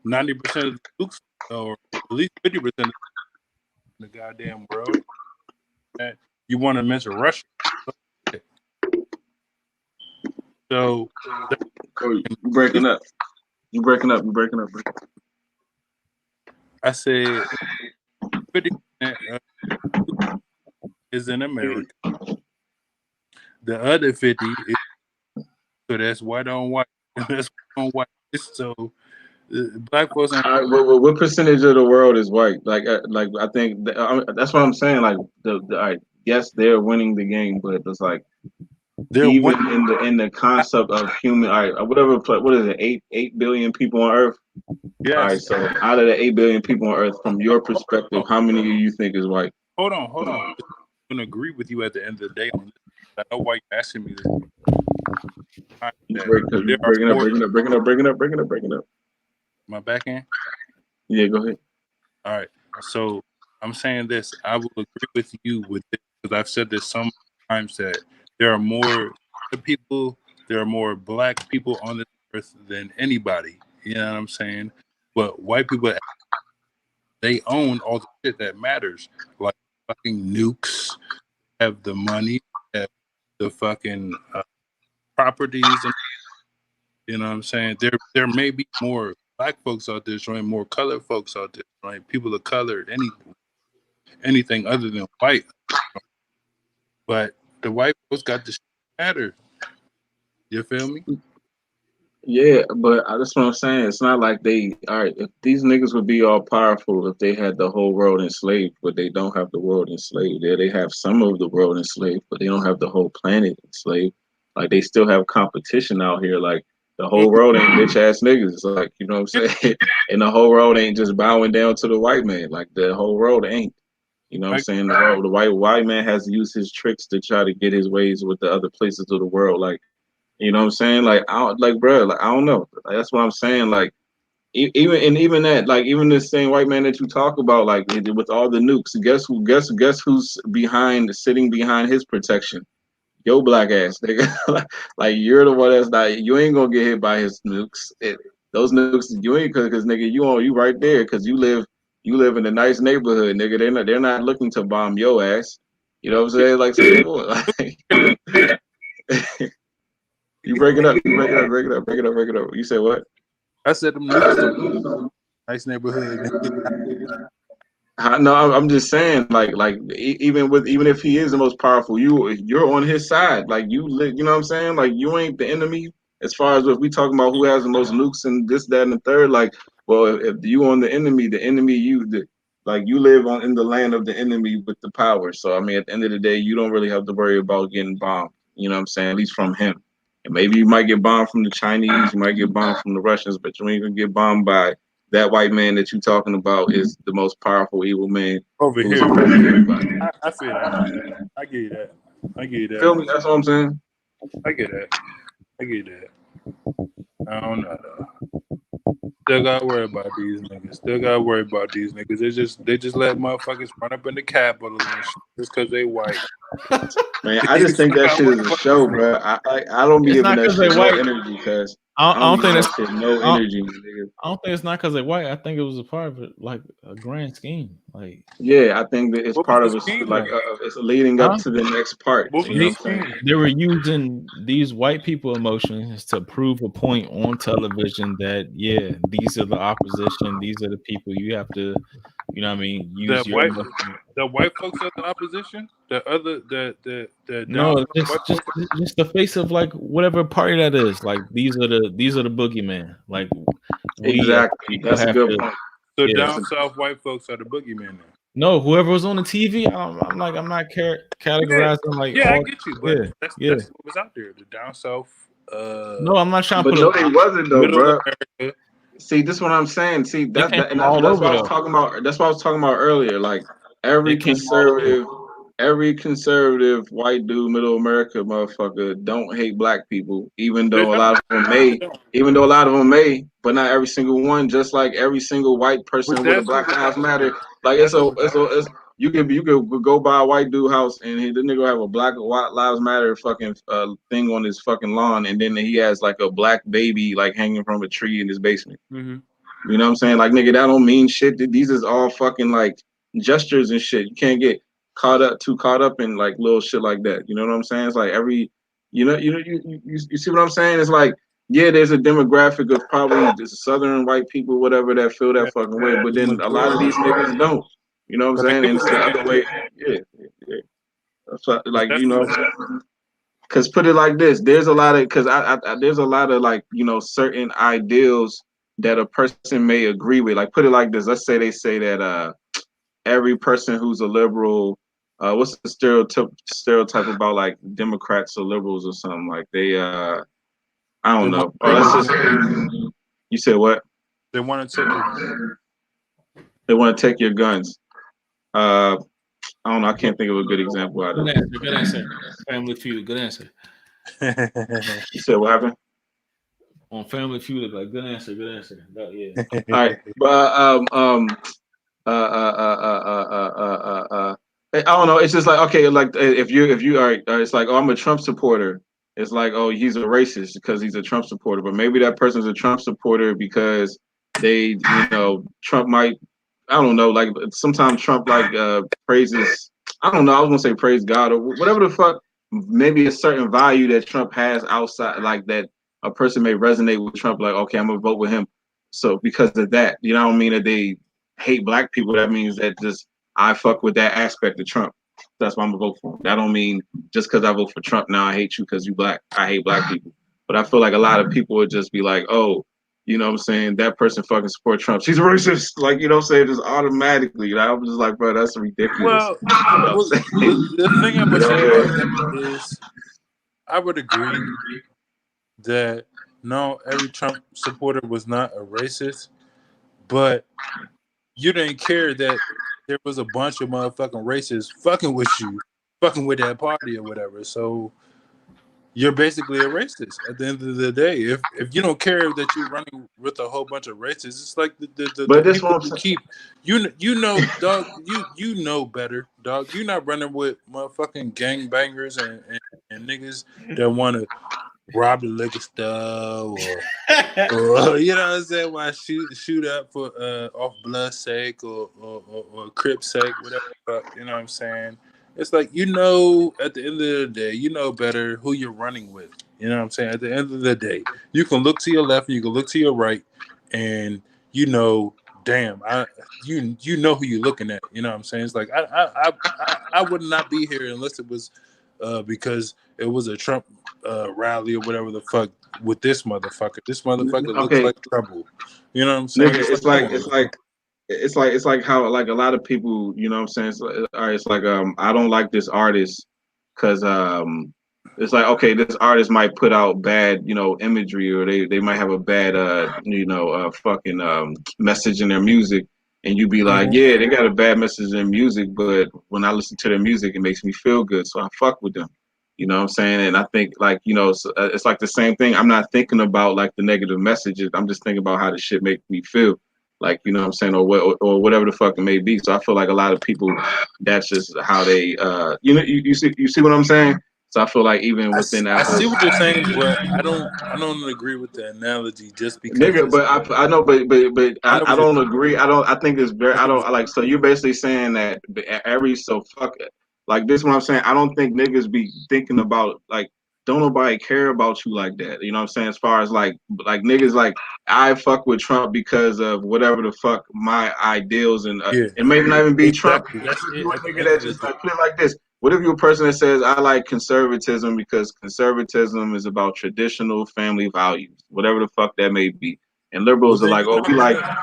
[SPEAKER 3] of the nukes, or at least 50% of the goddamn world. And you want to mention Russia? So
[SPEAKER 4] You breaking up. You breaking up.
[SPEAKER 3] I said 50% is in America. The other 50 is, so that's white on white. That's white on white. So black folks.
[SPEAKER 4] All right, what percentage of the world is white? Like I think that's what I'm saying. Like all right, yes, they're winning the game, but it's like even in the concept of human, all right, whatever. What is it? 8 billion people on Earth.
[SPEAKER 3] Yes.
[SPEAKER 4] All right, so out of the 8 billion people on Earth, from your perspective, how many of you think is white?
[SPEAKER 3] Hold on. I'm gonna agree with you at the end of the day on this. I know why you're asking me this.
[SPEAKER 4] Breaking up.
[SPEAKER 3] My back end?
[SPEAKER 4] Yeah, go ahead.
[SPEAKER 3] All right. So I'm saying this. I will agree with you with this because I've said this so many times that there are more people, there are more black people on this earth than anybody. You know what I'm saying? But white people, they own all the shit that matters, like fucking nukes, have the money, have the fucking properties, and you know what I'm saying? There may be more black folks out there showing more colored folks out there, right? People of color, anything other than white. But the white folks got the shit that matter. You feel me?
[SPEAKER 4] Yeah, but that's what I'm saying. It's not like all right, if these niggas would be all powerful if they had the whole world enslaved, but they don't have the world enslaved. Yeah, they have some of the world enslaved, but they don't have the whole planet enslaved. Like they still have competition out here. Like the whole world ain't bitch ass niggas. Like, you know what I'm saying? And the whole world ain't just bowing down to the white man. Like the whole world ain't. You know what I'm saying? The white man has to use his tricks to try to get his ways with the other places of the world. Like, you know what I'm saying? Like, bro, like, I don't know. Like, that's what I'm saying. Like, even that, like, even this same white man that you talk about, like, with all the nukes, guess who's sitting behind his protection? Yo, black ass, nigga. Like, you're the one that's not. You ain't gonna get hit by his nukes. Those nukes, you ain't because nigga, you right there because you live in a nice neighborhood, nigga. They're not looking to bomb your ass. You know what I'm saying? Like, you break it up. You said what?
[SPEAKER 3] I said them niggas, nice neighborhood.
[SPEAKER 4] No, I'm just saying, like, even if he is the most powerful, you're on his side. Like, you know what I'm saying? Like, you ain't the enemy. As far as if we talking about who has the most nukes and this, that, and the third, like, well, if you on the enemy, like, you live in the land of the enemy with the power. So, I mean, at the end of the day, you don't really have to worry about getting bombed. You know what I'm saying? At least from him. And maybe you might get bombed from the Chinese, you might get bombed from the Russians, but you ain't gonna get bombed by that white man that you're talking about is the most powerful evil man
[SPEAKER 3] Over here. I feel that. I get you that.
[SPEAKER 4] Feel me? That's what I'm saying.
[SPEAKER 3] I get that. I don't know though. Still gotta worry about these niggas. They just let motherfuckers run up in the Capitol just because they white.
[SPEAKER 4] Man, I just think that shit is a show, bro. I don't be giving that shit no energy because
[SPEAKER 1] I don't think
[SPEAKER 4] that's no energy, nigga.
[SPEAKER 1] I don't think it's not because they're white. I think it was a part of it, like a grand scheme. Like,
[SPEAKER 4] yeah, I think that it's part of it. Like, it's leading up to the next part. You know what I'm saying?
[SPEAKER 1] They were using these white people emotions to prove a point on television that these are the opposition. These are the people you have to, you know what I mean? Use
[SPEAKER 3] the white folks are the opposition. The
[SPEAKER 1] just the face of like whatever party that is. Like these are the boogeyman. Like
[SPEAKER 4] exactly. That's a good point.
[SPEAKER 3] So down south white folks are the boogeyman now.
[SPEAKER 1] No, whoever was on the TV, I'm not categorizing like.
[SPEAKER 3] Yeah, I get you, but that's what was out there. The down south.
[SPEAKER 1] No, I'm not trying to
[SPEAKER 4] put. But no, they wasn't though, bro. See, this is what I'm saying. See,
[SPEAKER 1] They came
[SPEAKER 4] and
[SPEAKER 1] from all
[SPEAKER 4] that's
[SPEAKER 1] over
[SPEAKER 4] what I was
[SPEAKER 1] though.
[SPEAKER 4] talking about. That's what I was talking about earlier. Like
[SPEAKER 1] They came from all over.
[SPEAKER 4] every conservative white dude, middle America motherfucker, don't hate black people, even
[SPEAKER 3] They
[SPEAKER 4] though a
[SPEAKER 3] don't.
[SPEAKER 4] lot of them
[SPEAKER 3] They
[SPEAKER 4] may,
[SPEAKER 3] don't.
[SPEAKER 4] but not every single one. Just like every single white
[SPEAKER 3] But
[SPEAKER 4] person with a
[SPEAKER 3] that's
[SPEAKER 4] Black Lives Matter, like
[SPEAKER 3] that's what
[SPEAKER 4] you could go by a white dude house and the nigga have a Black White Lives Matter fucking thing on his fucking lawn, and then he has like a black baby like hanging from a tree in his basement.
[SPEAKER 3] mm-hmm.
[SPEAKER 4] You know what I'm saying? Like, nigga, that don't mean shit. These is all fucking like gestures and shit. You can't get too caught up in like little shit like that. You know what I'm saying? It's like you see what I'm saying? It's like, yeah, there's a demographic of probably the Southern white people, whatever, that feel that fucking way. But
[SPEAKER 3] The
[SPEAKER 4] then a lot of these
[SPEAKER 3] majority.
[SPEAKER 4] niggas don't. You know what I'm
[SPEAKER 3] But
[SPEAKER 4] saying? And
[SPEAKER 3] niggas
[SPEAKER 4] it's the
[SPEAKER 3] forget
[SPEAKER 4] other way. Yeah, yeah. So,
[SPEAKER 3] but
[SPEAKER 4] like,
[SPEAKER 3] that's the majority.
[SPEAKER 4] because put it like this, there's a lot of there's a lot of like certain ideals that a person may agree with. Like, put it like this, let's say they say that every person who's a liberal, what's the stereotype about like Democrats or liberals or something, like they I
[SPEAKER 3] They
[SPEAKER 4] don't
[SPEAKER 3] want
[SPEAKER 4] know. Or let's just, you said what?
[SPEAKER 3] they want to take your
[SPEAKER 4] They want to take your guns. I don't know, I can't think of a good example out of
[SPEAKER 1] Good
[SPEAKER 4] it.
[SPEAKER 1] answer. Good answer. Family Feud. Good answer.
[SPEAKER 4] You said what happened?
[SPEAKER 1] On Family Feud, like good answer. Good answer. Yeah.
[SPEAKER 4] All right, but I don't know. It's just like, okay, like if you are, it's like, oh, I'm a Trump supporter. It's like, oh, he's a racist because he's a Trump supporter. But maybe that person's a Trump supporter because Trump might, I don't know, like sometimes Trump like praises, I don't know, I was gonna say praise God or whatever the fuck. Maybe a certain value that Trump has outside, like that a person may resonate with Trump, like, okay, I'm gonna vote with him. So because of that, you know what I mean, that they hate black people, that means that just I fuck with that aspect of Trump. That's why I'm gonna vote for him. That don't mean just because I vote for Trump now I hate you because you black. I hate black people. But I feel like a lot of people would just be like, oh, you know what I'm saying, that person fucking support Trump. She's a racist. Like, you know what I'm saying, just automatically. Like, I'm just like, bro, that's ridiculous.
[SPEAKER 3] well,
[SPEAKER 4] You know what I'm
[SPEAKER 3] well
[SPEAKER 4] saying?
[SPEAKER 3] the thing I
[SPEAKER 4] You
[SPEAKER 3] would
[SPEAKER 4] know
[SPEAKER 3] say
[SPEAKER 4] what
[SPEAKER 3] about
[SPEAKER 4] I'm saying?
[SPEAKER 3] that is I would agree that no, every Trump supporter was not a racist, but you didn't care that there was a bunch of motherfucking racists fucking with you, fucking with that party or whatever. So you're basically a racist at the end of the day. If you don't care that you're running with a whole bunch of racists, it's like the
[SPEAKER 4] But this
[SPEAKER 3] people
[SPEAKER 4] what I'm
[SPEAKER 3] you
[SPEAKER 4] saying.
[SPEAKER 3] keep. You know, dog. You know better, dog. You're not running with motherfucking gangbangers and niggas that want to rob the liquor store or you know what I'm saying? Why shoot up for off blood sake or crip sake, whatever the fuck, you know what I'm saying? It's like, you know, at the end of the day, you know better who you're running with. You know what I'm saying? At the end of the day, you can look to your left and you can look to your right, and you know, damn, you know who you're looking at. You know what I'm saying? It's like I would not be here unless it was because it was a Trump rally or whatever the fuck with this motherfucker. This motherfucker looks
[SPEAKER 4] Okay,
[SPEAKER 3] like trouble. You know what I'm saying?
[SPEAKER 4] nigga,
[SPEAKER 3] It's like, come on.
[SPEAKER 4] it's like how like a lot of people, you know what I'm saying? It's like I don't like this artist because it's like, okay, this artist might put out bad, imagery, or they might have a bad fucking message in their music, and you be like,
[SPEAKER 3] Mhm.
[SPEAKER 4] yeah, they got a bad message in their music, but when I listen to their music, it makes me feel good, so I fuck with them. You know what I'm saying? And I think like, it's like the same thing. I'm not thinking about like the negative messages. I'm just thinking about how the shit make me feel. Like, you know what I'm saying, or whatever the fuck it may be. So I feel like a lot of people, that's just how they you see what I'm saying? So I feel like even within
[SPEAKER 3] I
[SPEAKER 4] that
[SPEAKER 3] see
[SPEAKER 4] whole
[SPEAKER 3] what you're saying, but I don't agree with the analogy just because
[SPEAKER 4] nigga,
[SPEAKER 3] it's.
[SPEAKER 4] but I know, but
[SPEAKER 3] I know
[SPEAKER 4] I
[SPEAKER 3] what you're
[SPEAKER 4] don't
[SPEAKER 3] saying.
[SPEAKER 4] agree. I think it's very.
[SPEAKER 3] I
[SPEAKER 4] I
[SPEAKER 3] know what
[SPEAKER 4] don't I like. So you're basically saying that so fuck it. Like this, is what I'm saying. I don't think niggas be thinking about like. Don't nobody care about you like that. You know what I'm saying? As far as like niggas, like I fuck with Trump because of whatever the fuck my ideals, and
[SPEAKER 3] you're saying.
[SPEAKER 4] it may not even
[SPEAKER 3] Yeah,
[SPEAKER 4] be Trump.
[SPEAKER 3] exactly.
[SPEAKER 4] What
[SPEAKER 3] That's
[SPEAKER 4] if
[SPEAKER 3] it.
[SPEAKER 4] you a
[SPEAKER 3] At the
[SPEAKER 4] nigga
[SPEAKER 3] end
[SPEAKER 4] that
[SPEAKER 3] of the
[SPEAKER 4] just
[SPEAKER 3] day,
[SPEAKER 4] like put it like this? What if you're a person that says I like conservatism because conservatism is about traditional family values, whatever the fuck that may be, and
[SPEAKER 3] well
[SPEAKER 4] liberals are
[SPEAKER 3] then
[SPEAKER 4] like,
[SPEAKER 3] you're
[SPEAKER 4] oh,
[SPEAKER 3] not gonna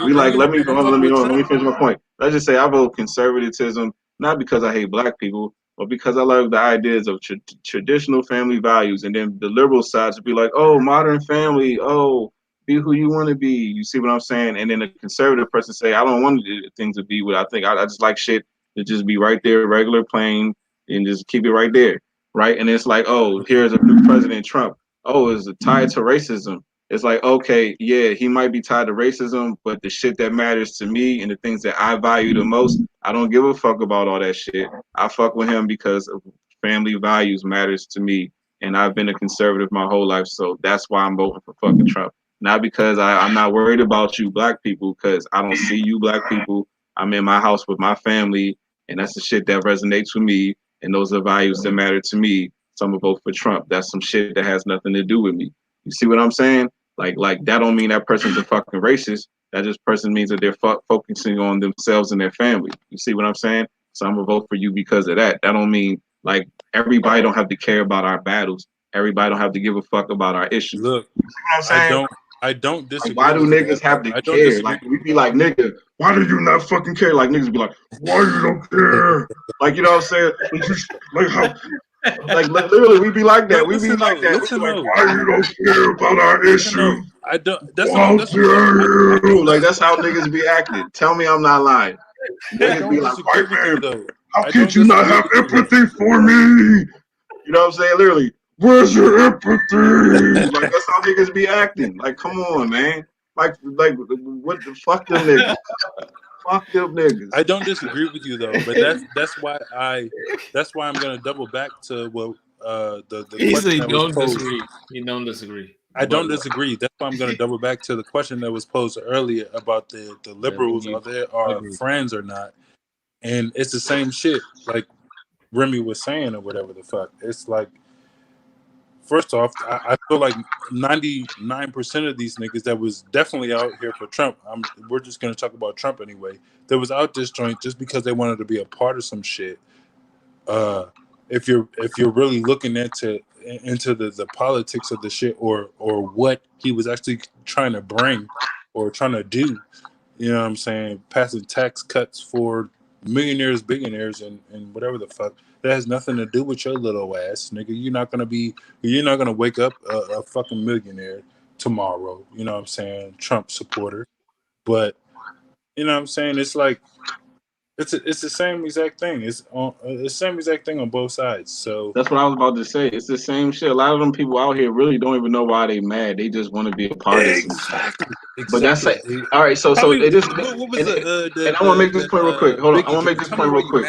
[SPEAKER 4] we
[SPEAKER 3] then
[SPEAKER 4] like.
[SPEAKER 3] you're not gonna fuck with
[SPEAKER 4] Let me
[SPEAKER 3] Trump.
[SPEAKER 4] finish my point. Let's just say I vote conservatism not because I hate black people, but because I love the ideas of traditional family values. And then the liberal sides would be like, oh, modern family, oh, Be who you want to be. You see what I'm saying? And then a conservative person say, I don't want things to be what I think. I just like shit to just be right there, regular, plain, and just keep it right there, right? And it's like, oh, here's a new president, Trump. Oh, is it tied to racism? It's like, okay, yeah, he might be tied to racism, but the shit that matters to me and the things that I value the most, I don't give a fuck about all that shit. I fuck with him because of family values matters to me, and I've been a conservative my whole life, so that's why I'm voting for fucking Trump. Not because I'm not worried about you black people, because I don't see you black people. I'm in my house with my family, and that's the shit that resonates with me, and those are values that matter to me. So I'm gonna vote for Trump. That's some shit that has nothing to do with me. You see what I'm saying? Like that don't mean that person's a fucking racist. That just person means that they're focusing on themselves and their family. You see what I'm saying? So I'm gonna vote for you because of that. That don't mean like everybody don't have to care about our battles. Everybody don't have to give a fuck about our issues.
[SPEAKER 3] Look,
[SPEAKER 4] You see what I'm saying?
[SPEAKER 3] I don't disagree.
[SPEAKER 4] Like, why do
[SPEAKER 3] with
[SPEAKER 4] niggas
[SPEAKER 3] that.
[SPEAKER 4] have to
[SPEAKER 3] I don't
[SPEAKER 4] care?
[SPEAKER 3] disagree.
[SPEAKER 4] Like we be like, nigga, why do you not fucking care? Like niggas be like, why you don't care? Like you know what I'm saying? Like how? Like literally, we be like that. We be like that. We be like, why you don't care about our issues?
[SPEAKER 3] I don't. That's
[SPEAKER 4] How
[SPEAKER 3] what
[SPEAKER 4] dare you? Like that's how niggas be acting. Tell me I'm not lying.
[SPEAKER 3] I
[SPEAKER 4] Niggas
[SPEAKER 3] don't
[SPEAKER 4] be like,
[SPEAKER 3] disagree
[SPEAKER 4] white
[SPEAKER 3] with you
[SPEAKER 4] man,
[SPEAKER 3] though.
[SPEAKER 4] how
[SPEAKER 3] I
[SPEAKER 4] could
[SPEAKER 3] don't
[SPEAKER 4] you not
[SPEAKER 3] disagree
[SPEAKER 4] have
[SPEAKER 3] with you,
[SPEAKER 4] empathy for me? You know what I'm saying? Literally, where's your empathy? Like that's how niggas be acting. Like, come on, man. Like what the fuck them niggas? Fuck them niggas.
[SPEAKER 3] I don't disagree with you though, but that's why I'm gonna double back to what the
[SPEAKER 1] He
[SPEAKER 3] question
[SPEAKER 1] said he
[SPEAKER 3] that was
[SPEAKER 1] don't
[SPEAKER 3] posed.
[SPEAKER 1] disagree. He don't disagree.
[SPEAKER 3] I don't disagree. That's why I'm gonna double back to the question that was posed earlier about the liberals, are they our friends or not? And it's the same shit like Remy was saying or whatever the fuck. It's like, first off, I feel like 99% of these niggas that was definitely out here for Trump. We're just gonna talk about Trump anyway. That was out this joint just because they wanted to be a part of some shit. If you're really looking into the politics of the shit or what he was actually trying to bring or trying to do, you know what I'm saying? Passing tax cuts for millionaires, billionaires, and whatever the fuck. That has nothing to do with your little ass, nigga. You're not gonna wake up a fucking millionaire tomorrow. You know what I'm saying? Trump supporter, but you know what I'm saying? It's like it's the same exact thing. It's the same exact thing on both sides. So
[SPEAKER 4] That's what I was about to say. It's the same shit. A lot of them people out here really don't even know why they mad. They just want to be a part of some shit. But that's like, all right. So it just
[SPEAKER 3] what was
[SPEAKER 4] and I want to make this point real quick. Hold on, I want to make this point real quick.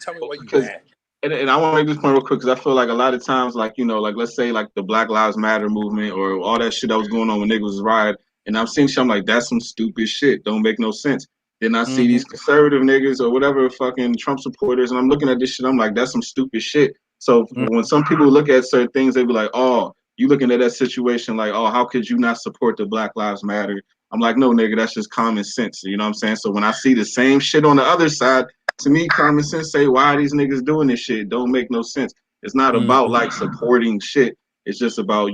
[SPEAKER 3] Tell me why you
[SPEAKER 4] Because
[SPEAKER 3] mad.
[SPEAKER 4] and I want to make this point real quick because I feel like a lot of times, like like let's say like the Black Lives Matter movement or all that shit that was going on when niggas was rioting, and I'm seeing shit, I'm like, that's some stupid shit. Don't make no sense. Then I see these conservative niggas or whatever fucking Trump supporters, and I'm looking at this shit. I'm like, that's some stupid shit. So when some people look at certain things, they be like, oh, you looking at that situation like, oh, how could you not support the Black Lives Matter? I'm like, no, nigga, that's just common sense. You know what I'm saying? So when I see the same shit on the other side, to me, common sense say, why are these niggas doing this shit? Don't make no sense. It's not about like supporting shit. It's just about,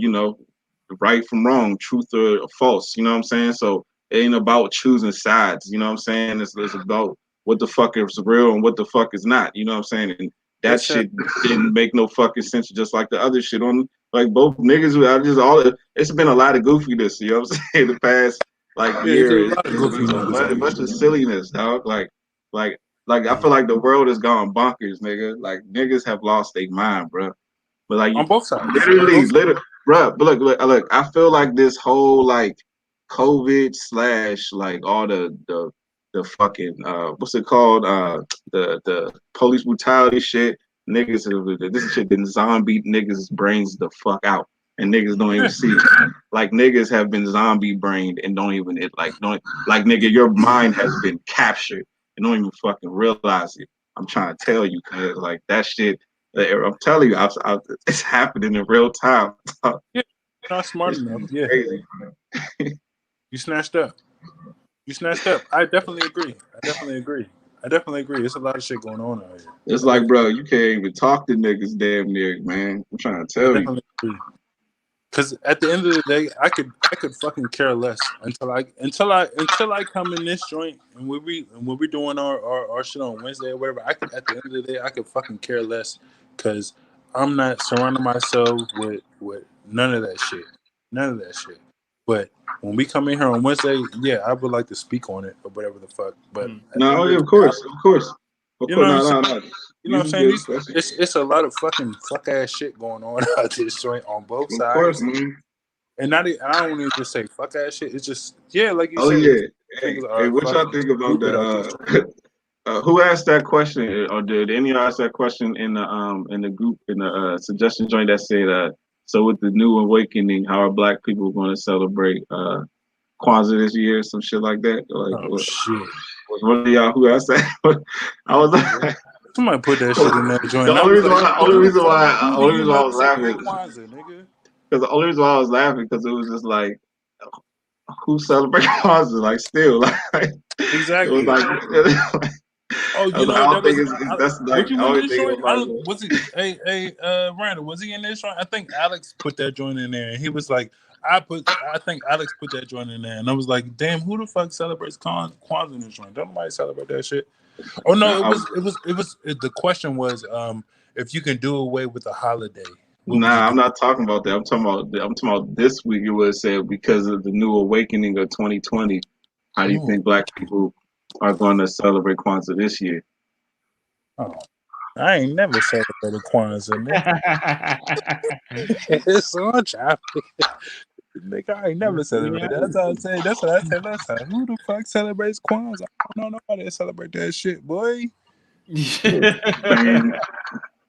[SPEAKER 4] right from wrong, truth or false. You know what I'm saying? So it ain't about choosing sides. You know what I'm saying? It's about what the fuck is real and what the fuck is not. You know what I'm saying? And that shit didn't make no fucking sense, just like the other shit on like both niggas. It's been a lot of goofiness. You know what I'm saying? The past year, it's a bunch of silliness, dog. Like I feel like the world has gone bonkers, nigga. Like niggas have lost their mind, bro. But like
[SPEAKER 3] On both sides,
[SPEAKER 4] literally, bro. But look. I feel like this whole like COVID / like all the fucking what's it called the police brutality shit. Niggas, this shit been zombie niggas' brains the fuck out, and niggas don't even see it. Like niggas have been zombie brained and don't nigga, your mind has been captured and don't even fucking realize it. I'm trying to tell you, cause like that shit. I'm telling you, it's happening in real time.
[SPEAKER 3] Yeah, you're not smart enough. Yeah,
[SPEAKER 4] crazy.
[SPEAKER 3] You snatched up. I definitely agree. There's a lot of shit going on out here.
[SPEAKER 4] It's like, bro, you can't even talk to niggas damn near, man. I'm trying to tell you.
[SPEAKER 3] Because at the end of the day, I could fucking care less until I come in this joint and when we doing our shit on Wednesday or whatever. At the end of the day, I could fucking care less because I'm not surrounding myself with none of that shit. But when we come in here on Wednesday, yeah, I would like to speak on it or whatever the fuck. But
[SPEAKER 4] No, yeah, of course.
[SPEAKER 3] you know what I'm saying?
[SPEAKER 4] No.
[SPEAKER 3] You know what I'm saying? It's a lot of fucking fuck ass shit going on out this joint on both sides.
[SPEAKER 4] Of course, man.
[SPEAKER 3] And I don't want to just say fuck ass shit. It's just like you
[SPEAKER 4] Oh
[SPEAKER 3] said.
[SPEAKER 4] yeah.
[SPEAKER 3] Things
[SPEAKER 4] Hey,
[SPEAKER 3] are
[SPEAKER 4] what y'all
[SPEAKER 3] fucking
[SPEAKER 4] think about
[SPEAKER 3] stupid out this
[SPEAKER 4] that? Who asked that question, or did any of y'all ask that question in the group in the suggestion joint that said, so with the new awakening, how are Black people going to celebrate Kwanzaa this year, some shit like that? Like,
[SPEAKER 3] shit.
[SPEAKER 4] Was one of y'all who asked that? I was like,
[SPEAKER 3] somebody put that shit in that joint.
[SPEAKER 4] The only reason why I was laughing,
[SPEAKER 3] Kwanzaa, nigga.
[SPEAKER 4] because the only reason why I was laughing because it was just like, who celebrates Kwanzaa? Like, still, like,
[SPEAKER 3] exactly.
[SPEAKER 4] It was like,
[SPEAKER 3] oh, you know,
[SPEAKER 4] I don't think that's like.
[SPEAKER 3] I
[SPEAKER 4] always
[SPEAKER 3] think
[SPEAKER 4] think about it.
[SPEAKER 3] was he? Randall, was he in this joint? I think Alex put that joint in there, and he was like, I think Alex put that joint in there, and I was like, damn, who the fuck celebrates Kwanzaa in this joint? Don't nobody celebrate that shit. Oh no, it was. The question was, if you can do away with a holiday.
[SPEAKER 4] Nah, I'm not talking about that. I'm talking about this week. It was said because of the new awakening of 2020. How do you think Black people are going to celebrate Kwanzaa this year?
[SPEAKER 3] Oh, I ain't never celebrated Kwanzaa, nigga. It's on child. Nigga, I ain't never celebrated. That's what I said. That's what I said last time. Who the fuck celebrates Kwanzaa? I don't know nobody that celebrate that shit, boy.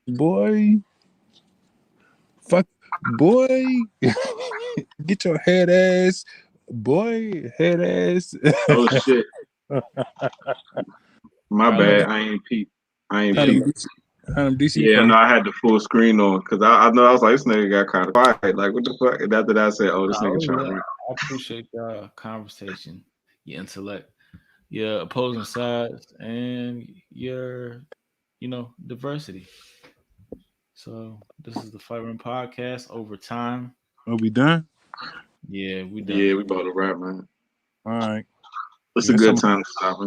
[SPEAKER 3] Boy. Fuck, boy. Get your head ass, boy. Head ass.
[SPEAKER 4] Oh shit. My bad. I ain't peep.
[SPEAKER 3] DC
[SPEAKER 4] yeah, no, I had the full screen on because I know I was like, this nigga got kind of quiet. Like, what the fuck? And after that, I said, oh, this nigga trying to.
[SPEAKER 1] I appreciate your conversation, your intellect, your opposing sides, and your, diversity. So this is the Fight Room Podcast. OverTime.
[SPEAKER 3] Are we done?
[SPEAKER 1] Yeah, we done.
[SPEAKER 4] Yeah, we about to wrap, man.
[SPEAKER 3] All right.
[SPEAKER 4] It's a good time to stop.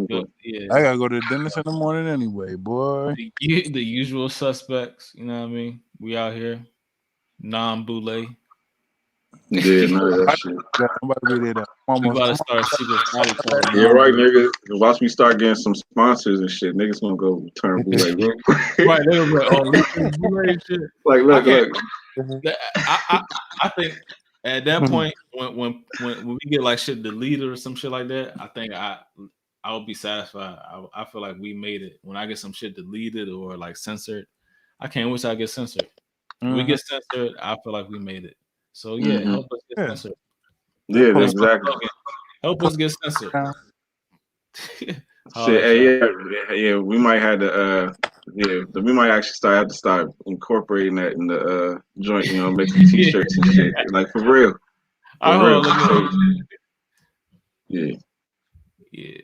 [SPEAKER 3] Yeah. I gotta go to the dentist in the morning anyway, boy.
[SPEAKER 1] The usual suspects, you know what I mean? We out here, non-boule.
[SPEAKER 4] Yeah, none of that shit.
[SPEAKER 1] We about to start secret party party.
[SPEAKER 4] Yeah, right, nigga. Watch me start getting some sponsors and shit. Niggas gonna go turn boule real quick.
[SPEAKER 1] Right, they gonna be like, oh, boule shit.
[SPEAKER 4] Like, look.
[SPEAKER 1] I think at that point, when we get like shit deleted or some shit like that, I think I would be satisfied. I feel like we made it. When I get some shit deleted or like censored, I can't wait till I get censored. When we get censored, I feel like we made it. So yeah, help us get censored.
[SPEAKER 4] Yeah, exactly.
[SPEAKER 1] Help us get censored.
[SPEAKER 4] Shit, yeah. We might have to, we might actually have to start incorporating that in the joint. Making t-shirts and shit. Like for real. For real.
[SPEAKER 1] Yeah.